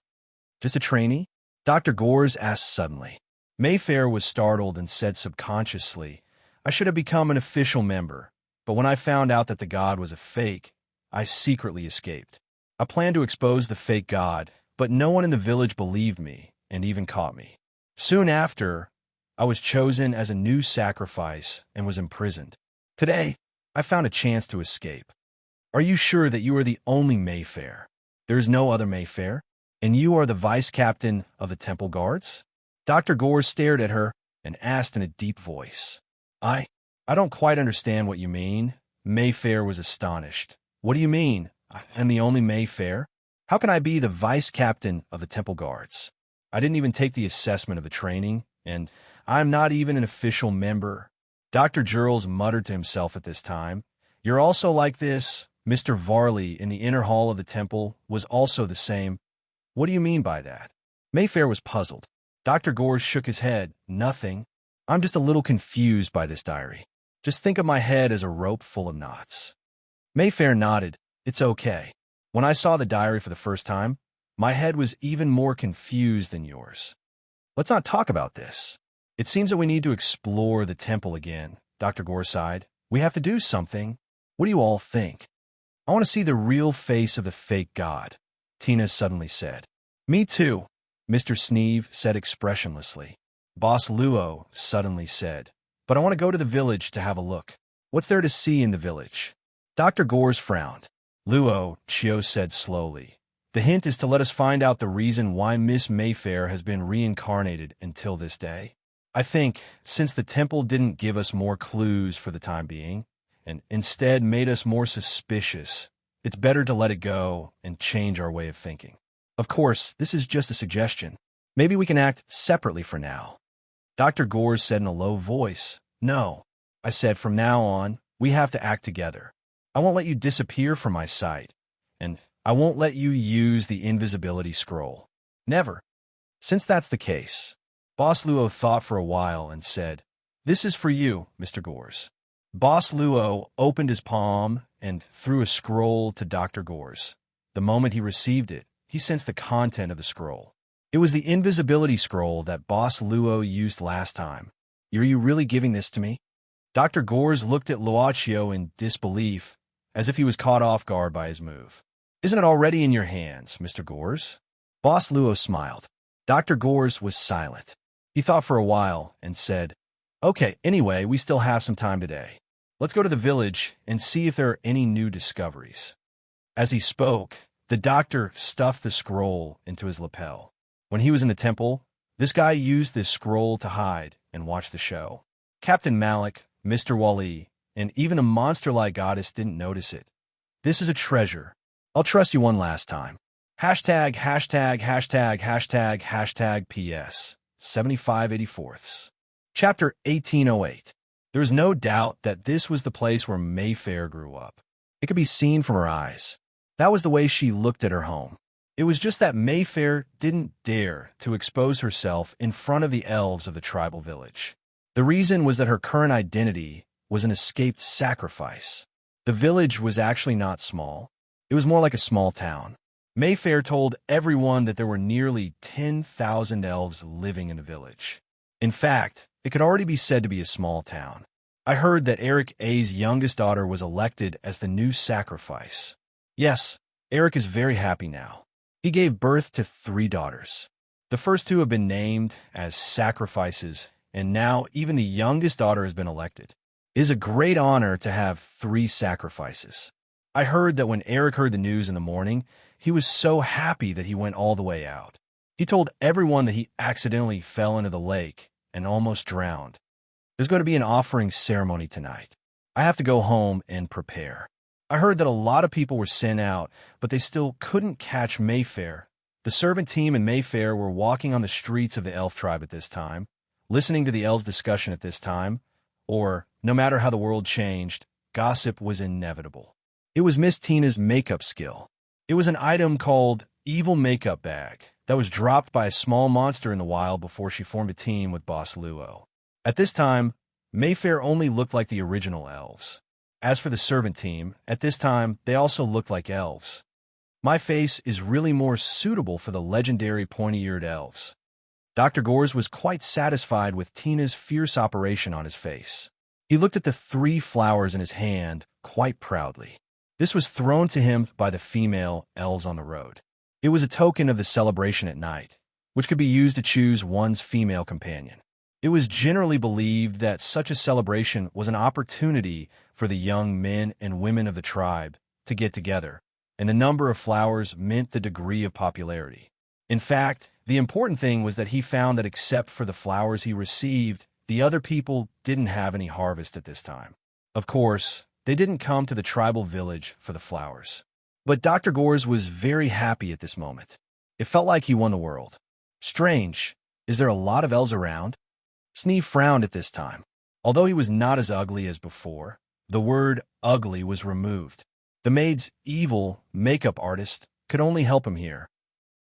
"Just a trainee?" Dr. Gores asked suddenly. Mayfair was startled and said subconsciously, "I should have become an official member, but when I found out that the god was a fake, I secretly escaped. I planned to expose the fake god, but no one in the village believed me and even caught me. Soon after, I was chosen as a new sacrifice and was imprisoned. Today, I found a chance to escape." "Are you sure that you are the only Mayfair? There is no other Mayfair? And you are the vice-captain of the temple guards?" Dr. Gores stared at her and asked in a deep voice. I don't quite understand what you mean." Mayfair was astonished. "What do you mean? I am the only Mayfair? How can I be the vice-captain of the temple guards? I didn't even take the assessment of the training, and I'm not even an official member." Dr. Giles muttered to himself at this time. "You're also like this. Mr. Varley in the inner hall of the temple was also the same." "What do you mean by that?" Mayfair was puzzled. Dr. Gores shook his head. "Nothing. I'm just a little confused by this diary. Just think of my head as a rope full of knots." Mayfair nodded. "It's okay. When I saw the diary for the first time, my head was even more confused than yours. Let's not talk about this. It seems that we need to explore the temple again." Dr. Gores sighed. "We have to do something. What do you all think?" "I want to see the real face of the fake god," Tina suddenly said. "Me too," Mr. Sneeve said expressionlessly. Boss Luo suddenly said, "But I want to go to the village to have a look. What's there to see in the village?" Dr. Gores frowned. "Luo," Chio said slowly, "the hint is to let us find out the reason why Miss Mayfair has been reincarnated until this day. I think, since the temple didn't give us more clues for the time being, and instead made us more suspicious, it's better to let it go and change our way of thinking. Of course, this is just a suggestion. Maybe we can act separately for now." Dr. Gores said in a low voice, "No," I said, "from now on, we have to act together. I won't let you disappear from my sight, and I won't let you use the invisibility scroll. Never." "Since that's the case," Boss Luo thought for a while and said, "This is for you, Mr. Gores." Boss Luo opened his palm and threw a scroll to Dr. Gores. The moment he received it, he sensed the content of the scroll. It was the invisibility scroll that Boss Luo used last time. "Are you really giving this to me?" Dr. Gores looked at Luochio in disbelief, as if he was caught off guard by his move. "Isn't it already in your hands, Mr. Gores?" Boss Luo smiled. Dr. Gores was silent. He thought for a while and said, "Okay, anyway, we still have some time today. Let's go to the village and see if there are any new discoveries." As he spoke, the doctor stuffed the scroll into his lapel. When he was in the temple, this guy used this scroll to hide and watch the show. Captain Malik, Mr. Wally, and even a monster-like goddess didn't notice it. This is a treasure. I'll trust you one last time. Hashtag, hashtag, hashtag, hashtag, hashtag PS 7584ths. Chapter 1808. There is no doubt that this was the place where Mayfair grew up. It could be seen from her eyes. That was the way she looked at her home. It was just that Mayfair didn't dare to expose herself in front of the elves of the tribal village. The reason was that her current identity was an escaped sacrifice. The village was actually not small. It was more like a small town. Mayfair told everyone that there were nearly 10,000 elves living in the village. In fact, it could already be said to be a small town. I heard that Eric A's youngest daughter was elected as the new sacrifice. Yes, Eric is very happy now. He gave birth to 3 daughters. The first 2 have been named as sacrifices, and now even the youngest daughter has been elected. It is a great honor to have 3 sacrifices. I heard that when Eric heard the news in the morning, he was so happy that he went all the way out. He told everyone that he accidentally fell into the lake and almost drowned. There's going to be an offering ceremony tonight. I have to go home and prepare. I heard that a lot of people were sent out, but they still couldn't catch Mayfair. The servant team and Mayfair were walking on the streets of the elf tribe at this time, listening to the elves' discussion at this time, or, no matter how the world changed, gossip was inevitable. It was Miss Tina's makeup skill. It was an item called Evil Makeup Bag that was dropped by a small monster in the wild before she formed a team with Boss Luo. At this time, Mayfair only looked like the original elves. As for the servant team, at this time, they also looked like elves. My face is really more suitable for the legendary pointy-eared elves. Dr. Gores was quite satisfied with Tina's fierce operation on his face. He looked at the 3 flowers in his hand quite proudly. This was thrown to him by the female elves on the road. It was a token of the celebration at night, which could be used to choose one's female companion. It was generally believed that such a celebration was an opportunity for the young men and women of the tribe to get together, and the number of flowers meant the degree of popularity. In fact, the important thing was that he found that except for the flowers he received, the other people didn't have any harvest at this time. Of course, they didn't come to the tribal village for the flowers. But Dr. Gores was very happy at this moment. It felt like he won the world. Strange, is there a lot of elves around? Sneeve frowned at this time. Although he was not as ugly as before, the word ugly was removed. The maid's evil makeup artist could only help him here.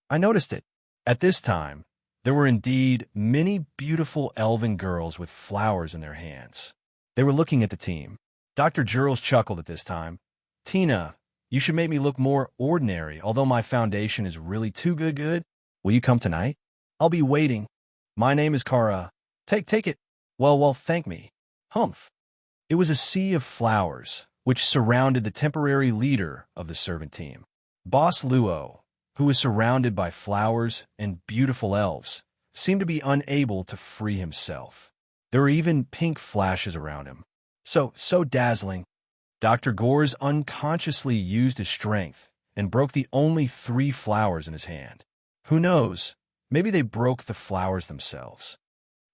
I noticed it. At this time, there were indeed many beautiful elven girls with flowers in their hands. They were looking at the team. Dr. Jurls chuckled at this time. Tina, you should make me look more ordinary, although my foundation is really too good. Will you come tonight? I'll be waiting. My name is Kara. Take it. Well, thank me. Humph. It was a sea of flowers, which surrounded the temporary leader of the servant team. Boss Luo, who was surrounded by flowers and beautiful elves, seemed to be unable to free himself. There were even pink flashes around him. So dazzling. Dr. Gores unconsciously used his strength and broke the only 3 flowers in his hand. Who knows, maybe they broke the flowers themselves.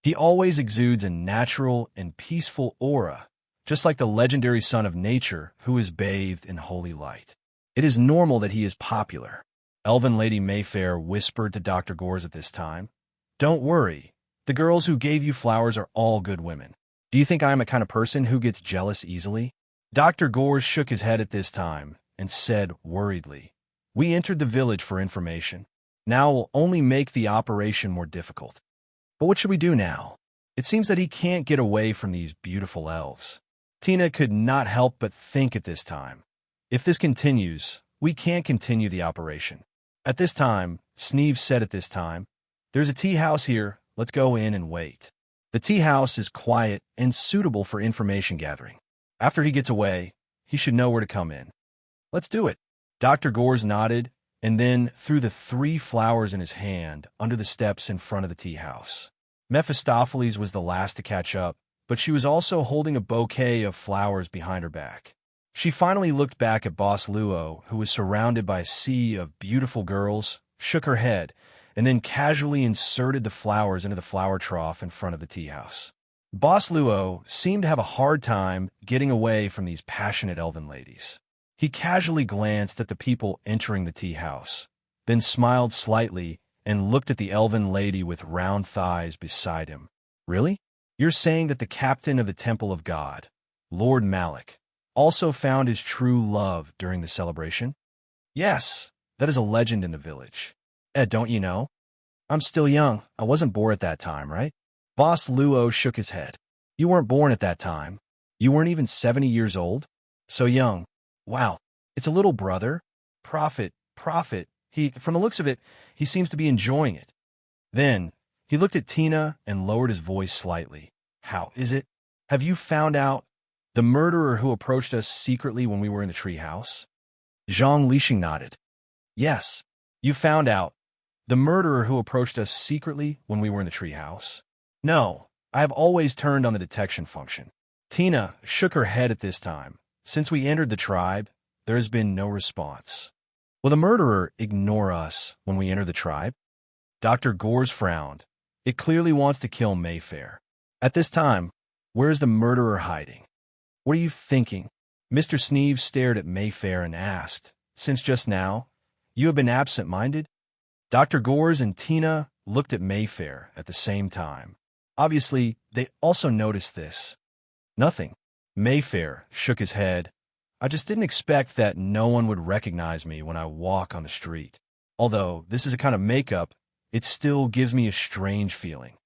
He always exudes a natural and peaceful aura, just like the legendary son of nature who is bathed in holy light. It is normal that he is popular. Elven Lady Mayfair whispered to Dr. Gores at this time. Don't worry, the girls who gave you flowers are all good women. Do you think I am a kind of person who gets jealous easily? Dr. Gores shook his head at this time and said worriedly, We entered the village for information. Now will only make the operation more difficult. But what should we do now? It seems that he can't get away from these beautiful elves. Tina could not help but think at this time. If this continues, we can't continue the operation. At this time, Sneeve said at this time, There's a tea house here, let's go in and wait. The tea house is quiet and suitable for information gathering. After he gets away, he should know where to come in. Let's do it. Dr. Gores nodded and then threw the 3 flowers in his hand under the steps in front of the tea house. Mephistopheles was the last to catch up, but she was also holding a bouquet of flowers behind her back. She finally looked back at Boss Luo, who was surrounded by a sea of beautiful girls, shook her head, and then casually inserted the flowers into the flower trough in front of the tea house. Boss Luo seemed to have a hard time getting away from these passionate elven ladies. He casually glanced at the people entering the tea house, then smiled slightly and looked at the elven lady with round thighs beside him. Really? You're saying that the captain of the Temple of God, Lord Malik, also found his true love during the celebration? Yes, that is a legend in the village. Ed, don't you know? I'm still young. I wasn't born at that time, right? Boss Luo shook his head. You weren't born at that time. You weren't even 70 years old? So young. Wow, it's a little brother. Prophet. From the looks of it, he seems to be enjoying it. Then, he looked at Tina and lowered his voice slightly. How is it? Have you found out the murderer who approached us secretly when we were in the tree house? Zhang Lixing nodded. Yes, you found out the murderer who approached us secretly when we were in the tree house? No, I have always turned on the detection function. Tina shook her head at this time. Since we entered the tribe, there has been no response. Will the murderer ignore us when we enter the tribe? Dr. Gores frowned. It clearly wants to kill Mayfair. At this time, where is the murderer hiding? What are you thinking? Mr. Sneeve stared at Mayfair and asked, "Since just now, you have been absent-minded?" Dr. Gores and Tina looked at Mayfair at the same time. Obviously, they also noticed this. "Nothing." Mayfair shook his head. "I just didn't expect that no one would recognize me when I walk on the street. Although this is a kind of makeup, it still gives me a strange feeling."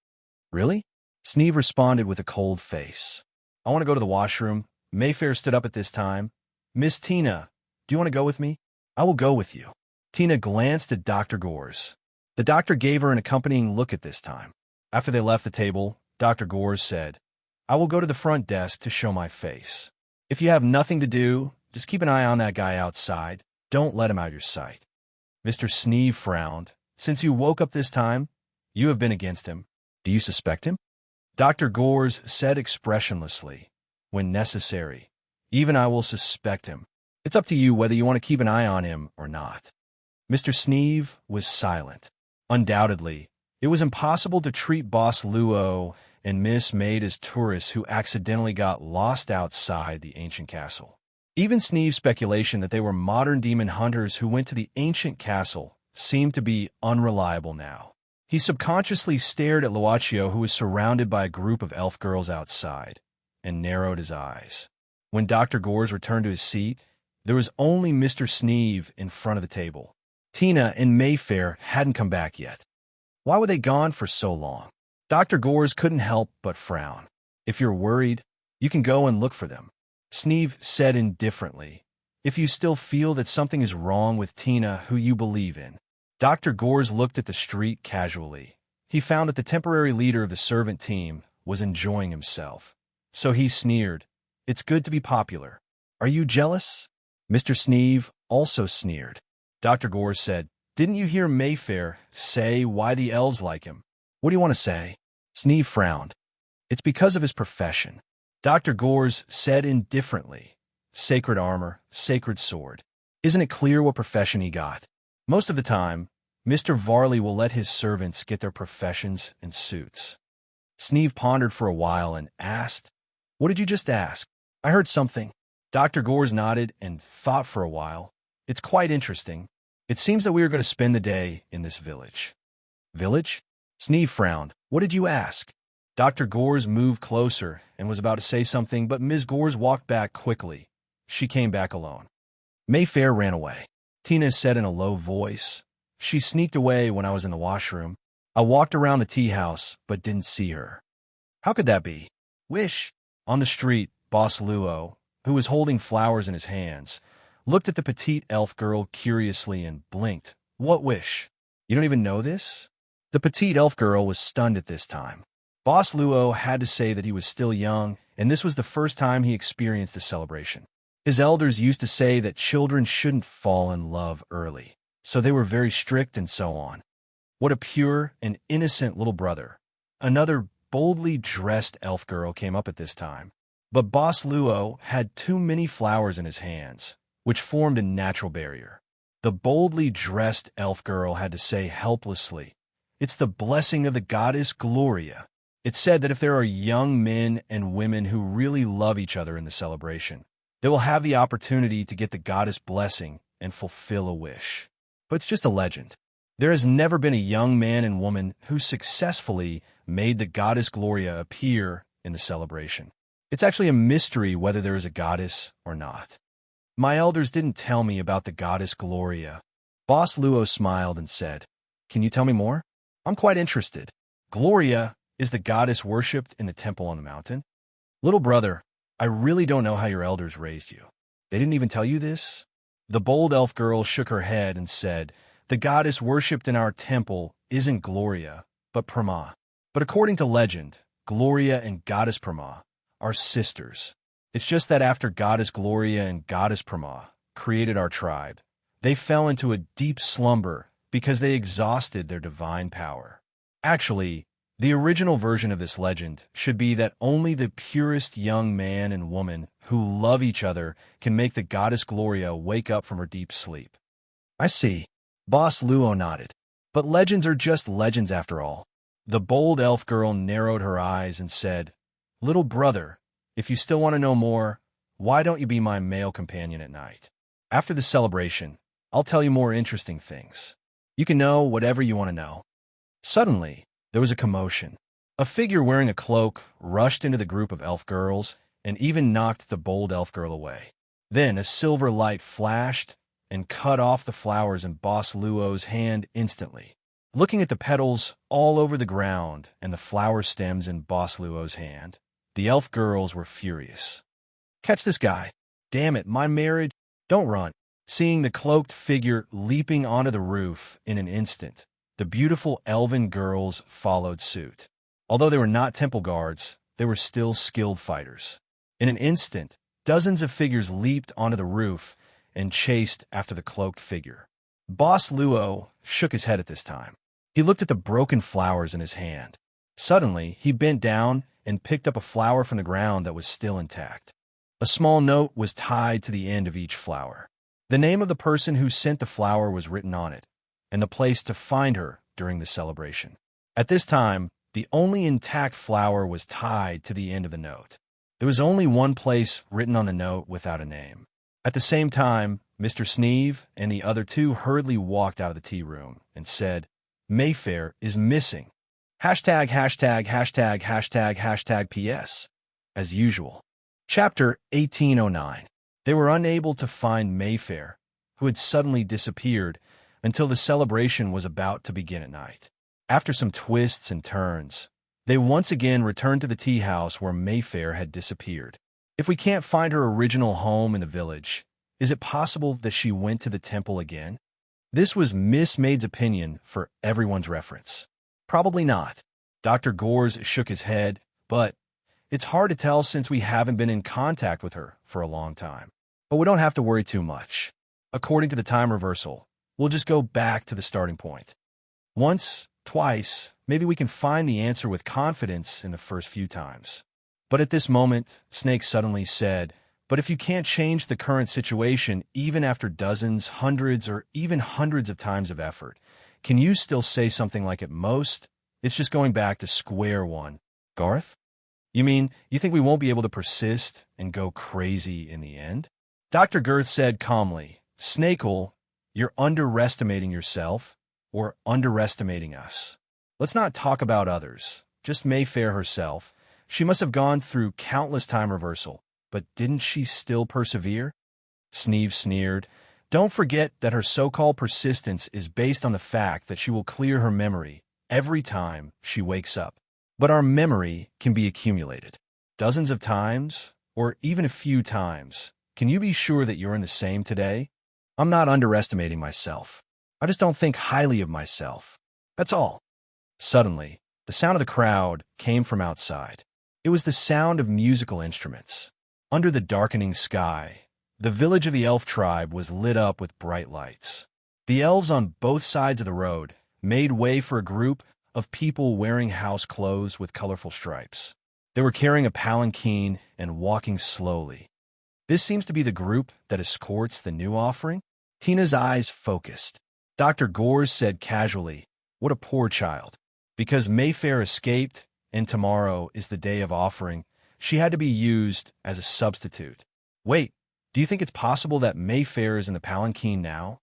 "Really?" Sneeve responded with a cold face. "I want to go to the washroom." Mayfair stood up at this time. "Miss Tina, do you want to go with me?" "I will go with you." Tina glanced at Dr. Gores. The doctor gave her an accompanying look at this time. After they left the table, Dr. Gores said, "I will go to the front desk to show my face. If you have nothing to do, just keep an eye on that guy outside. Don't let him out of your sight." Mr. Sneeve frowned. "Since you woke up this time, you have been against him. Do you suspect him?" Dr. Gores said expressionlessly, "When necessary, even I will suspect him. It's up to you whether you want to keep an eye on him or not." Mr. Sneeve was silent. Undoubtedly, it was impossible to treat Boss Luo and Miss Maid as tourists who accidentally got lost outside the ancient castle. Even Sneeve's speculation that they were modern demon hunters who went to the ancient castle seemed to be unreliable now. He subconsciously stared at Luaccio, who was surrounded by a group of elf girls outside, and narrowed his eyes. When Dr. Gores returned to his seat, there was only Mr. Sneeve in front of the table. Tina and Mayfair hadn't come back yet. Why were they gone for so long? Dr. Gores couldn't help but frown. "If you're worried, you can go and look for them," Sneeve said indifferently. "If you still feel that something is wrong with Tina, who you believe in." Dr. Gores looked at the street casually. He found that the temporary leader of the servant team was enjoying himself. So he sneered, "It's good to be popular. Are you jealous?" Mr. Sneeve also sneered. Dr. Gores said, "Didn't you hear Mayfair say why the elves like him?" "What do you want to say?" Sneeve frowned. "It's because of his profession." Dr. Gores said indifferently, "Sacred armor, sacred sword. Isn't it clear what profession he got?" Most of the time, Mr. Varley will let his servants get their professions and suits. Sneeve pondered for a while and asked, "What did you just ask?" "I heard something." Dr. Gores nodded and thought for a while. "It's quite interesting. It seems that we are going to spend the day in this village." "Village?" Sneeve frowned. "What did you ask?" Dr. Gores moved closer and was about to say something, but Ms. Gores walked back quickly. She came back alone. Mayfair ran away. Tina said in a low voice, "She sneaked away when I was in the washroom. I walked around the tea house, but didn't see her." "How could that be?" "Wish." On the street, Boss Luo, who was holding flowers in his hands, looked at the petite elf girl curiously and blinked. "What wish? You don't even know this?" The petite elf girl was stunned at this time. Boss Luo had to say that he was still young, and this was the first time he experienced a celebration. His elders used to say that children shouldn't fall in love early, so they were very strict and so on. What a pure and innocent little brother. Another boldly dressed elf girl came up at this time. But Boss Luo had too many flowers in his hands, which formed a natural barrier. The boldly dressed elf girl had to say helplessly, "It's the blessing of the goddess Gloria." It said that if there are young men and women who really love each other in the celebration, they will have the opportunity to get the goddess blessing and fulfill a wish. But it's just a legend. There has never been a young man and woman who successfully made the goddess Gloria appear in the celebration. It's actually a mystery whether there is a goddess or not. My elders didn't tell me about the goddess Gloria. Boss Luo smiled and said, "Can you tell me more? I'm quite interested." "Gloria is the goddess worshipped in the temple on the mountain." "Little brother, I really don't know how your elders raised you. They didn't even tell you this?" The bold elf girl shook her head and said, "The goddess worshipped in our temple isn't Gloria, but Prama. But according to legend, Gloria and Goddess Prama are sisters. It's just that after Goddess Gloria and Goddess Prama created our tribe, they fell into a deep slumber because they exhausted their divine power. Actually, the original version of this legend should be that only the purest young man and woman who love each other can make the Goddess Gloria wake up from her deep sleep." "I see." Boss Luo nodded. "But legends are just legends after all." The bold elf girl narrowed her eyes and said, "Little brother, if you still want to know more, why don't you be my male companion at night? After the celebration, I'll tell you more interesting things. You can know whatever you want to know." Suddenly, there was a commotion. A figure wearing a cloak rushed into the group of elf girls and even knocked the bold elf girl away. Then a silver light flashed and cut off the flowers in Boss Luo's hand instantly. Looking at the petals all over the ground and the flower stems in Boss Luo's hand, the elf girls were furious. "Catch this guy. Damn it, my marriage. Don't run." Seeing the cloaked figure leaping onto the roof in an instant, the beautiful elven girls followed suit. Although they were not temple guards, they were still skilled fighters. In an instant, dozens of figures leaped onto the roof and chased after the cloaked figure. Boss Luo shook his head at this time. He looked at the broken flowers in his hand. Suddenly, he bent down and picked up a flower from the ground that was still intact. A small note was tied to the end of each flower. The name of the person who sent the flower was written on it, and the place to find her during the celebration. At this time, the only intact flower was tied to the end of the note. There was only one place written on the note without a name. At the same time, Mr. Sneeve and the other two hurriedly walked out of the tea room and said, "Mayfair is missing. Hashtag, hashtag, hashtag, hashtag, hashtag PS." As usual. Chapter 1809. They were unable to find Mayfair, who had suddenly disappeared, until the celebration was about to begin at night. After some twists and turns, they once again returned to the tea house where Mayfair had disappeared. If we can't find her original home in the village, is it possible that she went to the temple again? This was Miss Maid's opinion for everyone's reference. Probably not. Dr. Gores shook his head, but it's hard to tell since we haven't been in contact with her for a long time. But we don't have to worry too much. According to the time reversal, we'll just go back to the starting point. Once, twice, maybe we can find the answer with confidence in the first few times. But at this moment, Snake suddenly said, "But if you can't change the current situation even after dozens, hundreds, or even hundreds of times of effort, can you still say something like at most, it's just going back to square one, Garth? You mean, you think we won't be able to persist and go crazy in the end?" Dr. Girth said calmly, "Snakel, you're underestimating yourself or underestimating us. Let's not talk about others, just Mayfair herself. She must have gone through countless time reversal, but didn't she still persevere?" Sneeve sneered. "Don't forget that her so-called persistence is based on the fact that she will clear her memory every time she wakes up. But our memory can be accumulated. Dozens of times, or even a few times. Can you be sure that you're in the same today? I'm not underestimating myself. I just don't think highly of myself. That's all." Suddenly, the sound of the crowd came from outside. It was the sound of musical instruments. Under the darkening sky, the village of the elf tribe was lit up with bright lights. The elves on both sides of the road made way for a group of people wearing house clothes with colorful stripes. They were carrying a palanquin and walking slowly. "This seems to be the group that escorts the new offering?" Tina's eyes focused. Dr. Gores said casually, "What a poor child. Because Mayfair escaped, and tomorrow is the day of offering, she had to be used as a substitute. Wait, do you think it's possible that Mayfair is in the palanquin now?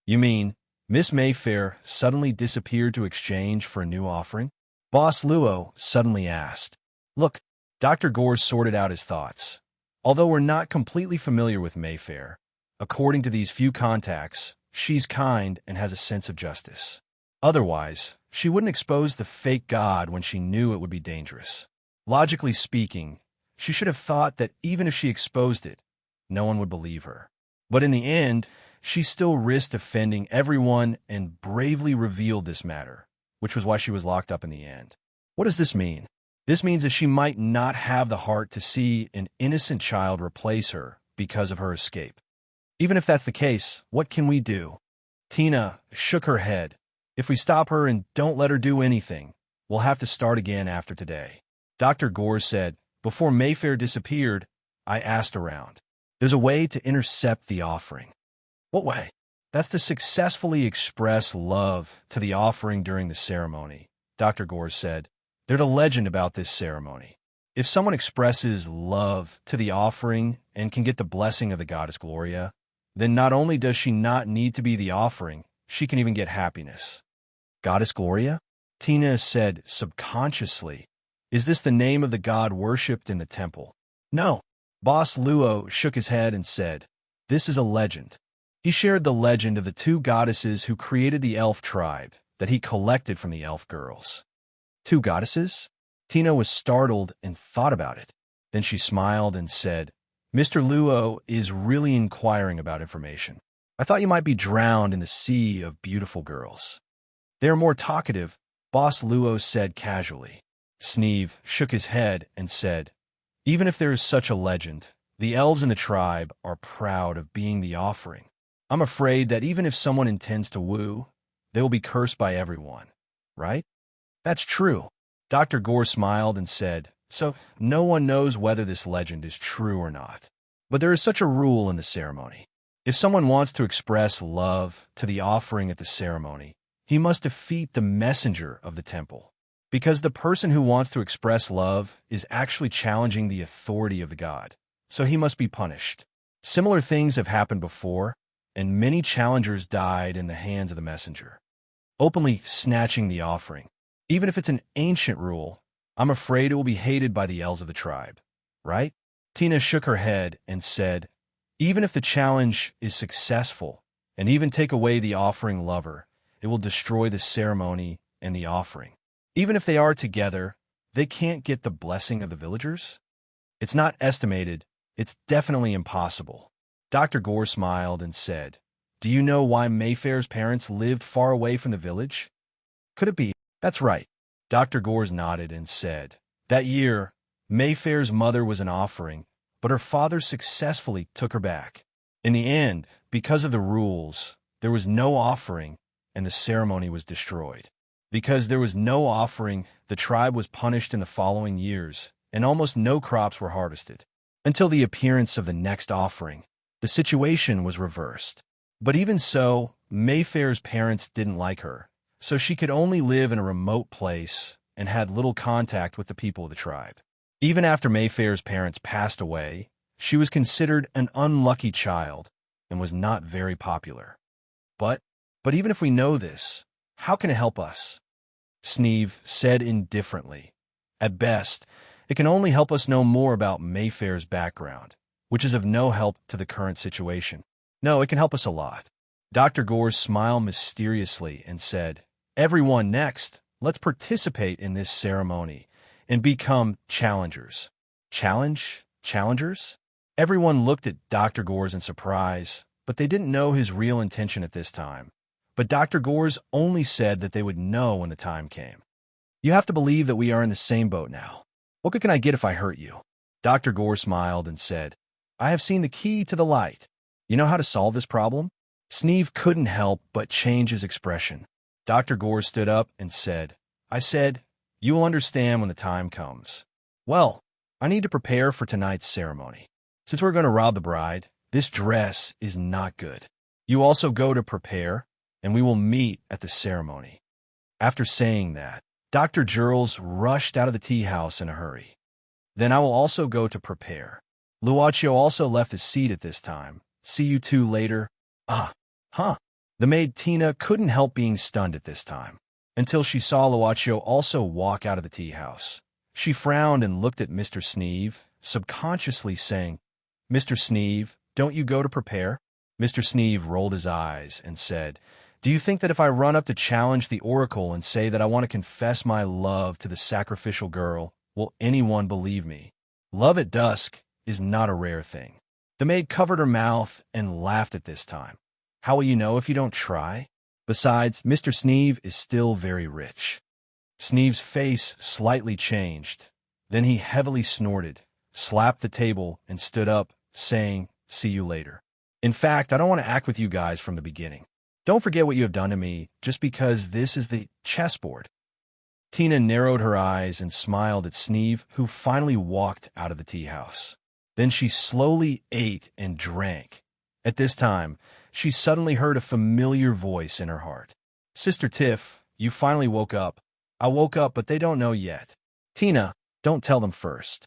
You mean Miss Mayfair suddenly disappeared to exchange for a new offering?" Boss Luo suddenly asked. "Look," Dr. Gores sorted out his thoughts. "Although we're not completely familiar with Mayfair, according to these few contacts, she's kind and has a sense of justice. Otherwise, she wouldn't expose the fake god when she knew it would be dangerous. Logically speaking, she should have thought that even if she exposed it, no one would believe her. But in the end, she still risked offending everyone and bravely revealed this matter, which was why she was locked up in the end. What does this mean? This means that she might not have the heart to see an innocent child replace her because of her escape. Even if that's the case, what can we do?" Tina shook her head. "If we stop her and don't let her do anything, we'll have to start again after today." Dr. Gores said, "Before Mayfair disappeared, I asked around. There's a way to intercept the offering." "What way?" "That's to successfully express love to the offering during the ceremony," Dr. Gores said. "There's a legend about this ceremony. If someone expresses love to the offering and can get the blessing of the goddess Gloria, then not only does she not need to be the offering, she can even get happiness. Goddess Gloria? Tina said subconsciously. Is this the name of the god worshipped in the temple? No. Boss Luo shook his head and said, this is a legend. He shared the legend of the two goddesses who created the elf tribe that he collected from the elf girls. Two goddesses? Tina was startled and thought about it. Then she smiled and said, Mr. Luo is really inquiring about information. I thought you might be drowned in the sea of beautiful girls. They are more talkative, Boss Luo said casually. Sneeve shook his head and said, even if there is such a legend, the elves in the tribe are proud of being the offering. I'm afraid that even if someone intends to woo, they will be cursed by everyone, right? That's true. Dr. Gore smiled and said, so no one knows whether this legend is true or not. But there is such a rule in the ceremony. If someone wants to express love to the offering at the ceremony, he must defeat the messenger of the temple. Because the person who wants to express love is actually challenging the authority of the god, so he must be punished. Similar things have happened before, and many challengers died in the hands of the messenger, openly snatching the offering. Even if it's an ancient rule, I'm afraid it will be hated by the elves of the tribe, right? Tina shook her head and said, even if the challenge is successful, and even take away the offering lover, it will destroy the ceremony and the offering. Even if they are together, they can't get the blessing of the villagers? It's not estimated, it's definitely impossible. Dr. Gore smiled and said, do you know why Mayfair's parents lived far away from the village? Could it be? That's right. Dr. Gores nodded and said, that year, Mayfair's mother was an offering, but her father successfully took her back. In the end, because of the rules, there was no offering, and the ceremony was destroyed. Because there was no offering, the tribe was punished in the following years, and almost no crops were harvested. Until the appearance of the next offering, the situation was reversed. But even so, Mayfair's parents didn't like her, so she could only live in a remote place and had little contact with the people of the tribe. Even after Mayfair's parents passed away, she was considered an unlucky child and was not very popular. But even if we know this, how can it help us? Sneeve said indifferently. At best, it can only help us know more about Mayfair's background, which is of no help to the current situation. No, it can help us a lot. Dr. Gore smiled mysteriously and said, everyone next, let's participate in this ceremony and become challengers. Challengers? Everyone looked at Dr. Gores in surprise, but they didn't know his real intention at this time. But Dr. Gores only said that they would know when the time came. You have to believe that we are in the same boat now. What good can I get if I hurt you? Dr. Gore smiled and said, I have seen the key to the light. You know how to solve this problem? Sneeve couldn't help but change his expression. Dr. Gore stood up and said, I said, you will understand when the time comes. Well, I need to prepare for tonight's ceremony. Since we're going to rob the bride, this dress is not good. You also go to prepare, and we will meet at the ceremony. After saying that, Dr. Gerls rushed out of the tea house in a hurry. Then I will also go to prepare. Luaccio also left his seat at this time. See you two later. The maid Tina couldn't help being stunned at this time, until she saw Luaccio also walk out of the tea house. She frowned and looked at Mr. Sneeve, subconsciously saying, Mr. Sneeve, don't you go to prepare? Mr. Sneeve rolled his eyes and said, do you think that if I run up to challenge the oracle and say that I want to confess my love to the sacrificial girl, will anyone believe me? Love at dusk is not a rare thing. The maid covered her mouth and laughed at this time. How will you know if you don't try? Besides, Mr. Sneeve is still very rich. Sneeve's face slightly changed. Then he heavily snorted, slapped the table, and stood up, saying, see you later. In fact, I don't want to act with you guys from the beginning. Don't forget what you have done to me, just because this is the chessboard. Tina narrowed her eyes and smiled at Sneeve, who finally walked out of the tea house. Then she slowly ate and drank. At this time, she suddenly heard a familiar voice in her heart. Sister Tiff, you finally woke up. I woke up, but they don't know yet. Tina, Don't tell them first.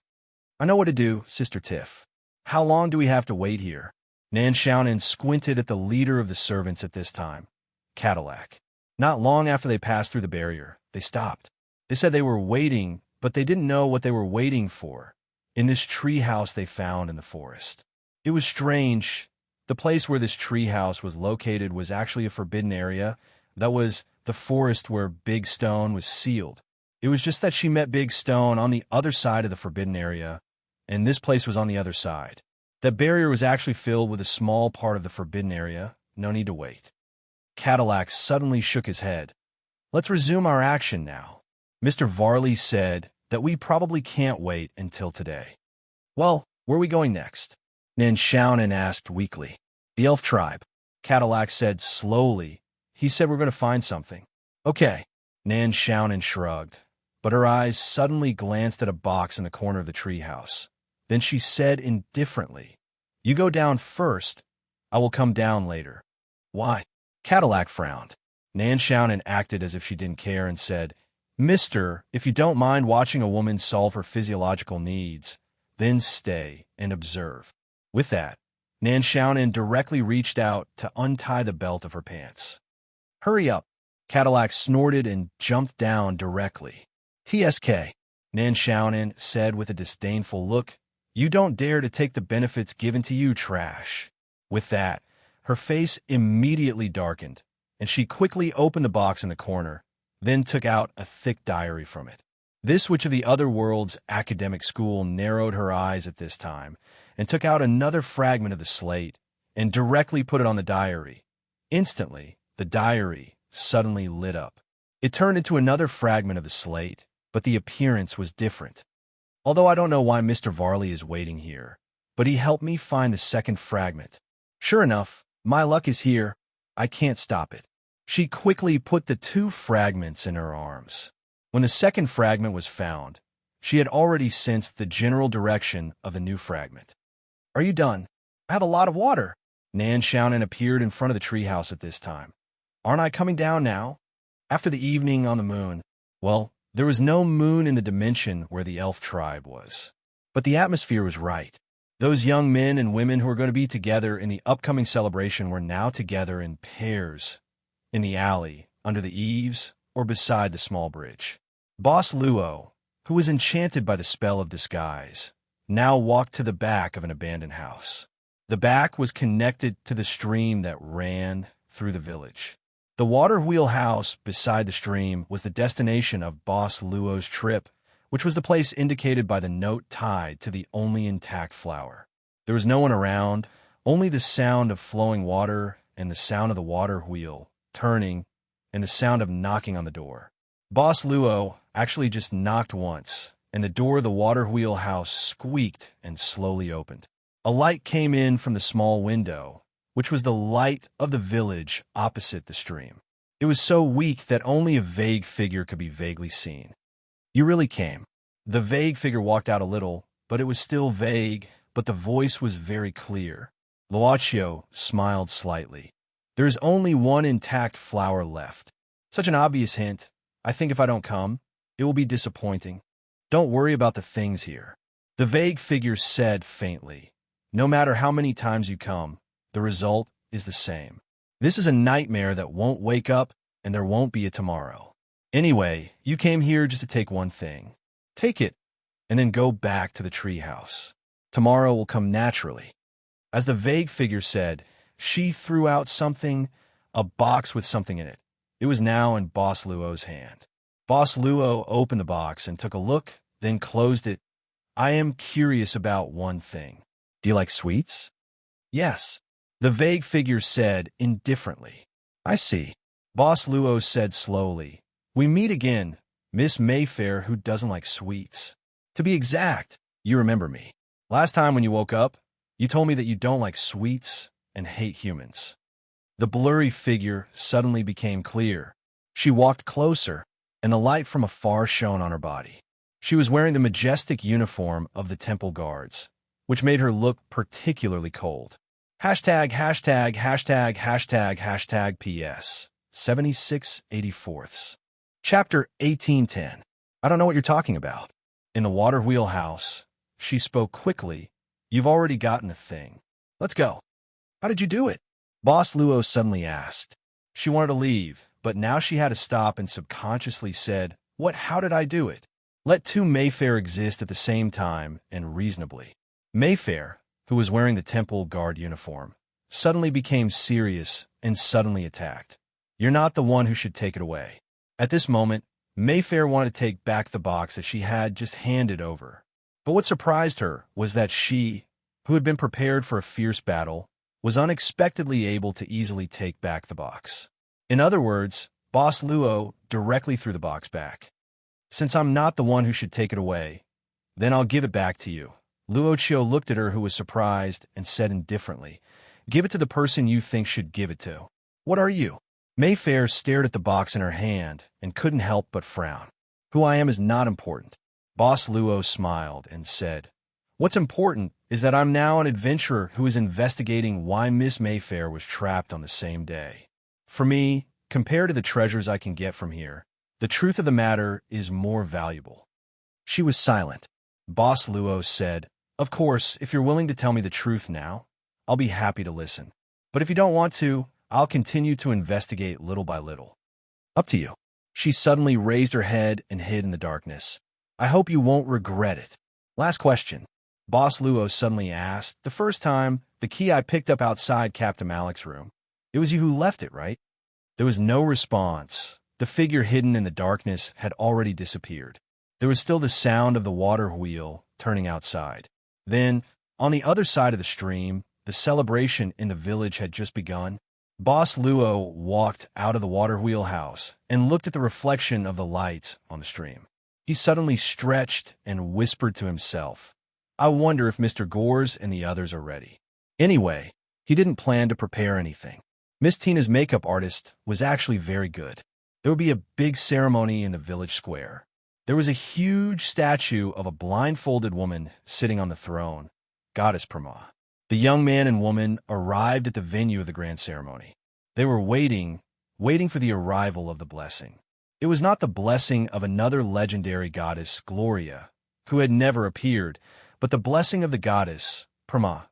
I know what to do, Sister Tiff. How long do we have to wait here? Nan Xiaonan squinted at the leader of the servants at this time, Cadillac. Not long after they passed through the barrier, they stopped. They said they were waiting, but they didn't know what they were waiting for in this tree house they found in the forest. It was strange. The place where this tree house was located was actually a forbidden area. That was the forest where Big Stone was sealed. It was just that she met Big Stone on the other side of the forbidden area, and this place was on the other side. That barrier was actually filled with a small part of the forbidden area. No need to wait. Cadillac suddenly shook his head. Let's resume our action now. Mr. Varley said that we probably can't wait until today. Well, where are we going next? Nan Xiaonan asked weakly. The elf tribe. Cadillac said slowly. He said we're going to find something. Okay. Nan Xiaonan shrugged, but her eyes suddenly glanced at a box in the corner of the treehouse. Then she said indifferently, You go down first. I will come down later. Why? Cadillac frowned. Nan Xiaonan acted as if she didn't care and said, Mister, if you don't mind watching a woman solve her physiological needs, then stay and observe. With that, Nan Xiaonan directly reached out to untie the belt of her pants. Hurry up. Cadillac snorted and jumped down directly. TSK, Nan Xiaonan said with a disdainful look, You don't dare to take the benefits given to you, trash. With that, her face immediately darkened, and she quickly opened the box in the corner, then took out a thick diary from it. This witch of the other world's academic school narrowed her eyes at this time, and took out another fragment of the slate, and directly put it on the diary. Instantly, the diary suddenly lit up. It turned into another fragment of the slate, but the appearance was different. Although I don't know why Mr. Varley is waiting here, but he helped me find the second fragment. Sure enough, my luck is here. I can't stop it. She quickly put the two fragments in her arms. When the second fragment was found, she had already sensed the general direction of the new fragment. Are you done? I have a lot of water. Nan Xiaonan appeared in front of the treehouse at this time. Aren't I coming down now? After the evening on the moon, well, there was no moon in the dimension where the elf tribe was. But the atmosphere was right. Those young men and women who were going to be together in the upcoming celebration were now together in pairs, in the alley, under the eaves, or beside the small bridge. Boss Luo, who was enchanted by the spell of disguise, now walked to the back of an abandoned house. The back was connected to the stream that ran through the village. The water wheel house beside the stream was the destination of Boss Luo's trip, which was the place indicated by the note tied to the only intact flower. There was no one around, only the sound of flowing water and the sound of the water wheel turning and the sound of knocking on the door. Boss Luo actually just knocked once, and the door of the water wheel house squeaked and slowly opened. A light came in from the small window, which was the light of the village opposite the stream. It was so weak that only a vague figure could be vaguely seen. You really came. The vague figure walked out a little, but it was still vague, but the voice was very clear. Luochio smiled slightly. There is only one intact flower left. Such an obvious hint. I think if I don't come, it will be disappointing. Don't worry about the things here. The vague figure said faintly, No matter how many times you come, the result is the same. This is a nightmare that won't wake up, and there won't be a tomorrow. Anyway, you came here just to take one thing. Take it, and then go back to the treehouse. Tomorrow will come naturally. As the vague figure said, she threw out something, a box with something in it. It was now in Boss Luo's hand. Boss Luo opened the box and took a look, then closed it. I am curious about one thing. Do you like sweets? Yes. The vague figure said indifferently. I see. Boss Luo said slowly. We meet again, Miss Mayfair who doesn't like sweets. To be exact, you remember me. Last time when you woke up, you told me that you don't like sweets and hate humans. The blurry figure suddenly became clear. She walked closer, and the light from afar shone on her body. She was wearing the majestic uniform of the temple guards, which made her look particularly cold. Hashtag PS 7684. Chapter 1810. I don't know what you're talking about. In the water wheel house, she spoke quickly. You've already gotten the thing. Let's go. How did you do it? Boss Luo suddenly asked. She wanted to leave, but now she had to stop and subconsciously said, What? How did I do it? Let two Mayfair exist at the same time and reasonably. Mayfair, who was wearing the temple guard uniform, suddenly became serious and suddenly attacked. You're not the one who should take it away. At this moment, Mayfair wanted to take back the box that she had just handed over. But what surprised her was that she, who had been prepared for a fierce battle, was unexpectedly able to easily take back the box. In other words, Boss Luo directly threw the box back. Since I'm not the one who should take it away, then I'll give it back to you. Luo Chio looked at her, who was surprised, and said indifferently, Give it to the person you think should give it to. What are you? Mayfair stared at the box in her hand and couldn't help but frown. Who I am is not important. Boss Luo smiled and said, What's important is that I'm now an adventurer who is investigating why Miss Mayfair was trapped on the same day. For me, compared to the treasures I can get from here, the truth of the matter is more valuable. She was silent. Boss Luo said, Of course, if you're willing to tell me the truth now, I'll be happy to listen. But if you don't want to, I'll continue to investigate little by little. Up to you. She suddenly raised her head and hid in the darkness. I hope you won't regret it. Last question. Boss Luo suddenly asked, The first time, the key I picked up outside Captain Malik's room. It was you who left it, right? There was no response. The figure hidden in the darkness had already disappeared. There was still the sound of the water wheel turning outside. Then, on the other side of the stream, the celebration in the village had just begun. Boss Luo walked out of the water wheel house and looked at the reflection of the lights on the stream. He suddenly stretched and whispered to himself, I wonder if Mr. Gores and the others are ready. Anyway, he didn't plan to prepare anything. Miss Tina's makeup artist was actually very good. There would be a big ceremony in the village square. There was a huge statue of a blindfolded woman sitting on the throne, Goddess Prama. The young man and woman arrived at the venue of the grand ceremony. They were waiting for the arrival of the blessing. It was not the blessing of another legendary goddess, Gloria, who had never appeared, but the blessing of the goddess, Prama,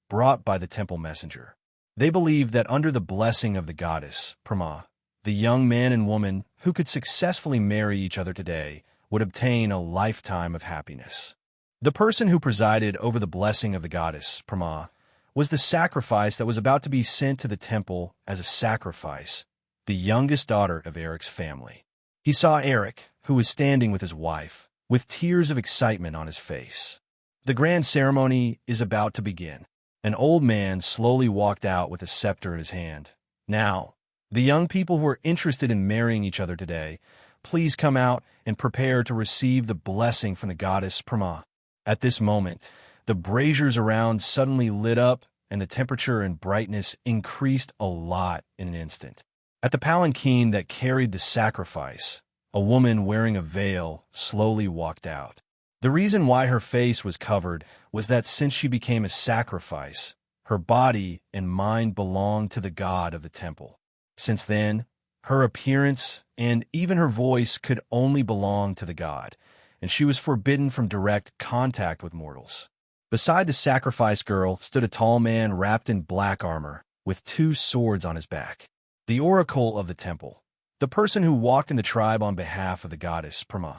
brought by the temple messenger. They believed that under the blessing of the goddess, Prama, the young man and woman who could successfully marry each other today would obtain a lifetime of happiness. The person who presided over the blessing of the goddess, Prama, was the sacrifice that was about to be sent to the temple as a sacrifice, the youngest daughter of Eric's family. He saw Eric, who was standing with his wife, with tears of excitement on his face. The grand ceremony is about to begin. An old man slowly walked out with a scepter in his hand. Now, the young people who are interested in marrying each other today, please come out and prepare to receive the blessing from the goddess Prama. At this moment, the braziers around suddenly lit up and the temperature and brightness increased a lot in an instant. At the palanquin that carried the sacrifice, a woman wearing a veil slowly walked out. The reason why her face was covered was that since she became a sacrifice, her body and mind belonged to the god of the temple. Since then, her appearance and even her voice could only belong to the god, and she was forbidden from direct contact with mortals. Beside the sacrifice girl stood a tall man wrapped in black armor, with 2 swords on his back. The oracle of the temple, the person who walked in the tribe on behalf of the goddess Prama.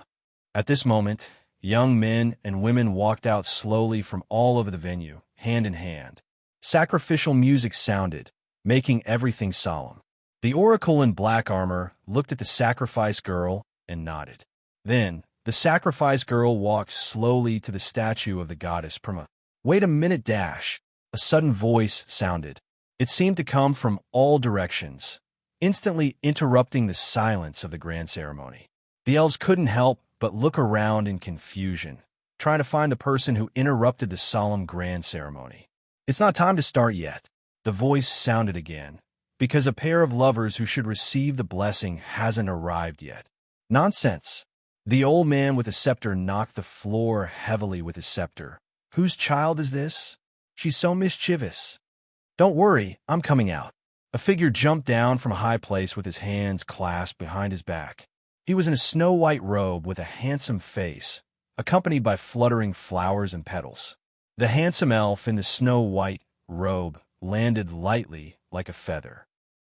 At this moment, young men and women walked out slowly from all over the venue, hand in hand. Sacrificial music sounded, making everything solemn. The oracle in black armor looked at the sacrifice girl and nodded. Then, the sacrifice girl walked slowly to the statue of the goddess Prama. Wait a minute, dash. A sudden voice sounded. It seemed to come from all directions, instantly interrupting the silence of the grand ceremony. The elves couldn't help but look around in confusion, trying to find the person who interrupted the solemn grand ceremony. It's not time to start yet. The voice sounded again, because a pair of lovers who should receive the blessing hasn't arrived yet. Nonsense. The old man with the scepter knocked the floor heavily with his scepter. Whose child is this? She's so mischievous. Don't worry, I'm coming out. A figure jumped down from a high place with his hands clasped behind his back. He was in a snow-white robe with a handsome face, accompanied by fluttering flowers and petals. The handsome elf in the snow-white robe landed lightly like a feather.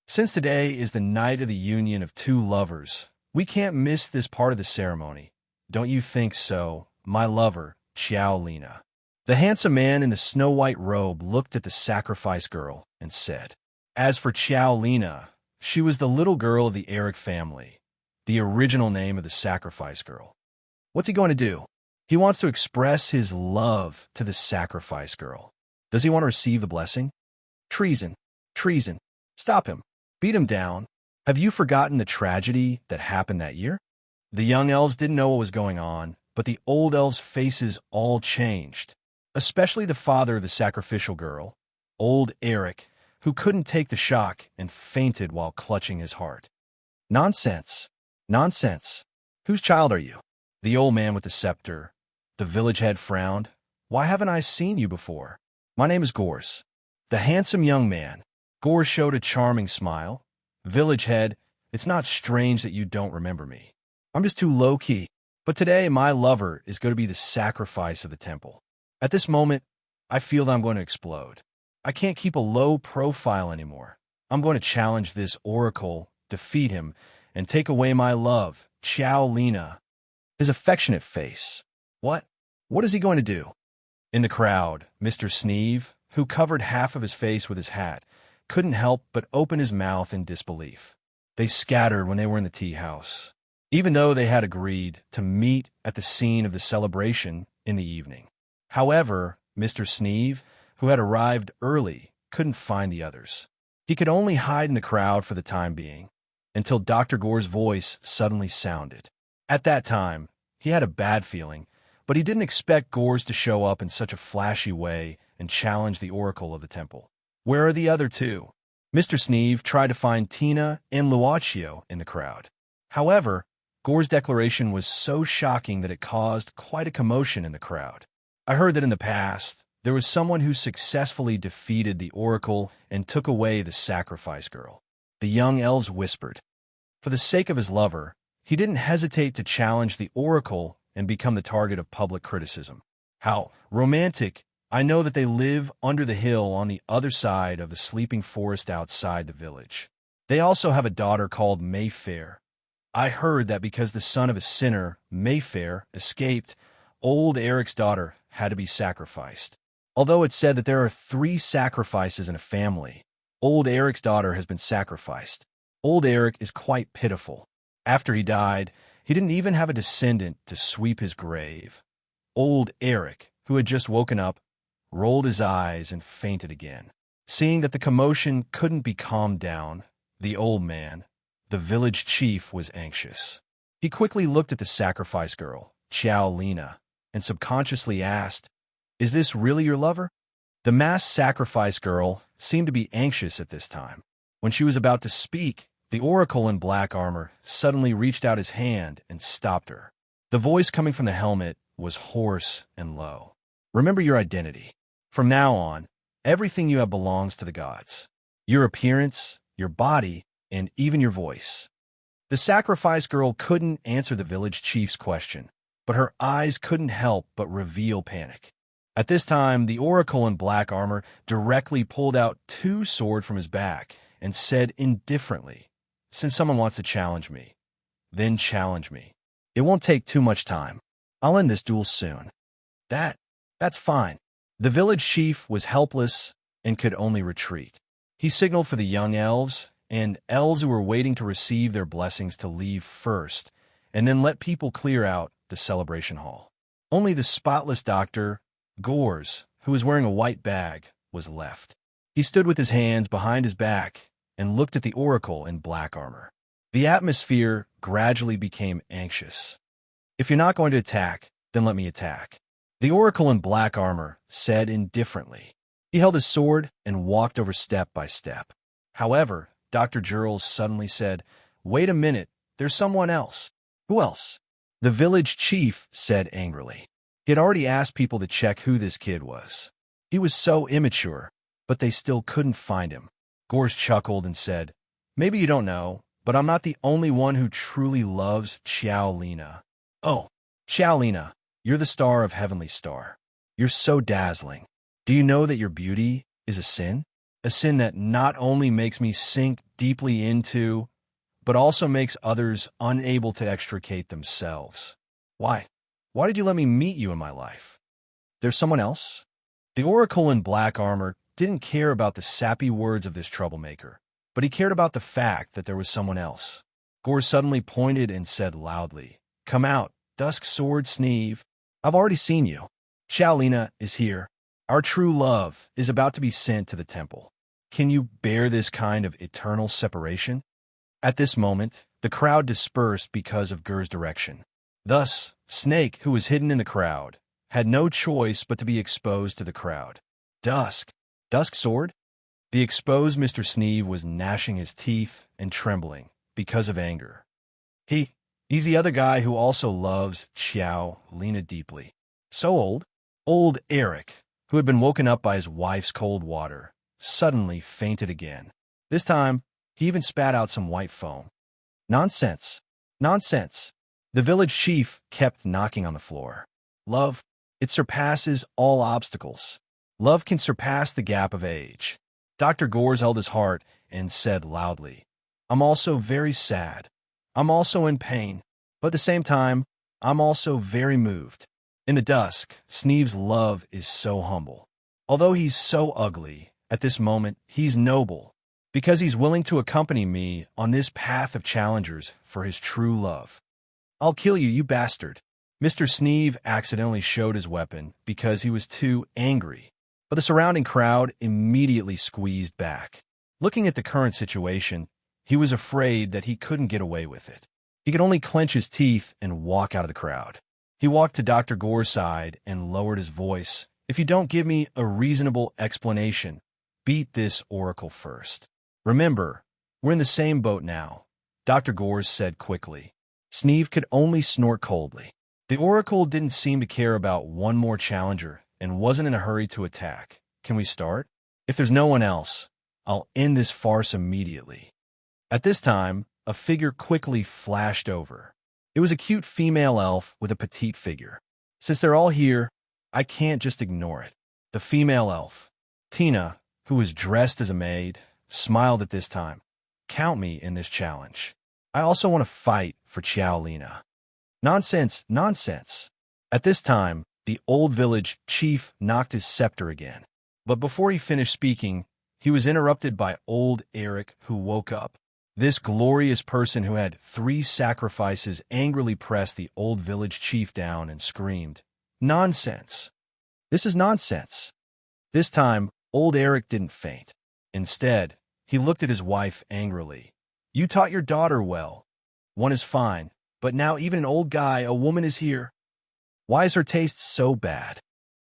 Since today is the night of the union of two lovers, we can't miss this part of the ceremony. Don't you think so, my lover, Xiao Lina? The handsome man in the snow-white robe looked at the sacrifice girl and said, as for Xiao Lina, she was the little girl of the Eric family, the original name of the sacrifice girl. What's he going to do? He wants to express his love to the sacrifice girl. Does he want to receive the blessing? Treason! Treason! Stop him! Beat him down! Have you forgotten the tragedy that happened that year? The young elves didn't know what was going on, but the old elves' faces all changed, especially the father of the sacrificial girl, old Eric, who couldn't take the shock and fainted while clutching his heart. Nonsense! Nonsense! Whose child are you? The old man with the scepter, the village head, frowned. Why haven't I seen you before? My name is Gors. The handsome young man. Gors showed a charming smile. Village head, it's not strange that you don't remember me. I'm just too low-key. But today, my lover is going to be the sacrifice of the temple. At this moment, I feel that I'm going to explode. I can't keep a low profile anymore. I'm going to challenge this oracle, defeat him, and take away my love, Xiao Lina. His affectionate face. What? What is he going to do? In the crowd, Mr. Sneeve, who covered half of his face with his hat, couldn't help but open his mouth in disbelief. They scattered when they were in the tea house, even though they had agreed to meet at the scene of the celebration in the evening. However, Mr. Sneeve, who had arrived early, couldn't find the others. He could only hide in the crowd for the time being, until Dr. Gore's voice suddenly sounded. At that time, he had a bad feeling, but he didn't expect Gores to show up in such a flashy way and challenge the oracle of the temple. Where are the other two? Mr. Sneeve tried to find Tina and Luaccio in the crowd. However, Gore's declaration was so shocking that it caused quite a commotion in the crowd. I heard that in the past, there was someone who successfully defeated the oracle and took away the sacrifice girl. The young elves whispered. For the sake of his lover, he didn't hesitate to challenge the oracle and become the target of public criticism. How romantic! I know that they live under the hill on the other side of the sleeping forest outside the village. They also have a daughter called Mayfair. I heard that because the son of a sinner, Mayfair, escaped, old Eric's daughter had to be sacrificed. Although it's said that there are 3 sacrifices in a family, old Eric's daughter has been sacrificed. Old Eric is quite pitiful. After he died, he didn't even have a descendant to sweep his grave. Old Eric, who had just woken up, rolled his eyes and fainted again. Seeing that the commotion couldn't be calmed down, the old man, the village chief, was anxious. He quickly looked at the sacrifice girl, Xiao Lina, and subconsciously asked, "Is this really your lover?" The masked sacrifice girl seemed to be anxious at this time. When she was about to speak, the oracle in black armor suddenly reached out his hand and stopped her. The voice coming from the helmet was hoarse and low. "Remember your identity. From now on, everything you have belongs to the gods. Your appearance, your body, and even your voice." The sacrifice girl couldn't answer the village chief's question, but her eyes couldn't help but reveal panic. At this time, the oracle in black armor directly pulled out 2 swords from his back and said indifferently, "Since someone wants to challenge me, then challenge me. It won't take too much time. I'll end this duel soon." That's fine. The village chief was helpless and could only retreat. He signaled for the young elves and elves who were waiting to receive their blessings to leave first, and then let people clear out the celebration hall. Only the spotless Dr. Gores, who was wearing a white bag, was left. He stood with his hands behind his back and looked at the oracle in black armor. The atmosphere gradually became anxious. "If you're not going to attack, then let me attack," the oracle in black armor said indifferently. He held his sword and walked over step by step. However, Dr. Jules suddenly said, "Wait a minute, there's someone else." "Who else?" the village chief said angrily. He had already asked people to check who this kid was. He was so immature, but they still couldn't find him. Gores chuckled and said, "Maybe you don't know, but I'm not the only one who truly loves Xiao Lina." "Oh, Xiao Lina, You're the star of Heavenly Star. You're so dazzling. Do you know that your beauty is a sin? A sin that not only makes me sink deeply into, but also makes others unable to extricate themselves. Why? Why did you let me meet you in my life? There's someone else? The Oracle in black armor didn't care about the sappy words of this troublemaker, but he cared about the fact that there was someone else. Gore suddenly pointed and said loudly, "Come out, Dusk Sword Sneeve. I've already seen you. Shaolina is here. Our true love is about to be sent to the temple. Can you bear this kind of eternal separation?" At this moment, the crowd dispersed because of Gur's direction. Thus, Snake, who was hidden in the crowd, had no choice but to be exposed to the crowd. Dusk Sword? The exposed Mr. Sneeve was gnashing his teeth and trembling because of anger. He's the other guy who also loves Lena deeply. So old. Old Eric, who had been woken up by his wife's cold water, suddenly fainted again. This time, he even spat out some white foam. Nonsense. Nonsense. The village chief kept knocking on the floor. Love, it surpasses all obstacles. Love can surpass the gap of age. Dr. Gores held his heart and said loudly, "I'm also very sad. I'm also in pain, but at the same time, I'm also very moved." In the dusk, Sneeve's love is so humble. Although he's so ugly, at this moment, he's noble, because he's willing to accompany me on this path of challengers for his true love. "I'll kill you, you bastard." Mr. Sneeve accidentally showed his weapon because he was too angry, but the surrounding crowd immediately squeezed back. Looking at the current situation, he was afraid that he couldn't get away with it. He could only clench his teeth and walk out of the crowd. He walked to Dr. Gore's side and lowered his voice. "If you don't give me a reasonable explanation, beat this oracle first. Remember, we're in the same boat now," Dr. Gores said quickly. Sneeve could only snort coldly. The oracle didn't seem to care about one more challenger and wasn't in a hurry to attack. "Can we start? If there's no one else, I'll end this farce immediately." At this time, a figure quickly flashed over. It was a cute female elf with a petite figure. Since they're all here, I can't just ignore it. The female elf, Tina, who was dressed as a maid, smiled at this time. "Count me in this challenge. I also want to fight for Lena." "Nonsense, nonsense." At this time, the old village chief knocked his scepter again. But before he finished speaking, he was interrupted by old Eric, who woke up. This glorious person who had 3 sacrifices angrily pressed the old village chief down and screamed, "Nonsense! This is nonsense!" This time, old Eric didn't faint. Instead, he looked at his wife angrily. "You taught your daughter well. One is fine, but now even an old guy, a woman is here. Why is her taste so bad?"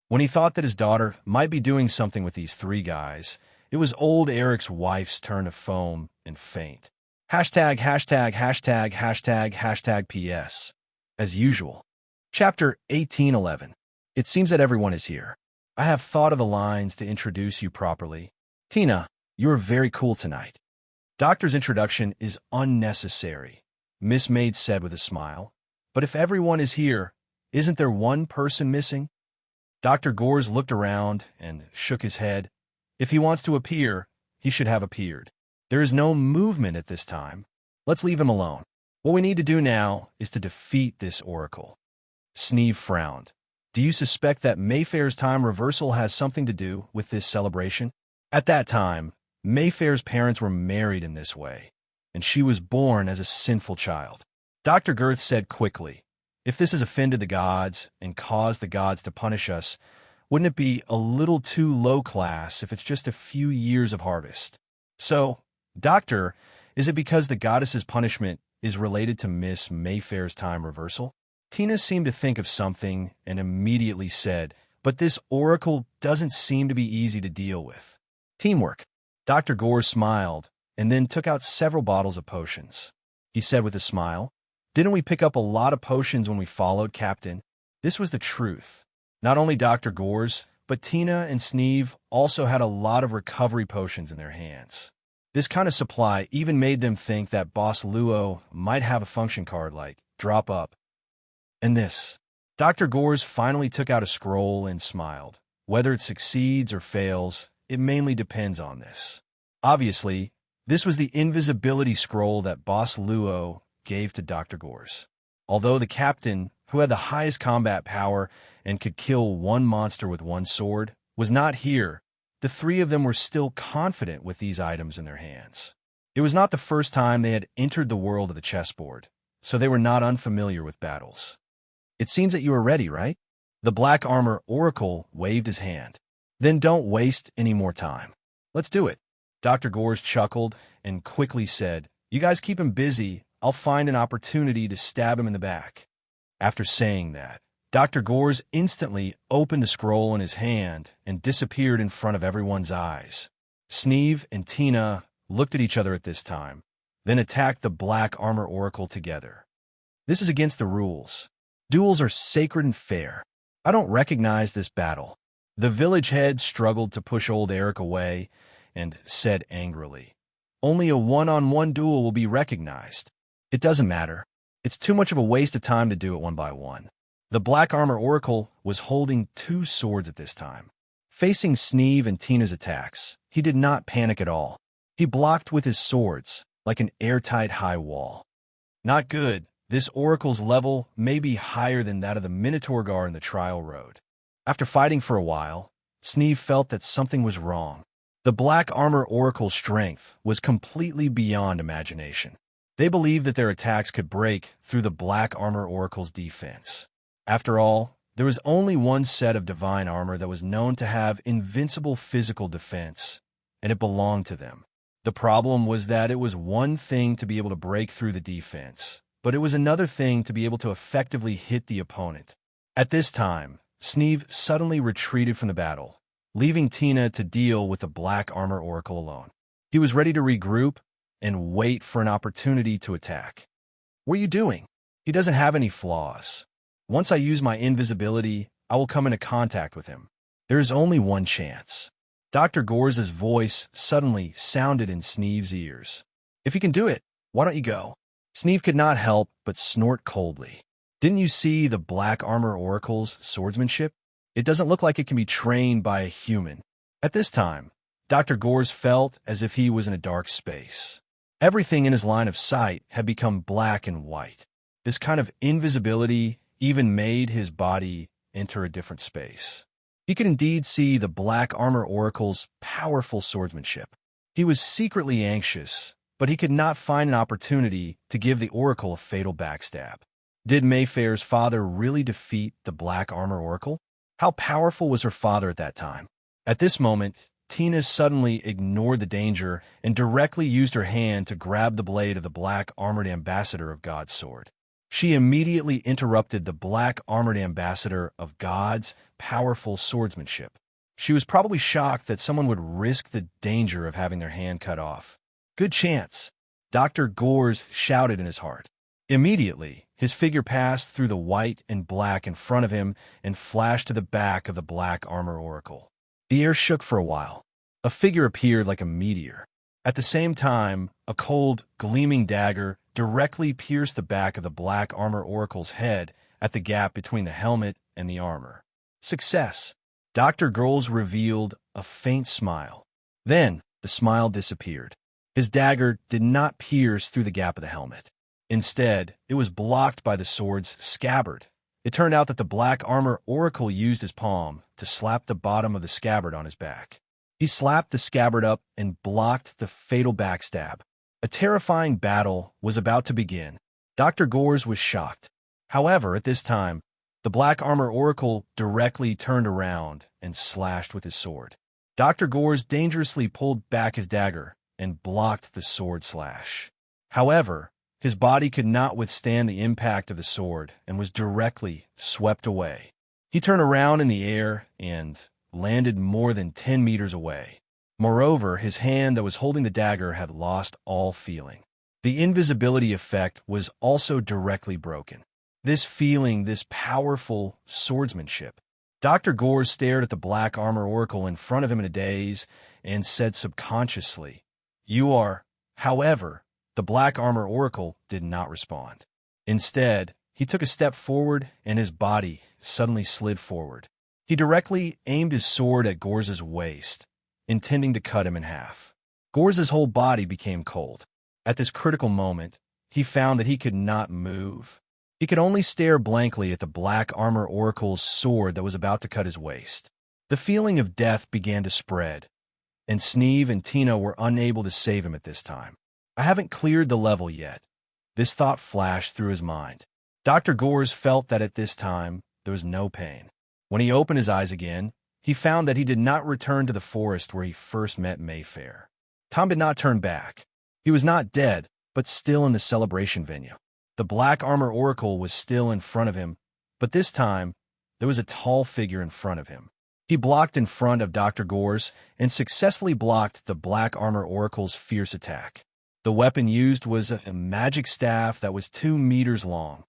When he thought that his daughter might be doing something with these 3 guys, it was old Eric's wife's turn to foam and faint. ######PS. As usual. Chapter 1811. It seems that everyone is here. I have thought of the lines to introduce you properly. Tina, you are very cool tonight. Doctor's introduction is unnecessary, Miss Maid said with a smile. But if everyone is here, isn't there one person missing? Dr. Gores looked around and shook his head. If he wants to appear, he should have appeared. There is no movement at this time. Let's leave him alone. What we need to do now is to defeat this oracle. Sneeve frowned. Do you suspect that Mayfair's time reversal has something to do with this celebration? At that time, Mayfair's parents were married in this way, and she was born as a sinful child. Dr. Girth said quickly, if this has offended the gods and caused the gods to punish us, wouldn't it be a little too low class if it's just a few years of harvest? So, Doctor, is it because the goddess's punishment is related to Miss Mayfair's time reversal? Tina seemed to think of something and immediately said, but this oracle doesn't seem to be easy to deal with. Teamwork. Dr. Gore smiled and then took out several bottles of potions. He said with a smile, didn't we pick up a lot of potions when we followed, Captain? This was the truth. Not only Dr. Gore's, but Tina and Sneeve also had a lot of recovery potions in their hands. This kind of supply even made them think that Boss Luo might have a function card like Drop Up. And this. Dr. Gores finally took out a scroll and smiled. Whether it succeeds or fails, it mainly depends on this. Obviously, this was the invisibility scroll that Boss Luo gave to Dr. Gores. Although the captain, who had the highest combat power and could kill one monster with one sword, was not here, the three of them were still confident with these items in their hands. It was not the first time they had entered the world of the chessboard, so they were not unfamiliar with battles. It seems that you are ready, right? The Black Armor Oracle waved his hand. Then don't waste any more time. Let's do it. Dr. Gores chuckled and quickly said, "You guys keep him busy. I'll find an opportunity to stab him in the back." After saying that, Dr. Gores instantly opened the scroll in his hand and disappeared in front of everyone's eyes. Sneeve and Tina looked at each other at this time, then attacked the Black Armor Oracle together. This is against the rules. Duels are sacred and fair. I don't recognize this battle. The village head struggled to push old Eric away and said angrily, "Only a one-on-one duel will be recognized. It doesn't matter. It's too much of a waste of time to do it one by one." The Black Armor Oracle was holding two swords at this time. Facing Sneeve and Tina's attacks, he did not panic at all. He blocked with his swords, like an airtight high wall. Not good. This oracle's level may be higher than that of the Minotaur Guard in the trial road. After fighting for a while, Sneeve felt that something was wrong. The Black Armor Oracle's strength was completely beyond imagination. They believed that their attacks could break through the Black Armor Oracle's defense. After all, there was only one set of divine armor that was known to have invincible physical defense, and it belonged to them. The problem was that it was one thing to be able to break through the defense, but it was another thing to be able to effectively hit the opponent. At this time, Sneeve suddenly retreated from the battle, leaving Tina to deal with the Black Armor Oracle alone. He was ready to regroup and wait for an opportunity to attack. "What are you doing? He doesn't have any flaws. Once I use my invisibility, I will come into contact with him. There is only one chance." Dr. Gores' voice suddenly sounded in Sneeve's ears. "If you can do it, why don't you go?" Sneeve could not help but snort coldly. "Didn't you see the Black Armor Oracle's swordsmanship? It doesn't look like it can be trained by a human." At this time, Dr. Gores felt as if he was in a dark space. Everything in his line of sight had become black and white. This kind of invisibility even made his body enter a different space. He could indeed see the Black Armor Oracle's powerful swordsmanship. He was secretly anxious, but he could not find an opportunity to give the Oracle a fatal backstab. Did Mayfair's father really defeat the Black Armor Oracle? How powerful was her father at that time? At this moment, Tina suddenly ignored the danger and directly used her hand to grab the blade of the Black Armored Ambassador of God's sword. She immediately interrupted the Black Armored Ambassador of God's powerful swordsmanship. She was probably shocked that someone would risk the danger of having their hand cut off. "Good chance," Dr. Gores shouted in his heart. Immediately, his figure passed through the white and black in front of him and flashed to the back of the Black Armor Oracle. The air shook for a while. A figure appeared like a meteor. At the same time, a cold, gleaming dagger directly pierced the back of the Black Armor Oracle's head at the gap between the helmet and the armor. Success! Dr. Gores revealed a faint smile. Then, the smile disappeared. His dagger did not pierce through the gap of the helmet. Instead, it was blocked by the sword's scabbard. It turned out that the Black Armor Oracle used his palm to slap the bottom of the scabbard on his back. He slapped the scabbard up and blocked the fatal backstab. A terrifying battle was about to begin. Dr. Gores was shocked. However, at this time, the Black Armor Oracle directly turned around and slashed with his sword. Dr. Gores dangerously pulled back his dagger and blocked the sword slash. However, his body could not withstand the impact of the sword and was directly swept away. He turned around in the air and landed more than 10 meters away. Moreover, his hand that was holding the dagger had lost all feeling. The invisibility effect was also directly broken. This feeling, this powerful swordsmanship. Dr. Gores stared at the Black Armor Oracle in front of him in a daze and said subconsciously, "You are." However, the Black Armor Oracle did not respond. Instead, He took a step forward, and his body suddenly slid forward. He directly aimed his sword at Gorza's waist, intending to cut him in half. Gorza's whole body became cold. At this critical moment, he found that he could not move. He could only stare blankly at the Black Armor Oracle's sword that was about to cut his waist. The feeling of death began to spread, and Sneeve and Tina were unable to save him at this time. I haven't cleared the level yet. This thought flashed through his mind. Dr. Gores felt that at this time, there was no pain. When he opened his eyes again, he found that he did not return to the forest where he first met Mayfair. Tom did not turn back. He was not dead, but still in the celebration venue. The Black Armor Oracle was still in front of him, but this time, there was a tall figure in front of him. He blocked in front of Dr. Gores and successfully blocked the Black Armor Oracle's fierce attack. The weapon used was a magic staff that was 2 meters long.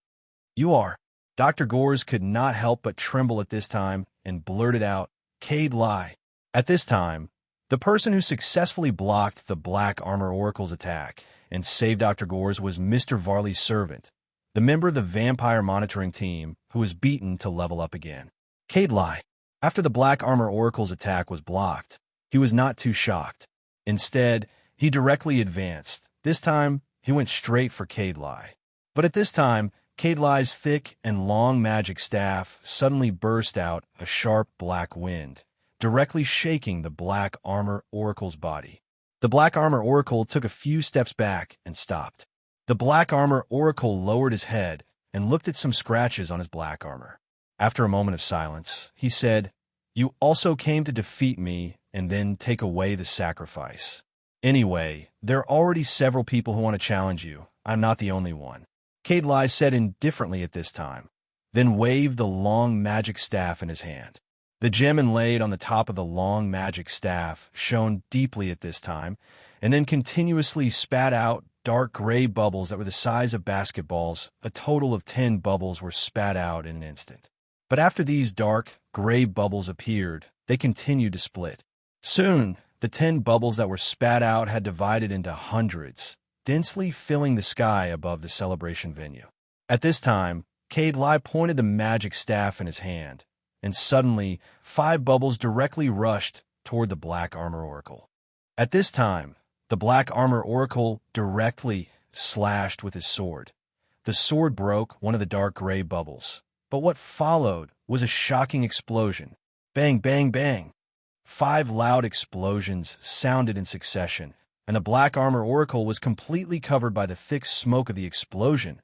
"You are." Dr. Gores could not help but tremble at this time and blurted out, "Cade lie." At this time, the person who successfully blocked the Black Armor Oracle's attack and saved Dr. Gores was Mr. Varley's servant, the member of the vampire monitoring team who was beaten to level up again. Cade lie. After the Black Armor Oracle's attack was blocked, he was not too shocked. Instead, he directly advanced. This time, he went straight for Cade lie. But at this time, Cade lie's thick and long magic staff suddenly burst out a sharp black wind, directly shaking the Black Armor Oracle's body. The Black Armor Oracle took a few steps back and stopped. The Black Armor Oracle lowered his head and looked at some scratches on his black armor. After a moment of silence, he said, "You also came to defeat me and then take away the sacrifice. Anyway, there are already several people who want to challenge you. I'm not the only one." Cade lie said indifferently at this time, then waved the long magic staff in his hand. The gem inlaid on the top of the long magic staff shone deeply at this time, and then continuously spat out dark gray bubbles that were the size of basketballs. A total of 10 bubbles were spat out in an instant. But after these dark, gray bubbles appeared, they continued to split. Soon, the 10 bubbles that were spat out had divided into hundreds, densely filling the sky above the celebration venue. At this time, Cade lie pointed the magic staff in his hand, and suddenly 5 bubbles directly rushed toward the Black Armor Oracle. At this time, the Black Armor Oracle directly slashed with his sword. The sword broke one of the dark gray bubbles, but what followed was a shocking explosion. Bang, bang, bang. 5 loud explosions sounded in succession, and the Black Armor Oracle was completely covered by the thick smoke of the explosion.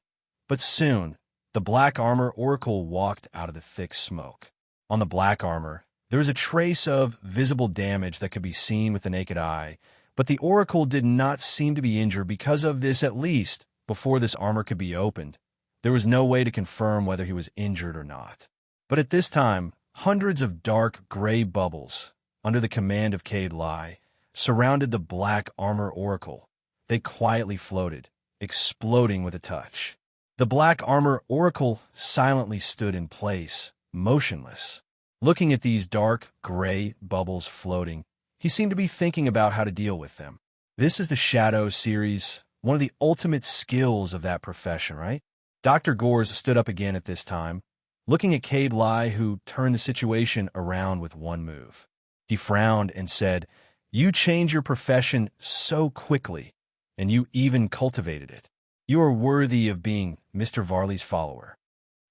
But soon, the Black Armor Oracle walked out of the thick smoke. On the black armor, there was a trace of visible damage that could be seen with the naked eye, but the Oracle did not seem to be injured because of this. At least, before this armor could be opened, there was no way to confirm whether he was injured or not. But at this time, hundreds of dark gray bubbles, under the command of Cade lie, surrounded the Black Armor Oracle. They quietly floated, exploding with a touch. The Black Armor Oracle silently stood in place, motionless. Looking at these dark, gray bubbles floating, he seemed to be thinking about how to deal with them. This is the Shadow series, one of the ultimate skills of that profession, right? Dr. Gores stood up again at this time, looking at Cade lie, who turned the situation around with one move. He frowned and said, "You change your profession so quickly, and you even cultivated it. You are worthy of being Mr. Varley's follower.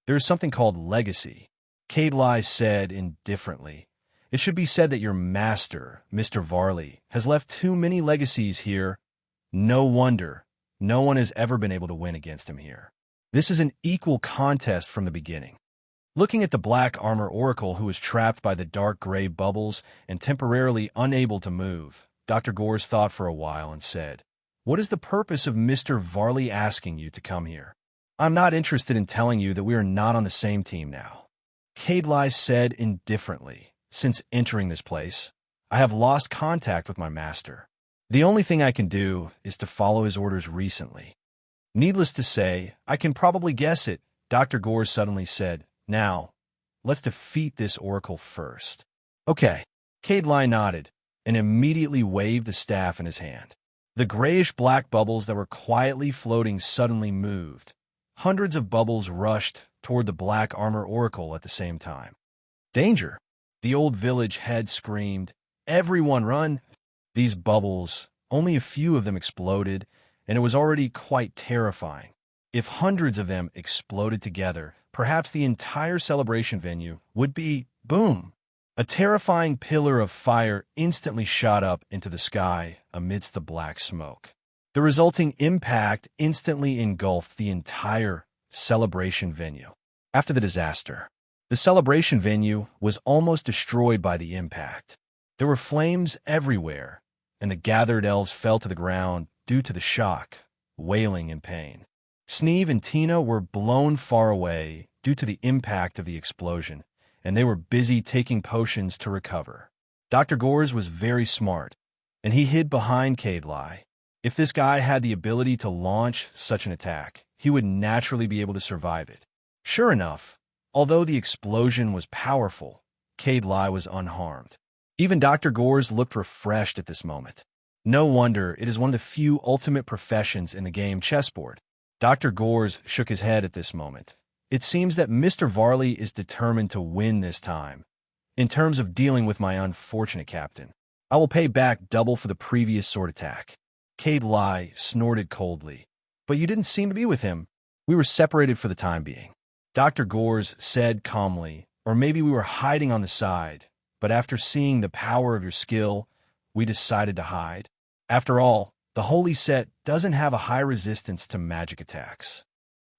There is something called legacy." Cade lie said indifferently, "It should be said that your master, Mr. Varley, has left too many legacies here. No wonder no one has ever been able to win against him here. This is an equal contest from the beginning." Looking at the Black Armor Oracle, who was trapped by the dark gray bubbles and temporarily unable to move, Dr. Gores thought for a while and said, "What is the purpose of Mr. Varley asking you to come here? I'm not interested in telling you that we are not on the same team now." Cade lie said indifferently, "Since entering this place, I have lost contact with my master. The only thing I can do is to follow his orders recently. Needless to say, I can probably guess it," Dr. Gores suddenly said. "Now, let's defeat this oracle first." "Okay." Cade lie nodded and immediately waved the staff in his hand. The grayish-black bubbles that were quietly floating suddenly moved. Hundreds of bubbles rushed toward the black armor oracle at the same time. Danger! The old village head screamed. Everyone run! These bubbles, only a few of them exploded, and it was already quite terrifying. If hundreds of them exploded together, perhaps the entire celebration venue would be boom. A terrifying pillar of fire instantly shot up into the sky amidst the black smoke. The resulting impact instantly engulfed the entire celebration venue. After the disaster, the celebration venue was almost destroyed by the impact. There were flames everywhere, and the gathered elves fell to the ground due to the shock, wailing in pain. Sneeve and Tina were blown far away due to the impact of the explosion, and they were busy taking potions to recover. Dr. Gores was very smart, and he hid behind Cadelai. If this guy had the ability to launch such an attack, he would naturally be able to survive it. Sure enough, although the explosion was powerful, Cadelai was unharmed. Even Dr. Gores looked refreshed at this moment. No wonder it is one of the few ultimate professions in the game chessboard. Dr. Gores shook his head at this moment. It seems that Mr. Varley is determined to win this time. In terms of dealing with my unfortunate captain, I will pay back double for the previous sword attack. Cadelai snorted coldly. But you didn't seem to be with him. We were separated for the time being. Dr. Gores said calmly, or maybe we were hiding on the side, but after seeing the power of your skill, we decided to hide. After all, the holy set doesn't have a high resistance to magic attacks.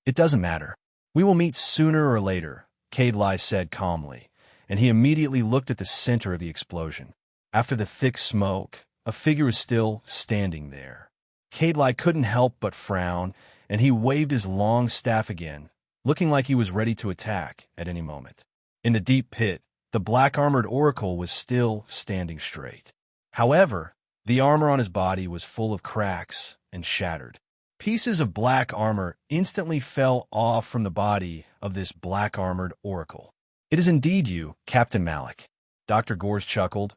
It doesn't matter. We will meet sooner or later, Cadelai said calmly, and he immediately looked at the center of the explosion. After the thick smoke, a figure was still standing there. Cadelai couldn't help but frown, and he waved his long staff again, looking like he was ready to attack at any moment. In the deep pit, the black-armored oracle was still standing straight. However, the armor on his body was full of cracks and shattered. Pieces of black armor instantly fell off from the body of this black-armored oracle. "It is indeed you, Captain Malik," Dr. Gores chuckled.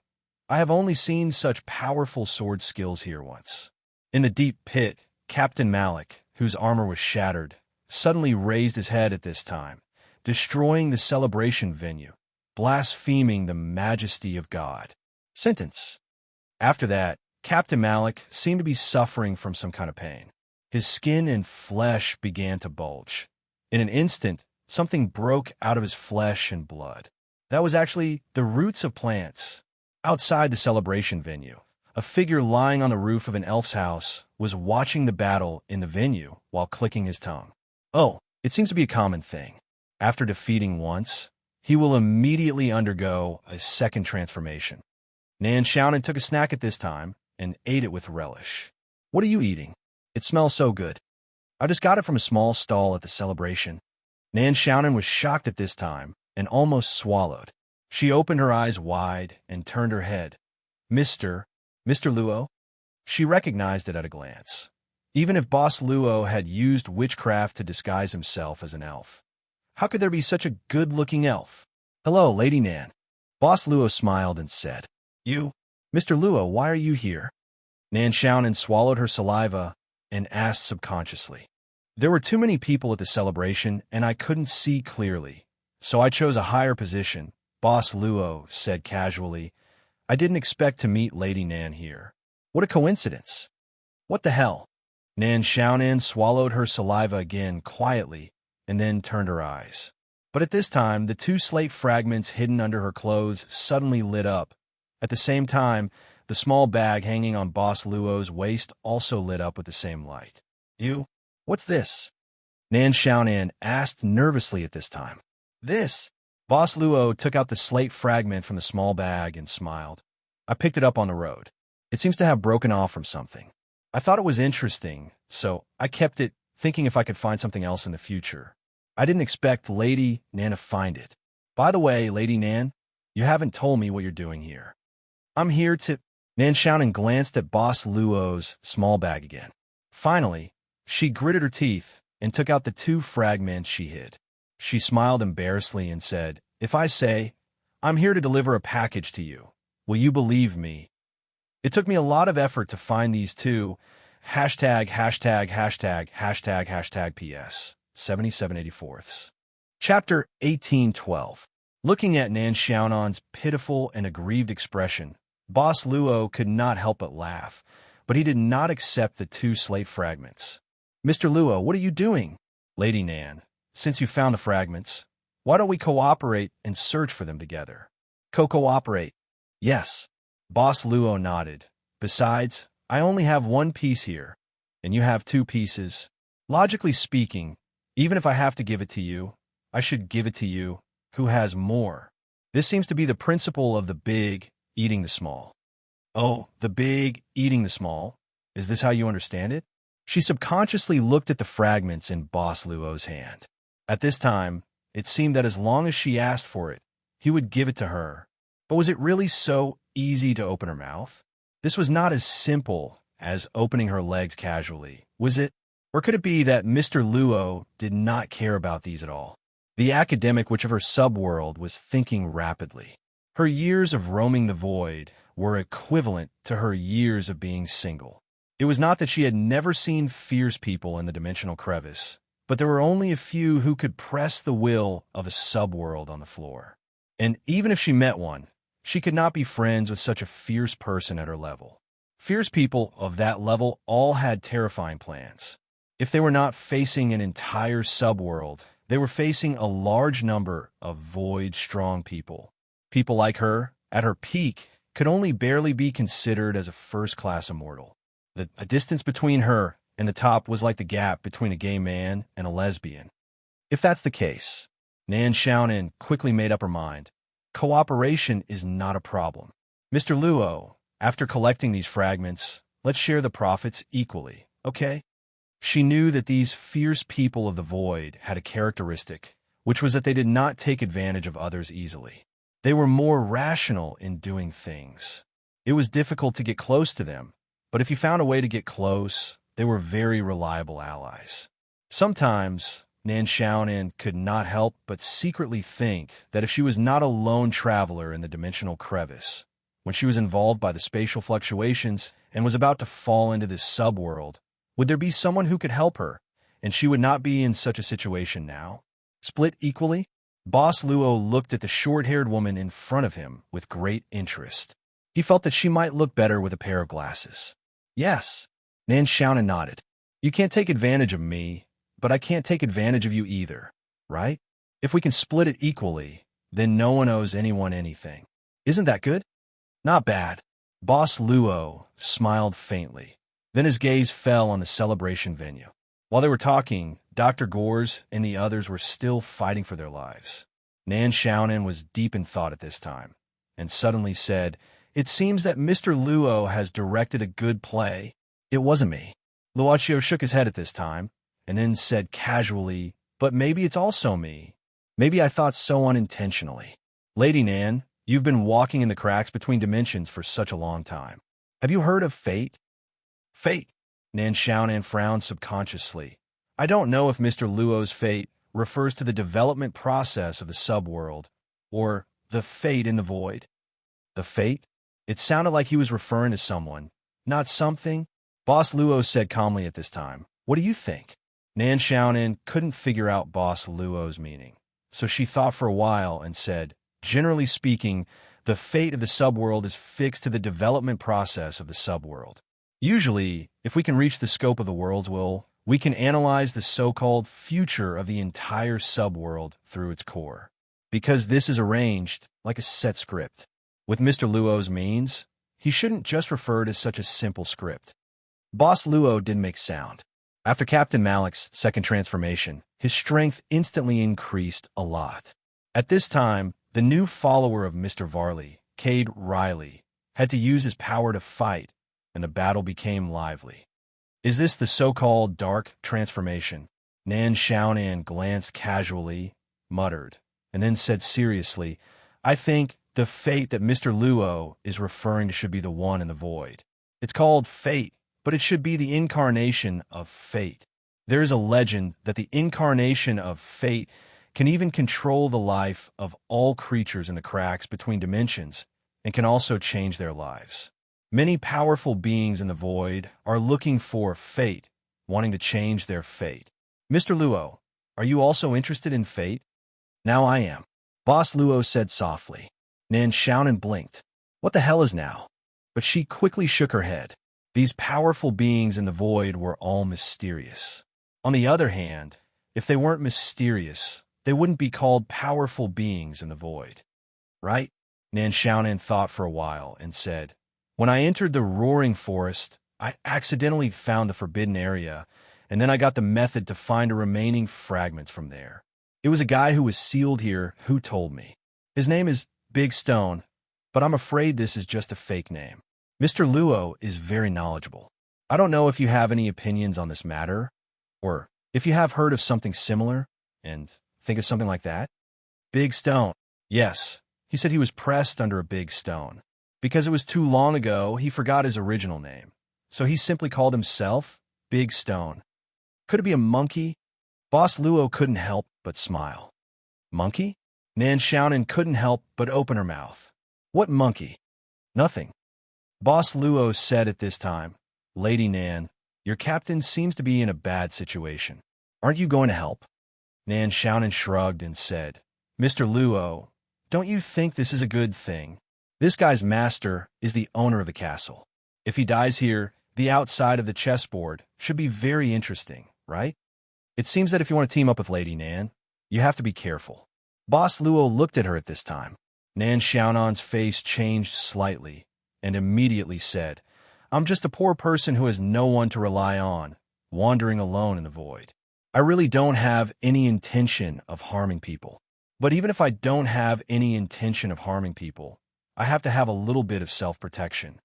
"I have only seen such powerful sword skills here once." In the deep pit, Captain Malik, whose armor was shattered, suddenly raised his head at this time, destroying the celebration venue, blaspheming the majesty of God. Sentence. After that, Captain Malik seemed to be suffering from some kind of pain. His skin and flesh began to bulge. In an instant, something broke out of his flesh and blood. That was actually the roots of plants. Outside the celebration venue, a figure lying on the roof of an elf's house was watching the battle in the venue while clicking his tongue. Oh, it seems to be a common thing. After defeating once, he will immediately undergo a second transformation. Nan Xiaonan took a snack at this time and ate it with relish. "What are you eating? It smells so good." "I just got it from a small stall at the celebration." Nan Xiaonan was shocked at this time and almost swallowed. She opened her eyes wide and turned her head. Mr. Luo? She recognized it at a glance. Even if Boss Luo had used witchcraft to disguise himself as an elf, how could there be such a good-looking elf? "Hello, Lady Nan." Boss Luo smiled and said, "You? Mr. Luo, why are you here?" Nan Xiaonan swallowed her saliva and asked subconsciously. "There were too many people at the celebration, and I couldn't see clearly, so I chose a higher position," Boss Luo said casually. "I didn't expect to meet Lady Nan here. What a coincidence." "What the hell?" Nan Xiaonan swallowed her saliva again quietly and then turned her eyes. But at this time, the two slate fragments hidden under her clothes suddenly lit up. At the same time, the small bag hanging on Boss Luo's waist also lit up with the same light. "You? What's this?" Nan Xiaonan asked nervously at this time. "This?" Boss Luo took out the slate fragment from the small bag and smiled. "I picked it up on the road. It seems to have broken off from something. I thought it was interesting, so I kept it, thinking if I could find something else in the future. I didn't expect Lady Nan to find it. By the way, Lady Nan, you haven't told me what you're doing here." "I'm here to—" Nan Xiaonan glanced at Boss Luo's small bag again. Finally, she gritted her teeth and took out the two fragments she hid. She smiled embarrassedly and said, "If I say, I'm here to deliver a package to you, will you believe me? It took me a lot of effort to find these two #######PS. 77/84. Chapter 1812. Looking at Nan Xiaonan's pitiful and aggrieved expression, Boss Luo could not help but laugh, but he did not accept the two slate fragments. "Mr. Luo, what are you doing?" "Lady Nan, since you found the fragments, why don't we cooperate and search for them together?" "Cooperate?" "Yes." Boss Luo nodded. "Besides, I only have one piece here, and you have two pieces. Logically speaking, even if I have to give it to you, I should give it to you, who has more. This seems to be the principle of the big eating the small." "Oh, the big eating the small? Is this how you understand it?" She subconsciously looked at the fragments in Boss Luo's hand. At this time, it seemed that as long as she asked for it, he would give it to her. But was it really so easy to open her mouth? This was not as simple as opening her legs casually, was it? Or could it be that Mr. Luo did not care about these at all? The academic witch of her subworld was thinking rapidly. Her years of roaming the void were equivalent to her years of being single. It was not that she had never seen fierce people in the dimensional crevice, but there were only a few who could press the will of a subworld on the floor. And even if she met one, she could not be friends with such a fierce person at her level. Fierce people of that level all had terrifying plans. If they were not facing an entire subworld, they were facing a large number of void-strong people. People like her, at her peak, could only barely be considered as a first-class immortal. A distance between her and the top was like the gap between a gay man and a lesbian. If that's the case, Nan Xiaonan quickly made up her mind. Cooperation is not a problem. "Mr. Luo, after collecting these fragments, let's share the profits equally, okay?" She knew that these fierce people of the void had a characteristic, which was that they did not take advantage of others easily. They were more rational in doing things. It was difficult to get close to them, but if you found a way to get close, they were very reliable allies. Sometimes, Nan Xiaonan could not help but secretly think that if she was not a lone traveler in the dimensional crevice, when she was involved by the spatial fluctuations and was about to fall into this subworld, would there be someone who could help her, and she would not be in such a situation now? Split equally? Boss Luo looked at the short-haired woman in front of him with great interest. He felt that she might look better with a pair of glasses. "Yes." Nan Xiaonan nodded. "You can't take advantage of me, but I can't take advantage of you either, right? If we can split it equally, then no one owes anyone anything. Isn't that good?" "Not bad." Boss Luo smiled faintly. Then his gaze fell on the celebration venue. While they were talking, Dr. Gores and the others were still fighting for their lives. Nan Xiaonan was deep in thought at this time, and suddenly said, "It seems that Mr. Luo has directed a good play." "It wasn't me." Luochio shook his head at this time, and then said casually, "But maybe it's also me. Maybe I thought so unintentionally." "Lady Nan, you've been walking in the cracks between dimensions for such a long time. Have you heard of fate?" "Fate?" Nan Xiaonan frowned subconsciously. "I don't know if Mr. Luo's fate refers to the development process of the subworld, or the fate in the void." "The fate?" It sounded like he was referring to someone, not something. Boss Luo said calmly at this time, "What do you think?" Nan Xiaonan couldn't figure out Boss Luo's meaning, so she thought for a while and said, "Generally speaking, the fate of the subworld is fixed to the development process of the subworld. Usually, if we can reach the scope of the world's will, we can analyze the so-called future of the entire subworld through its core. Because this is arranged like a set script. With Mr. Luo's means, he shouldn't just refer to such a simple script." Boss Luo didn't make sound. After Captain Malik's second transformation, his strength instantly increased a lot. At this time, the new follower of Mr. Varley, Cade Riley, had to use his power to fight, and the battle became lively. "Is this the so-called dark transformation?" Nan Xiaonan glanced casually, muttered, and then said seriously, "I think the fate that Mr. Luo is referring to should be the one in the void. It's called fate, but it should be the incarnation of fate. There is a legend that the incarnation of fate can even control the life of all creatures in the cracks between dimensions and can also change their lives. Many powerful beings in the void are looking for fate, wanting to change their fate. Mr. Luo, Are you also interested in fate? Now I am. Boss Luo said softly. Nan Xiaonan blinked. What the hell is now? But she quickly shook her head. These powerful beings in the void were all mysterious. On the other hand, if they weren't mysterious, they wouldn't be called powerful beings in the void. Right? Nan Xiaonan thought for a while and said, when I entered the roaring forest, I accidentally found the forbidden area, and then I got the method to find a remaining fragment from there. It was a guy who was sealed here who told me. His name is Big Stone, but I'm afraid this is just a fake name. Mr. Luo is very knowledgeable. I don't know if you have any opinions on this matter, or if you have heard of something similar, and think of something like that. Big Stone. Yes, he said he was pressed under a big stone. Because it was too long ago, he forgot his original name. So he simply called himself Big Stone. Could it be a monkey? Boss Luo couldn't help but smile. Monkey? Nan Xiaonan couldn't help but open her mouth. What monkey? Nothing. Boss Luo said at this time, Lady Nan, your captain seems to be in a bad situation. Aren't you going to help? Nan Xiaonan shrugged and said, Mr. Luo, don't you think this is a good thing? This guy's master is the owner of the castle. If he dies here, the outside of the chessboard should be very interesting, right? It seems that if you want to team up with Lady Nan, you have to be careful. Boss Luo looked at her at this time. Nan Xiaonan's face changed slightly and immediately said, I'm just a poor person who has no one to rely on, wandering alone in the void. I really don't have any intention of harming people. But even if I don't have any intention of harming people, I have to have a little bit of self-protection.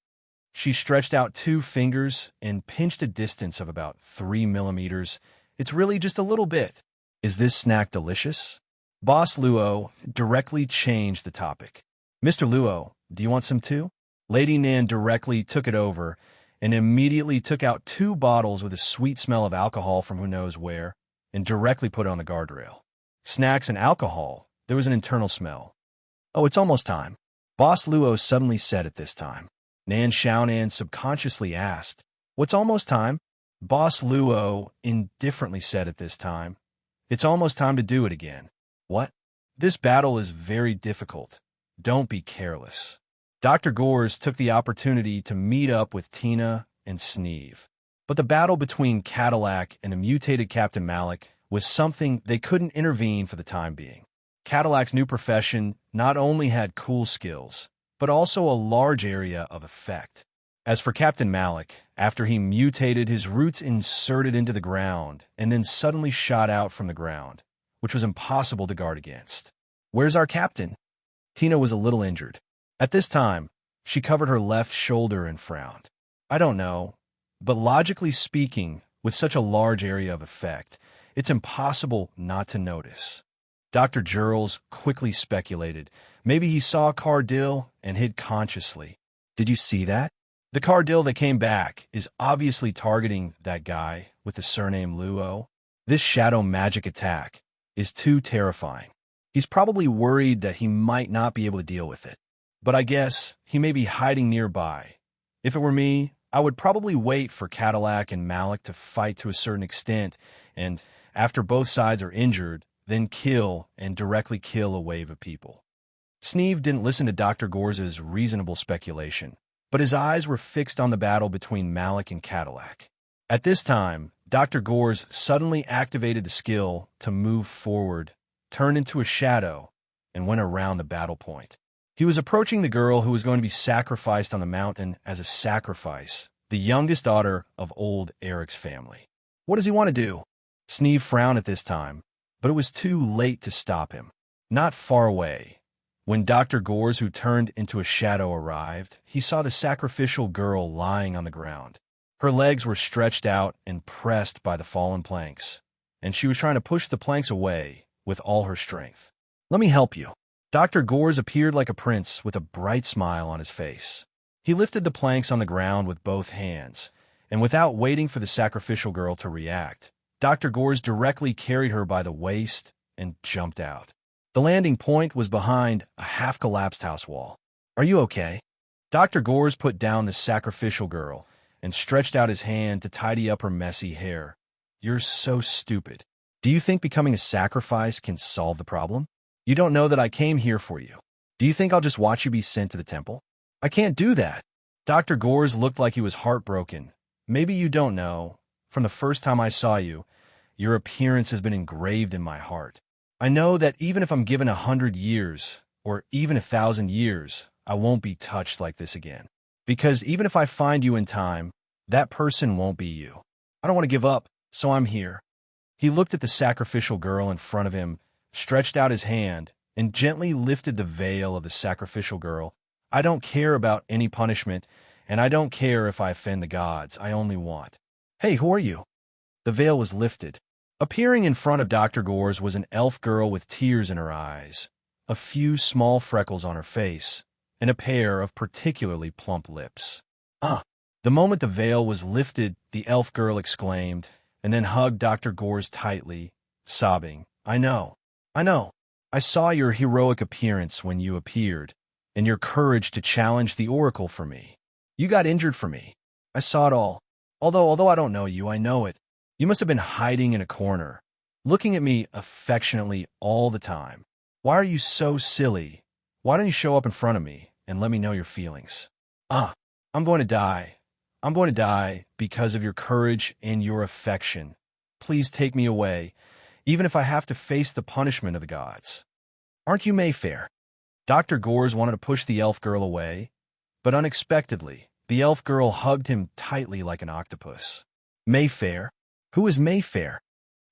She stretched out 2 fingers and pinched a distance of about 3 millimeters. It's really just a little bit. Is this snack delicious? Boss Luo directly changed the topic. Mr. Luo, do you want some too? Lady Nan directly took it over and immediately took out 2 bottles with a sweet smell of alcohol from who knows where and directly put it on the guardrail. Snacks and alcohol, there was an internal smell. Oh, it's almost time. Boss Luo suddenly said at this time. Nan Xiaonan subconsciously asked, What's almost time? Boss Luo indifferently said at this time, It's almost time to do it again. What? This battle is very difficult. Don't be careless. Dr. Gores took the opportunity to meet up with Tina and Sneeve. But the battle between Cadillac and the mutated Captain Malik was something they couldn't intervene for the time being. Cadillac's new profession not only had cool skills, but also a large area of effect. As for Captain Malik, after he mutated, his roots inserted into the ground and then suddenly shot out from the ground, which was impossible to guard against. Where's our captain? Tina was a little injured. At this time, she covered her left shoulder and frowned. I don't know, but logically speaking, with such a large area of effect, it's impossible not to notice. Dr. Gerls quickly speculated. Maybe he saw Cardil and hid consciously. Did you see that? The Cardil that came back is obviously targeting that guy with the surname Luo. This shadow magic attack is too terrifying. He's probably worried that he might not be able to deal with it. But I guess he may be hiding nearby. If it were me, I would probably wait for Cadillac and Malik to fight to a certain extent, and after both sides are injured, then kill and directly kill a wave of people. Sneeve didn't listen to Dr. Gors's reasonable speculation, but his eyes were fixed on the battle between Malik and Cadillac. At this time, Dr. Gores suddenly activated the skill to move forward, turned into a shadow, and went around the battle point. He was approaching the girl who was going to be sacrificed on the mountain as a sacrifice, the youngest daughter of old Eric's family. What does he want to do? Sneeve frowned at this time, but it was too late to stop him. Not far away, when Dr. Gores, who turned into a shadow, arrived, he saw the sacrificial girl lying on the ground. Her legs were stretched out and pressed by the fallen planks, and she was trying to push the planks away with all her strength. Let me help you. Dr. Gores appeared like a prince with a bright smile on his face. He lifted the planks on the ground with both hands, and without waiting for the sacrificial girl to react, Dr. Gores directly carried her by the waist and jumped out. The landing point was behind a half-collapsed house wall. Are you okay? Dr. Gores put down the sacrificial girl and stretched out his hand to tidy up her messy hair. You're so stupid. Do you think becoming a sacrifice can solve the problem? You don't know that I came here for you. Do you think I'll just watch you be sent to the temple? I can't do that. Dr. Gores looked like he was heartbroken. Maybe you don't know. From the first time I saw you, your appearance has been engraved in my heart. I know that even if I'm given 100 years, or even 1,000 years, I won't be touched like this again. Because even if I find you in time, that person won't be you. I don't want to give up, so I'm here. He looked at the sacrificial girl in front of him, stretched out his hand, and gently lifted the veil of the sacrificial girl. I don't care about any punishment, and I don't care if I offend the gods. I only want. Hey, who are you? The veil was lifted. Appearing in front of Dr. Gores was an elf girl with tears in her eyes, a few small freckles on her face, and a pair of particularly plump lips. The moment the veil was lifted, the elf girl exclaimed, and then hugged Dr. Gores tightly, sobbing, I know. I saw your heroic appearance when you appeared, and your courage to challenge the oracle for me. You got injured for me. I saw it all. Although I don't know you, I know it. You must have been hiding in a corner, looking at me affectionately all the time. Why are you so silly? Why don't you show up in front of me and let me know your feelings? I'm going to die. I'm going to die because of your courage and your affection. Please take me away, even if I have to face the punishment of the gods. Aren't you Mayfair? Dr. Gores wanted to push the elf girl away, but unexpectedly, the elf girl hugged him tightly like an octopus. Mayfair? Who is Mayfair?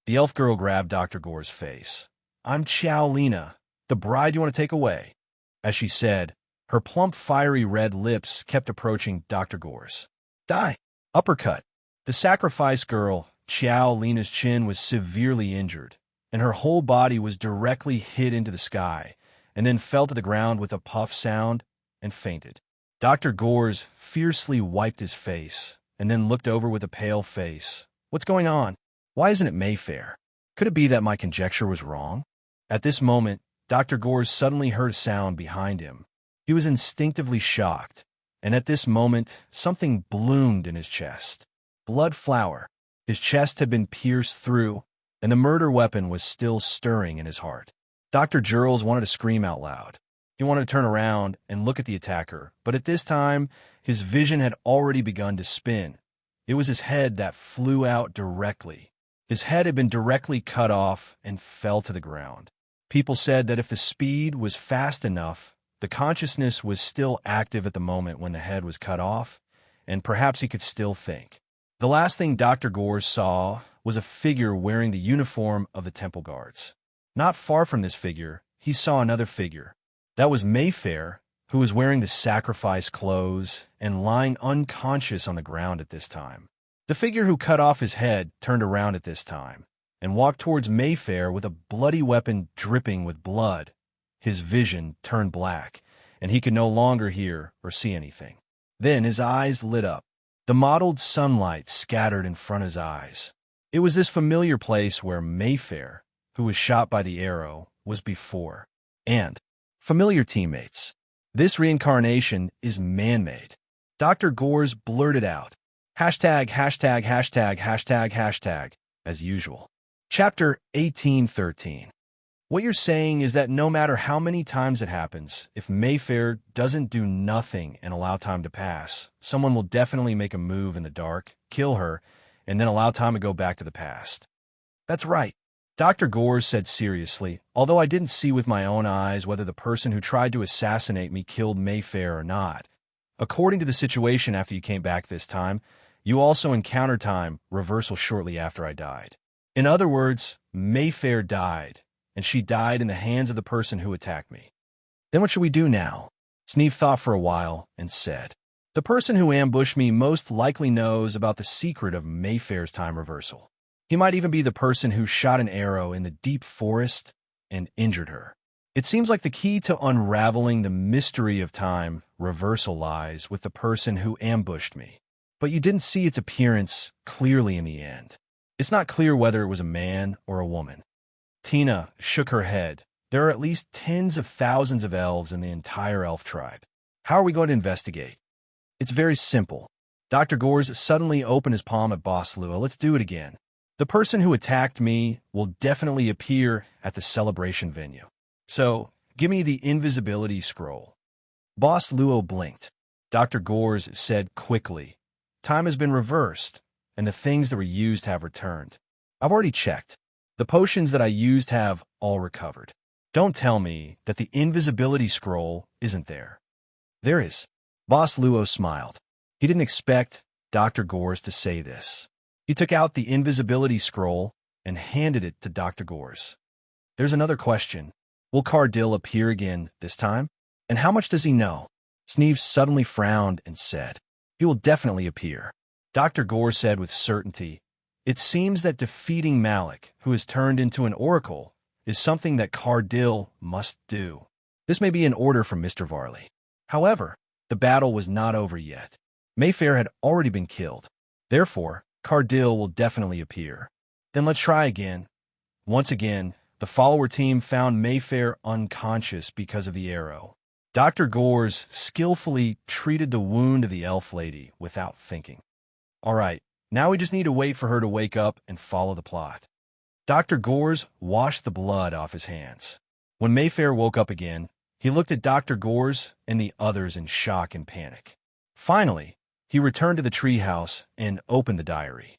The elf girl grabbed Dr. Gore's face. I'm Lena, the bride you want to take away. As she said, her plump, fiery red lips kept approaching Dr. Gores. Die! Uppercut. The sacrifice girl, Lena's chin was severely injured, and her whole body was directly hit into the sky, and then fell to the ground with a puff sound and fainted. Dr. Gores fiercely wiped his face, and then looked over with a pale face. What's going on? Why isn't it Mayfair? Could it be that my conjecture was wrong? At this moment, Dr. Gores suddenly heard a sound behind him. He was instinctively shocked, and at this moment, something bloomed in his chest. Blood flower. His chest had been pierced through, and the murder weapon was still stirring in his heart. Dr. Giles wanted to scream out loud. He wanted to turn around and look at the attacker, but at this time, his vision had already begun to spin. It was his head that flew out directly. His head had been directly cut off and fell to the ground. People said that if the speed was fast enough, the consciousness was still active at the moment when the head was cut off, and perhaps he could still think. The last thing Dr. Gores saw was a figure wearing the uniform of the temple guards. Not far from this figure, he saw another figure. That was Mayfair, who was wearing the sacrifice clothes and lying unconscious on the ground at this time. The figure who cut off his head turned around at this time and walked towards Mayfair with a bloody weapon dripping with blood. His vision turned black, and he could no longer hear or see anything. Then his eyes lit up. The mottled sunlight scattered in front of his eyes. It was this familiar place where Mayfair, who was shot by the arrow, was before. And familiar teammates. This reincarnation is man-made. Dr. Gores blurted out, hashtag, hashtag, hashtag, hashtag, hashtag, as usual. Chapter 1813. What you're saying is that no matter how many times it happens, if Mayfair doesn't do nothing and allow time to pass, someone will definitely make a move in the dark, kill her, and then allow time to go back to the past. That's right. Dr. Gores said seriously, although I didn't see with my own eyes whether the person who tried to assassinate me killed Mayfair or not. According to the situation after you came back this time, you also encountered time reversal shortly after I died. In other words, Mayfair died, and she died in the hands of the person who attacked me. Then what should we do now? Sneeve thought for a while and said, the person who ambushed me most likely knows about the secret of Mayfair's time reversal. He might even be the person who shot an arrow in the deep forest and injured her. It seems like the key to unraveling the mystery of time reversal lies with the person who ambushed me. But you didn't see its appearance clearly in the end. It's not clear whether it was a man or a woman. Tina shook her head. There are at least tens of thousands of elves in the entire elf tribe. How are we going to investigate? It's very simple. Dr. Gores suddenly opened his palm at Boss Lua. Let's do it again. The person who attacked me will definitely appear at the celebration venue. So, give me the invisibility scroll. Boss Luo blinked. Dr. Gores said quickly, "Time has been reversed, and the things that were used have returned. I've already checked. The potions that I used have all recovered. Don't tell me that the invisibility scroll isn't there." "There is." Boss Luo smiled. He didn't expect Dr. Gores to say this. He took out the invisibility scroll and handed it to Dr. Gores. "There's another question. Will Cardil appear again this time? And how much does he know?" Sneeve suddenly frowned and said, "He will definitely appear." Dr. Gores said with certainty, "It seems that defeating Malik, who has turned into an oracle, is something that Cardil must do. This may be an order from Mr. Varley." However, the battle was not over yet. Mayfair had already been killed. Therefore, Cardil will definitely appear. Then let's try again. Once again, the follower team found Mayfair unconscious because of the arrow. Dr. Gores skillfully treated the wound of the elf lady without thinking. "All right, now we just need to wait for her to wake up and follow the plot." Dr. Gores washed the blood off his hands. When Mayfair woke up again, he looked at Dr. Gores and the others in shock and panic. Finally, he returned to the treehouse and opened the diary.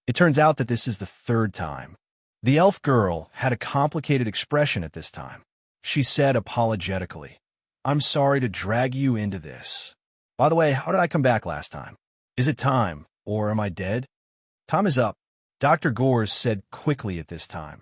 It turns out that this is the third time. The elf girl had a complicated expression at this time. She said apologetically, "I'm sorry to drag you into this. By the way, how did I come back last time? Is it time, or am I dead?" "Time is up," Dr. Gores said quickly at this time.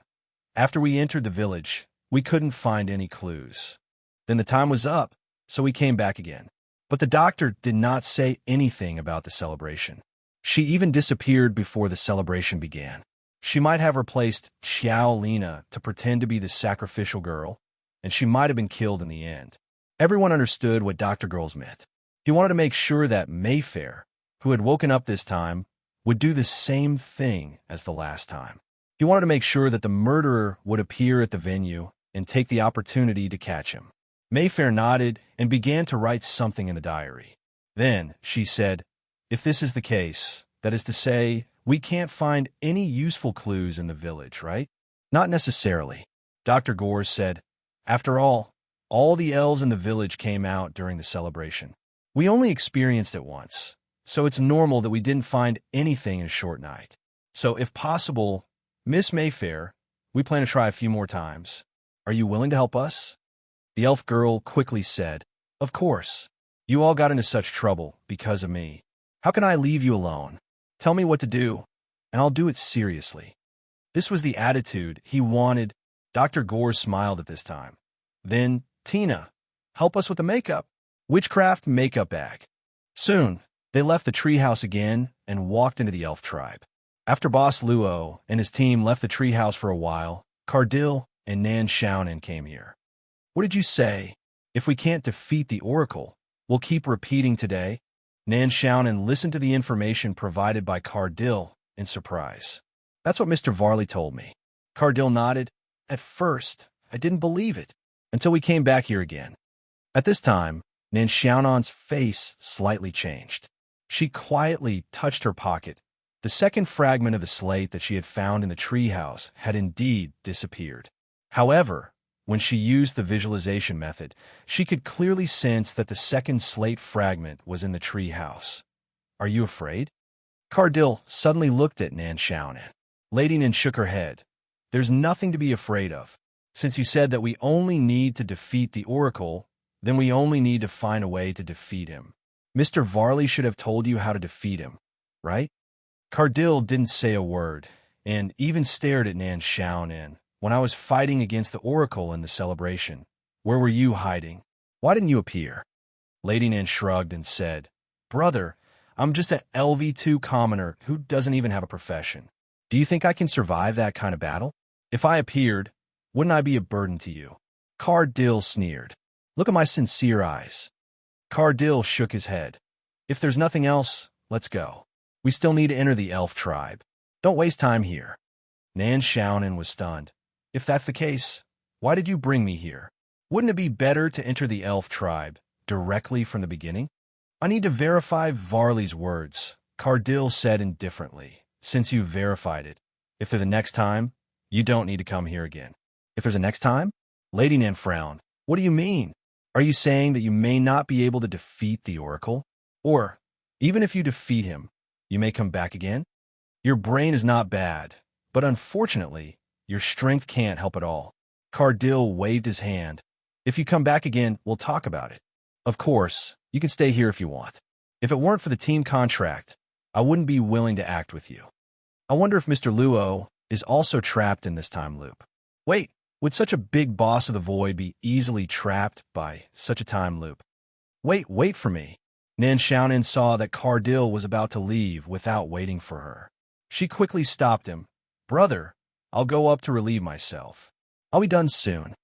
"After we entered the village, we couldn't find any clues. Then the time was up, so we came back again." But the doctor did not say anything about the celebration. She even disappeared before the celebration began. She might have replaced Xiao Lina to pretend to be the sacrificial girl, and she might have been killed in the end. Everyone understood what Dr. Gores meant. He wanted to make sure that Mayfair, who had woken up this time, would do the same thing as the last time. He wanted to make sure that the murderer would appear at the venue and take the opportunity to catch him. Mayfair nodded and began to write something in the diary. Then she said, "If this is the case, that is to say, we can't find any useful clues in the village, right?" "Not necessarily," Dr. Gores said. "After all the elves in the village came out during the celebration. We only experienced it once, so it's normal that we didn't find anything in a short night. So if possible, Miss Mayfair, we plan to try a few more times. Are you willing to help us?" The elf girl quickly said, "Of course. You all got into such trouble because of me. How can I leave you alone? Tell me what to do, and I'll do it seriously." This was the attitude he wanted. Dr. Gores smiled at this time. "Then, Tina, help us with the makeup. Witchcraft makeup bag." Soon, they left the treehouse again and walked into the elf tribe. After Boss Luo and his team left the treehouse for a while, Cardil and Nan Xiaonan came here. "What did you say? If we can't defeat the oracle, we'll keep repeating today?" Nan Xiaonan listened to the information provided by Cardil in surprise. "That's what Mr. Varley told me." Cardil nodded. "At first, I didn't believe it, until we came back here again." At this time, Nan Xiaonan's face slightly changed. She quietly touched her pocket. The second fragment of the slate that she had found in the treehouse had indeed disappeared. However, when she used the visualization method, she could clearly sense that the second slate fragment was in the treehouse. "Are you afraid?" Cardil suddenly looked at Nan Xiaonan. Lady Nan shook her head. "There's nothing to be afraid of. Since you said that we only need to defeat the oracle, then we only need to find a way to defeat him. Mr. Varley should have told you how to defeat him, right?" Cardil didn't say a word, and even stared at Nan Xiaonan. "When I was fighting against the oracle in the celebration, where were you hiding? Why didn't you appear?" Lady Nan shrugged and said, "Brother, I'm just an LV2 commoner who doesn't even have a profession. Do you think I can survive that kind of battle? If I appeared, wouldn't I be a burden to you?" Cardil sneered. "Look at my sincere eyes." Cardil shook his head. "If there's nothing else, let's go. We still need to enter the elf tribe. Don't waste time here." Nan Xiaonan was stunned. "If that's the case, why did you bring me here? Wouldn't it be better to enter the elf tribe directly from the beginning?" "I need to verify Varley's words," Cardil said indifferently. "Since you verified it, If there's a next time, you don't need to come here again. If there's a next time? Lady Nan frowned. What do you mean? Are you saying that you may not be able to defeat the Oracle? Or, even if you defeat him, you may come back again? Your brain is not bad, but unfortunately, your strength can't help at all. Cardil waved his hand. If you come back again, we'll talk about it. Of course, you can stay here if you want. If it weren't for the team contract, I wouldn't be willing to act with you. I wonder if Mr. Luo is also trapped in this time loop. Wait, would such a big boss of the void be easily trapped by such a time loop? Wait for me. Nan Xiaonan saw that Cardil was about to leave without waiting for her. She quickly stopped him. Brother, I'll go up to relieve myself. I'll be done soon.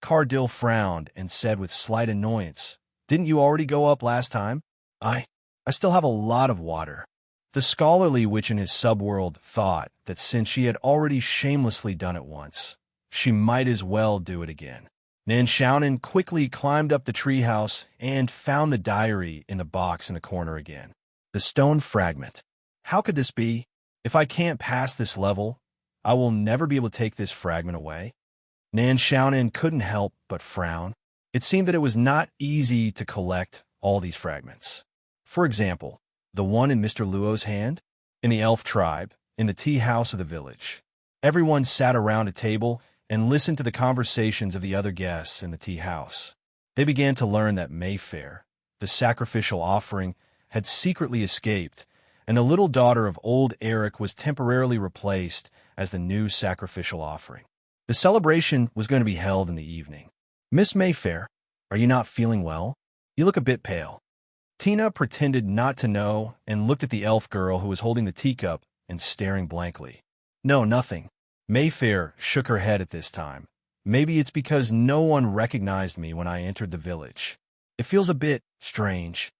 Cardil frowned and said with slight annoyance, Didn't you already go up last time? I still have a lot of water. The scholarly witch in his subworld thought that since she had already shamelessly done it once, she might as well do it again. Nan Xiaonan quickly climbed up the treehouse and found the diary in the box in the corner again. The stone fragment. How could this be? If I can't pass this level, I will never be able to take this fragment away. Nan Xiaonan couldn't help but frown. It seemed that it was not easy to collect all these fragments. For example, the one in Mr. Luo's hand, in the elf tribe, in the tea house of the village. Everyone sat around a table and listened to the conversations of the other guests in the tea house. They began to learn that Mayfair, the sacrificial offering, had secretly escaped, and the little daughter of old Eric was temporarily replaced as the new sacrificial offering. The celebration was going to be held in the evening. Miss Mayfair, are you not feeling well? You look a bit pale. Tina pretended not to know and looked at the elf girl who was holding the teacup and staring blankly. No, nothing. Mayfair shook her head at this time. Maybe it's because no one recognized me when I entered the village. It feels a bit strange.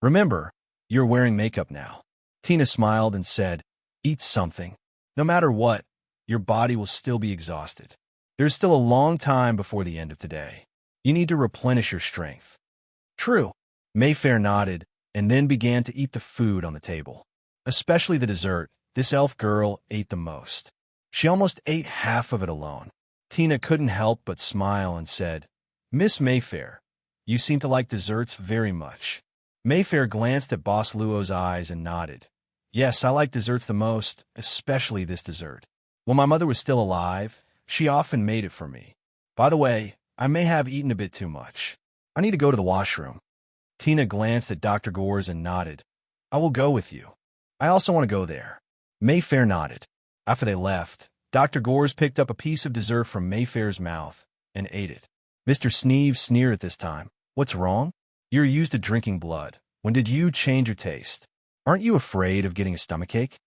Remember, you're wearing makeup now. Tina smiled and said, Eat something. No matter what, your body will still be exhausted. There's still a long time before the end of today. You need to replenish your strength. True. Mayfair nodded and then began to eat the food on the table. Especially the dessert, this elf girl ate the most. She almost ate half of it alone. Tina couldn't help but smile and said, Miss Mayfair, you seem to like desserts very much. Mayfair glanced at Boss Luo's eyes and nodded. Yes, I like desserts the most, especially this dessert. When my mother was still alive, she often made it for me. By the way, I may have eaten a bit too much. I need to go to the washroom. Tina glanced at Dr. Gores and nodded. I will go with you. I also want to go there. Mayfair nodded. After they left, Dr. Gores picked up a piece of dessert from Mayfair's mouth and ate it. Mr. Sneeve sneered at this time. What's wrong? You're used to drinking blood. When did you change your taste? Aren't you afraid of getting a stomachache?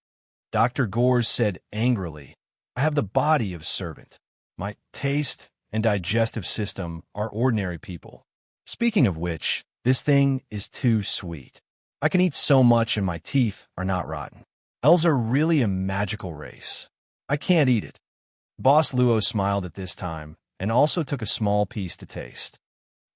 Dr. Gores said angrily, I have the body of a servant. My taste and digestive system are ordinary people. Speaking of which, this thing is too sweet. I can eat so much and my teeth are not rotten. Elves are really a magical race. I can't eat it. Boss Luo smiled at this time and also took a small piece to taste.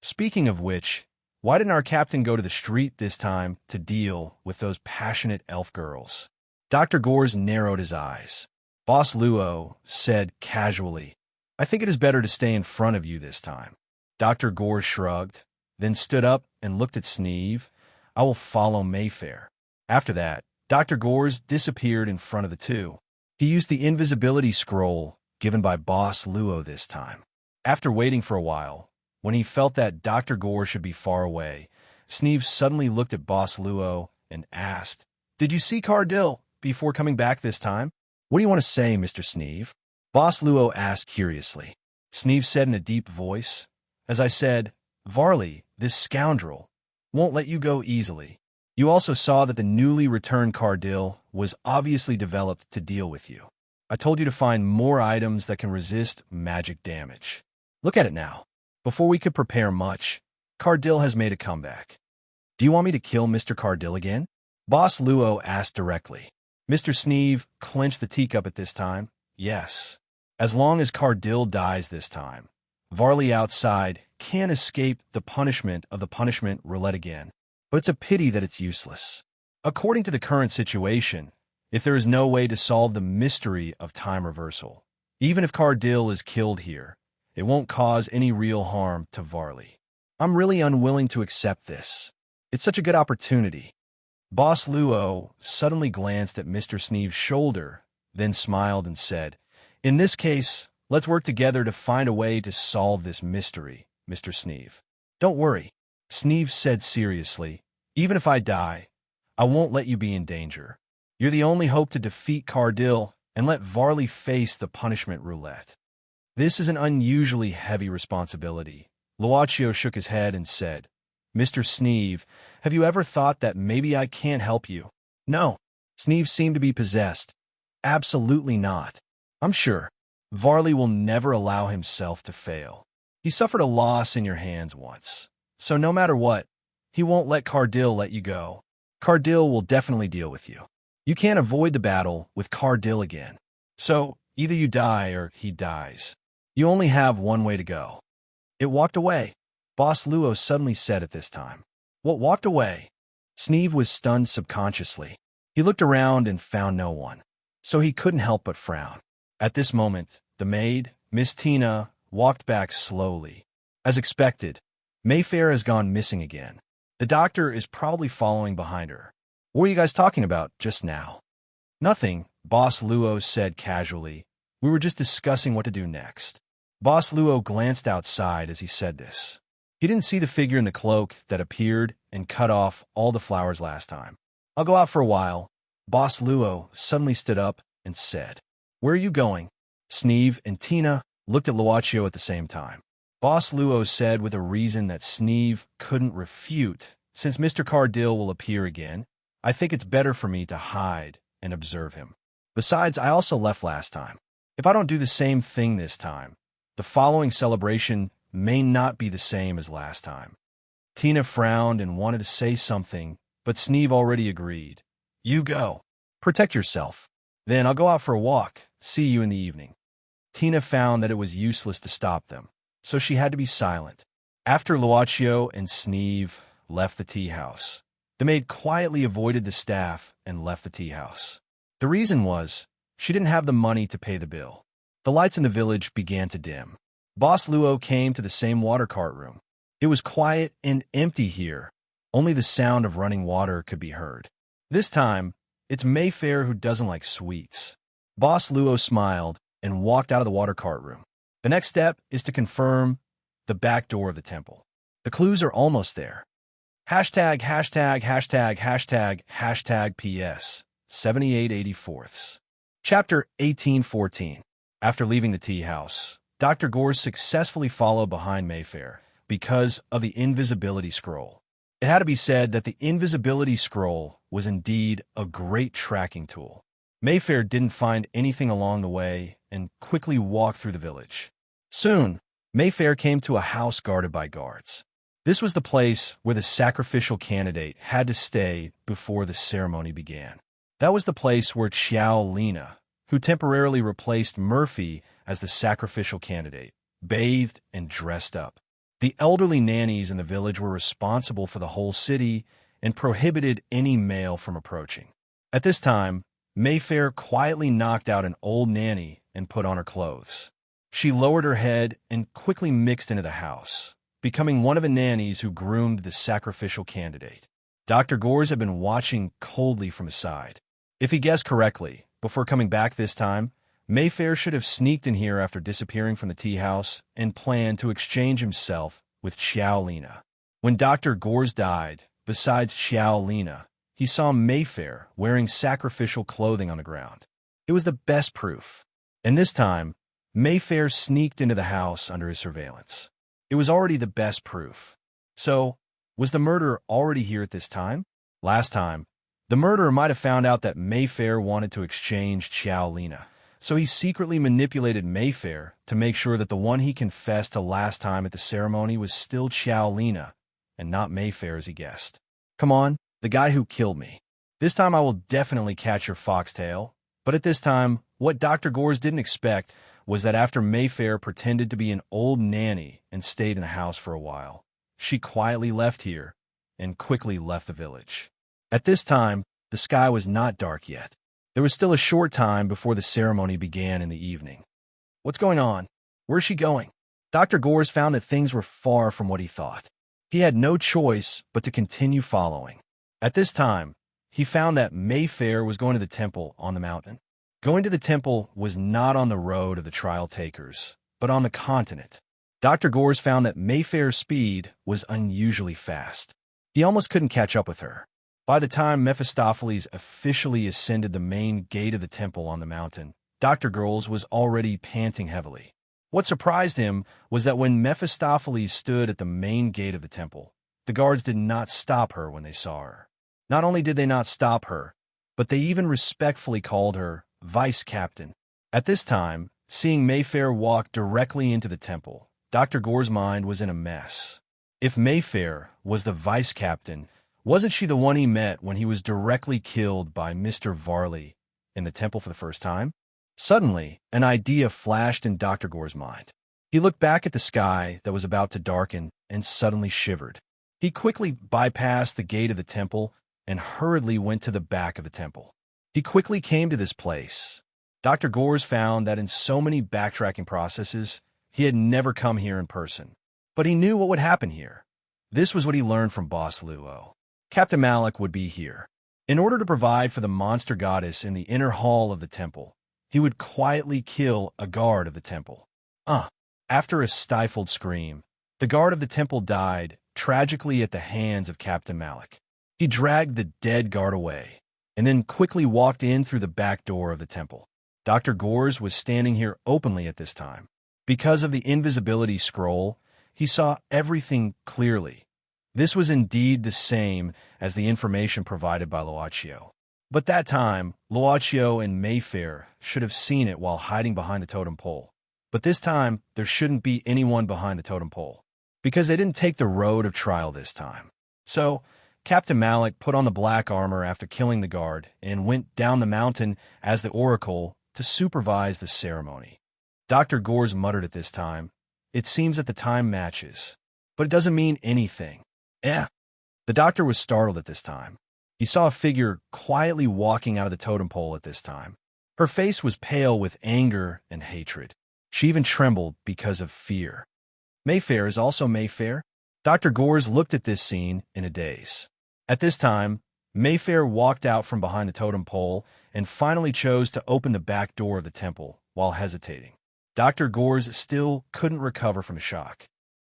Speaking of which, why didn't our captain go to the street this time to deal with those passionate elf girls? Dr. Gores narrowed his eyes. Boss Luo said casually, I think it is better to stay in front of you this time. Dr. Gores shrugged, then stood up and looked at Sneeve. I will follow Mayfair. After that, Dr. Gores disappeared in front of the two. He used the invisibility scroll given by Boss Luo this time. After waiting for a while, when he felt that Dr. Gores should be far away, Sneeve suddenly looked at Boss Luo and asked, Did you see Cardil before coming back this time? What do you want to say, Mr. Sneeve? Boss Luo asked curiously. Sneeve said in a deep voice, As I said, Varley, this scoundrel, won't let you go easily. You also saw that the newly returned Cardil was obviously developed to deal with you. I told you to find more items that can resist magic damage. Look at it now. Before we could prepare much, Cardil has made a comeback. Do you want me to kill Mr. Cardil again? Boss Luo asked directly. Mr. Sneeve clenched the teacup at this time. Yes. As long as Cardil dies this time, Varley outside can't escape the punishment of the punishment roulette again. But it's a pity that it's useless. According to the current situation, if there is no way to solve the mystery of time reversal. Even if Cardil is killed here, it won't cause any real harm to Varley. I'm really unwilling to accept this. It's such a good opportunity. Boss Luo suddenly glanced at Mr. Sneeve's shoulder, then smiled and said, "In this case, let's work together to find a way to solve this mystery, Mr. Sneeve." "Don't worry," Sneeve said seriously. "Even if I die, I won't let you be in danger. You're the only hope to defeat Cardil and let Varley face the punishment roulette." "This is an unusually heavy responsibility." Luaccio shook his head and said, "Mr. Sneeve, have you ever thought that maybe I can't help you?" "No." Sneeve seemed to be possessed. "Absolutely not. I'm sure Varley will never allow himself to fail. He suffered a loss in your hands once, so no matter what, he won't let Cardil let you go. Cardil will definitely deal with you. You can't avoid the battle with Cardil again. So either you die or he dies. You only have one way to go." "It walked away," Boss Luo suddenly said at this time. "What walked away?" Sneeve was stunned subconsciously. He looked around and found no one, so he couldn't help but frown. At this moment, the maid, Miss Tina, walked back slowly. As expected, Mayfair has gone missing again. The doctor is probably following behind her. "What were you guys talking about just now?" "Nothing," Boss Luo said casually. "We were just discussing what to do next." Boss Luo glanced outside as he said this. He didn't see the figure in the cloak that appeared and cut off all the flowers last time. "I'll go out for a while." Boss Luo suddenly stood up and said, "Where are you going?" Sneeve and Tina looked at Luaccio at the same time. Boss Luo said with a reason that Sneeve couldn't refute, "Since Mr. Cardil will appear again, I think it's better for me to hide and observe him. Besides, I also left last time. If I don't do the same thing this time, the following celebration may not be the same as last time." Tina frowned and wanted to say something, but Sneeve already agreed. "You go. Protect yourself. Then I'll go out for a walk. See you in the evening." Tina found that it was useless to stop them, so she had to be silent. After Luaccio and Sneeve left the tea house, the maid quietly avoided the staff and left the tea house. The reason was she didn't have the money to pay the bill. The lights in the village began to dim. Boss Luo came to the same water cart room. It was quiet and empty here. Only the sound of running water could be heard. This time, it's Mayfair who doesn't like sweets. Boss Luo smiled and walked out of the water cart room. The next step is to confirm the back door of the temple. The clues are almost there. Hashtag, hashtag, hashtag, hashtag, hashtag PS 7884. Chapter 1814. After leaving the tea house, Dr. Gore successfully followed behind Mayfair because of the invisibility scroll. It had to be said that the invisibility scroll was indeed a great tracking tool. Mayfair didn't find anything along the way and quickly walked through the village. Soon, Mayfair came to a house guarded by guards. This was the place where the sacrificial candidate had to stay before the ceremony began. That was the place where Xiao Lina, who temporarily replaced Murphy as the sacrificial candidate, bathed and dressed up. The elderly nannies in the village were responsible for the whole city and prohibited any male from approaching. At this time, Mayfair quietly knocked out an old nanny and put on her clothes. She lowered her head and quickly mixed into the house, becoming one of the nannies who groomed the sacrificial candidate. Dr. Gores had been watching coldly from his side. If he guessed correctly, before coming back this time, Mayfair should have sneaked in here after disappearing from the tea house and planned to exchange himself with Xiao Lina. When Dr. Gores died, besides Xiao Lina, he saw Mayfair wearing sacrificial clothing on the ground. It was the best proof. And this time, Mayfair sneaked into the house under his surveillance. It was already the best proof. So, was the murderer already here at this time? Last time, the murderer might have found out that Mayfair wanted to exchange Xiao Lina, so he secretly manipulated Mayfair to make sure that the one he confessed to last time at the ceremony was still Xiao Lina, and not Mayfair as he guessed. "Come on, the guy who killed me. This time I will definitely catch your foxtail." But at this time, what Dr. Gores didn't expect was that after Mayfair pretended to be an old nanny and stayed in the house for a while, she quietly left here and quickly left the village. At this time, the sky was not dark yet. There was still a short time before the ceremony began in the evening. What's going on? Where's she going? Dr. Gores found that things were far from what he thought. He had no choice but to continue following. At this time, he found that Mayfair was going to the temple on the mountain. Going to the temple was not on the road of the trial takers, but on the continent. Dr. Gores found that Mayfair's speed was unusually fast. He almost couldn't catch up with her. By the time Mephistopheles officially ascended the main gate of the temple on the mountain, Dr. Gores was already panting heavily. What surprised him was that when Mephistopheles stood at the main gate of the temple, the guards did not stop her when they saw her. Not only did they not stop her, but they even respectfully called her Vice Captain. At this time, seeing Mayfair walk directly into the temple, Dr. Gore's mind was in a mess. If Mayfair was the Vice Captain, wasn't she the one he met when he was directly killed by Mr. Varley in the temple for the first time? Suddenly, an idea flashed in Dr. Gore's mind. He looked back at the sky that was about to darken and suddenly shivered. He quickly bypassed the gate of the temple and hurriedly went to the back of the temple. He quickly came to this place. Dr. Gores found that in so many backtracking processes, he had never come here in person. But he knew what would happen here. This was what he learned from Boss Luo. Captain Malik would be here. In order to provide for the monster goddess in the inner hall of the temple, he would quietly kill a guard of the temple. After a stifled scream, the guard of the temple died tragically at the hands of Captain Malik. He dragged the dead guard away, and then quickly walked in through the back door of the temple. Dr. Gores was standing here openly at this time. Because of the invisibility scroll, he saw everything clearly. This was indeed the same as the information provided by Luocio. But that time, Luocio and Mayfair should have seen it while hiding behind the totem pole. But this time, there shouldn't be anyone behind the totem pole, because they didn't take the road of trial this time. So, Captain Malik put on the black armor after killing the guard and went down the mountain as the oracle to supervise the ceremony. Dr. Gores muttered at this time, "It seems that the time matches, but it doesn't mean anything." The doctor was startled at this time. He saw a figure quietly walking out of the totem pole at this time. Her face was pale with anger and hatred. She even trembled because of fear. Mayfair is also Mayfair. Dr. Gores looked at this scene in a daze. At this time, Mayfair walked out from behind the totem pole and finally chose to open the back door of the temple while hesitating. Dr. Gores still couldn't recover from shock.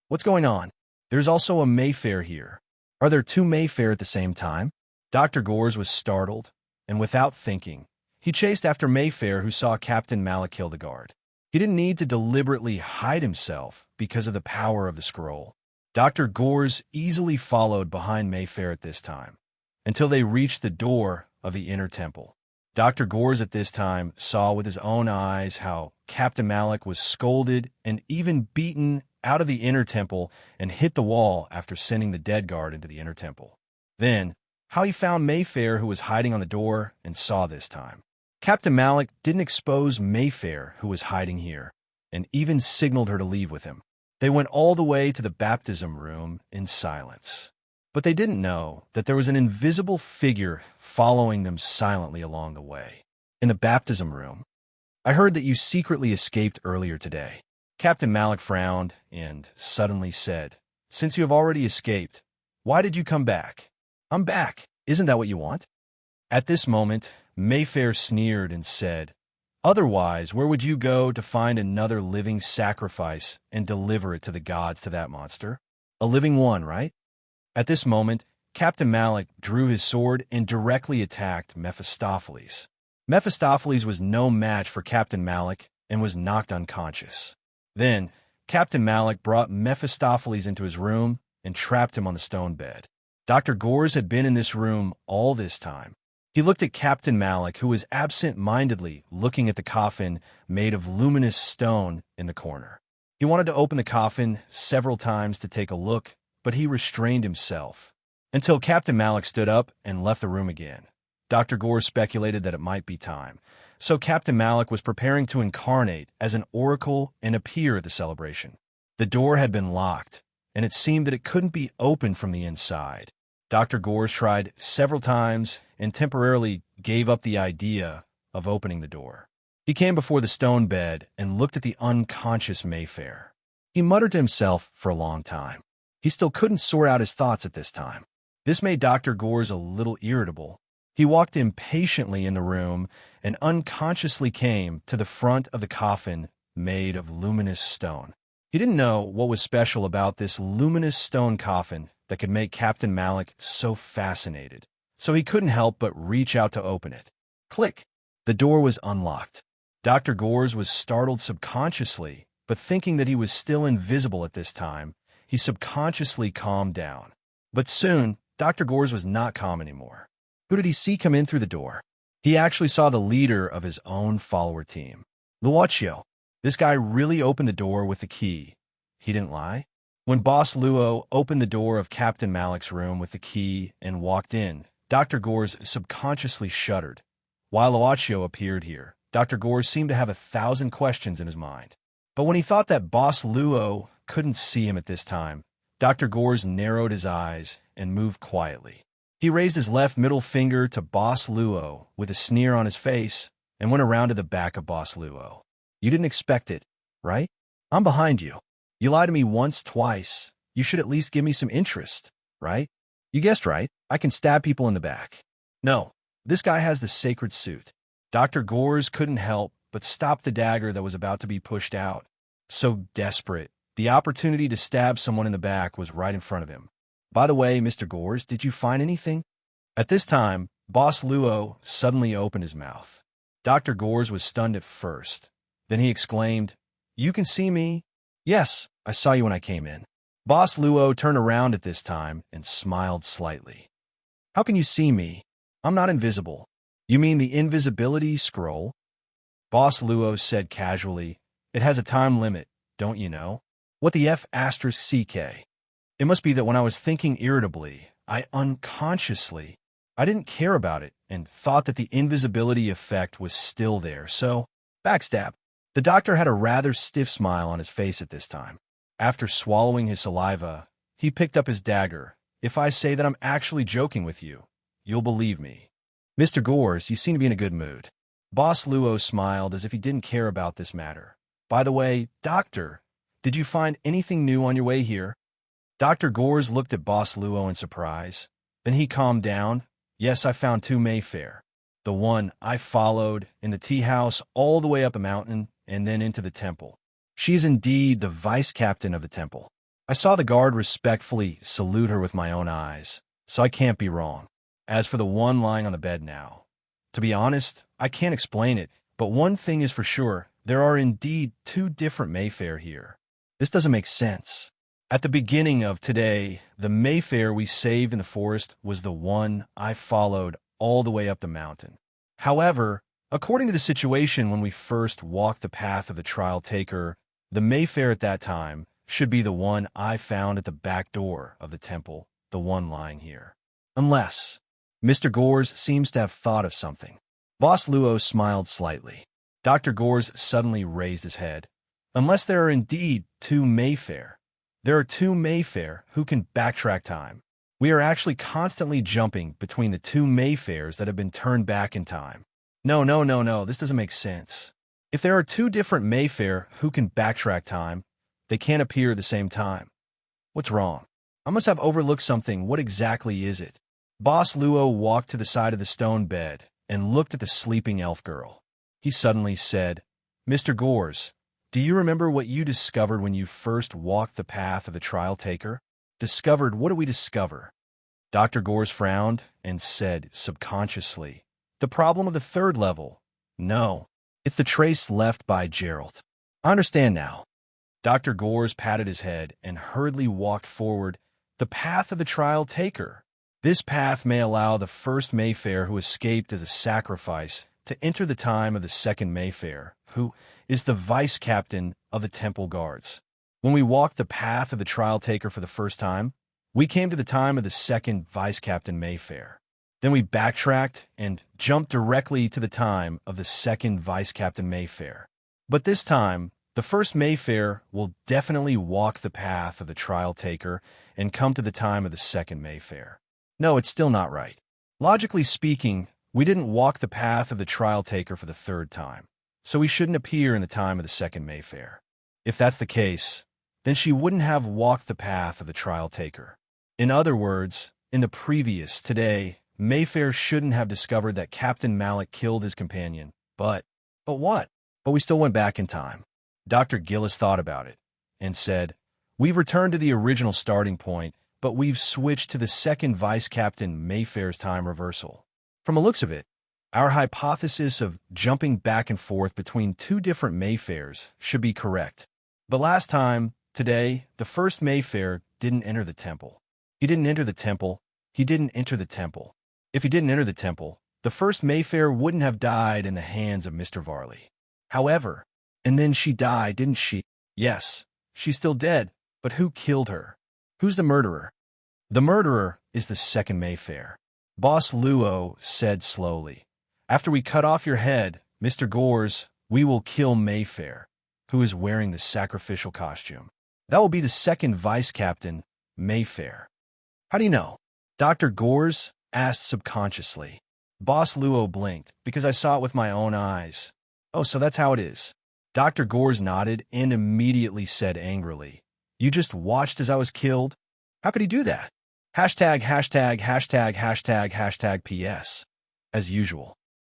What's going on? There's also a Mayfair here. Are there two Mayfair at the same time? Dr. Gores was startled, and without thinking, he chased after Mayfair, who saw Captain Malik kill the guard. He didn't need to deliberately hide himself because of the power of the scroll. Dr. Gores easily followed behind Mayfair at this time, until they reached the door of the inner temple. Dr. Gores at this time saw with his own eyes how Captain Malik was scolded and even beaten out of the inner temple and hit the wall after sending the dead guard into the inner temple. Then, how he found Mayfair, who was hiding on the door, and saw this time. Captain Malik didn't expose Mayfair, who was hiding here, and even signaled her to leave with him. They went all the way to the baptism room in silence. But they didn't know that there was an invisible figure following them silently along the way. In the baptism room, "I heard that you secretly escaped earlier today." Captain Malik frowned and suddenly said, "Since you have already escaped, why did you come back?" "I'm back. Isn't that what you want?" At this moment, Mayfair sneered and said, "Otherwise, where would you go to find another living sacrifice and deliver it to the gods to that monster? A living one, right?" At this moment, Captain Malik drew his sword and directly attacked Mephistopheles. Mephistopheles was no match for Captain Malik and was knocked unconscious. Then, Captain Malik brought Mephistopheles into his room and trapped him on the stone bed. Dr. Gores had been in this room all this time. He looked at Captain Malik, who was absent-mindedly looking at the coffin made of luminous stone in the corner. He wanted to open the coffin several times to take a look, but he restrained himself until Captain Malik stood up and left the room again. Dr. Gores speculated that it might be time, so Captain Malik was preparing to incarnate as an oracle and appear at the celebration. The door had been locked, and it seemed that it couldn't be opened from the inside. Dr. Gores tried several times and temporarily gave up the idea of opening the door. He came before the stone bed and looked at the unconscious Mayfair. He muttered to himself for a long time. He still couldn't sort out his thoughts at this time. This made Dr. Gores a little irritable. He walked impatiently in the room and unconsciously came to the front of the coffin made of luminous stone. He didn't know what was special about this luminous stone coffin that could make Captain Malik so fascinated, so he couldn't help but reach out to open it. Click! The door was unlocked. Dr. Gores was startled subconsciously, but thinking that he was still invisible at this time, he subconsciously calmed down. But soon, Dr. Gores was not calm anymore. Who did he see come in through the door? He actually saw the leader of his own follower team, Luocio. This guy really opened the door with the key. He didn't lie. When Boss Luo opened the door of Captain Malik's room with the key and walked in, Dr. Gores subconsciously shuddered. While Luocio appeared here, Dr. Gores seemed to have 1,000 questions in his mind. But when he thought that Boss Luo couldn't see him at this time, Dr. Gores narrowed his eyes and moved quietly. He raised his left middle finger to Boss Luo with a sneer on his face and went around to the back of Boss Luo. You didn't expect it, right? I'm behind you. You lied to me once, twice. You should at least give me some interest, right? You guessed right. I can stab people in the back. No, this guy has the sacred suit. Dr. Gores couldn't help but stop the dagger that was about to be pushed out. So desperate, the opportunity to stab someone in the back was right in front of him. By the way, Mr. Gores, did you find anything? At this time, Boss Luo suddenly opened his mouth. Dr. Gores was stunned at first. Then he exclaimed, "You can see me?" "Yes, I saw you when I came in." Boss Luo turned around at this time and smiled slightly. "How can you see me? I'm not invisible." "You mean the invisibility scroll?" Boss Luo said casually, "It has a time limit, don't you know? What the F asterisk CK? It must be that when I was thinking irritably, I didn't care about it and thought that the invisibility effect was still there, so backstab." The doctor had a rather stiff smile on his face at this time. After swallowing his saliva, he picked up his dagger. "If I say that I'm actually joking with you, you'll believe me." "Mr. Gores, you seem to be in a good mood." Boss Luo smiled as if he didn't care about this matter. "By the way, Doctor, did you find anything new on your way here?" Dr. Gores looked at Boss Luo in surprise. Then he calmed down. "Yes, I found 2 Mayfair. The one I followed in the tea house all the way up a mountain and then into the temple. She is indeed the vice-captain of the temple. I saw the guard respectfully salute her with my own eyes, so I can't be wrong. As for the one lying on the bed now, to be honest, I can't explain it, but one thing is for sure, there are indeed 2 different Mayfair here. This doesn't make sense. At the beginning of today, the Mayfair we saved in the forest was the one I followed all the way up the mountain. However, according to the situation when we first walked the path of the trial taker, the Mayfair at that time should be the one I found at the back door of the temple, the one lying here. Unless Mr. Gores seems to have thought of something." Boss Luo smiled slightly. Dr. Gores suddenly raised his head. "Unless there are indeed 2 Mayfair. There are 2 Mayfair who can backtrack time. We are actually constantly jumping between the 2 Mayfairs that have been turned back in time. No, this doesn't make sense. If there are 2 different Mayfair who can backtrack time, they can't appear at the same time. What's wrong? I must have overlooked something. What exactly is it?" Boss Luo walked to the side of the stone bed and looked at the sleeping elf girl. He suddenly said, "Mr. Gores, do you remember what you discovered when you first walked the path of the trial taker?" "Discovered? What did we discover?" Dr. Gores frowned and said subconsciously, "The problem of the 3rd level. No, it's the trace left by Gerald. I understand now." Dr. Gores patted his head and hurriedly walked forward. "The path of the trial taker. This path may allow the first Mayfair who escaped as a sacrifice to enter the time of the 2nd Mayfair, who is the vice-captain of the temple guards. When we walked the path of the trial taker for the first time, we came to the time of the 2nd vice-captain Mayfair. Then we backtracked and jumped directly to the time of the 2nd vice-captain Mayfair. But this time, the 1st Mayfair will definitely walk the path of the trial taker and come to the time of the 2nd Mayfair. No, it's still not right. Logically speaking, we didn't walk the path of the trial taker for the third time, so we shouldn't appear in the time of the second Mayfair. If that's the case, then she wouldn't have walked the path of the trial taker. In other words, in the previous, today, Mayfair shouldn't have discovered that Captain Malik killed his companion, but what? But we still went back in time. Dr. Gillis thought about it and said, "We've returned to the original starting point, but we've switched to the second Vice Captain Mayfair's time reversal." From the looks of it, our hypothesis of jumping back and forth between two different Mayfairs should be correct. But last time, today, the first Mayfair didn't enter the temple. He didn't enter the temple. He didn't enter the temple. If he didn't enter the temple, the first Mayfair wouldn't have died in the hands of Mr. Varley. However, and then she died, didn't she? Yes, she's still dead, but who killed her? Who's the murderer? The murderer is the second Mayfair. Boss Luo said slowly. After we cut off your head, Mr. Gores, we will kill Mayfair, who is wearing the sacrificial costume. That will be the second Vice Captain Mayfair. How do you know? Dr. Gores asked subconsciously. Boss Luo blinked, because I saw it with my own eyes. Oh, so that's how it is. Dr. Gores nodded and immediately said angrily, "You just watched as I was killed? How could he do that?" #######PS. As usual.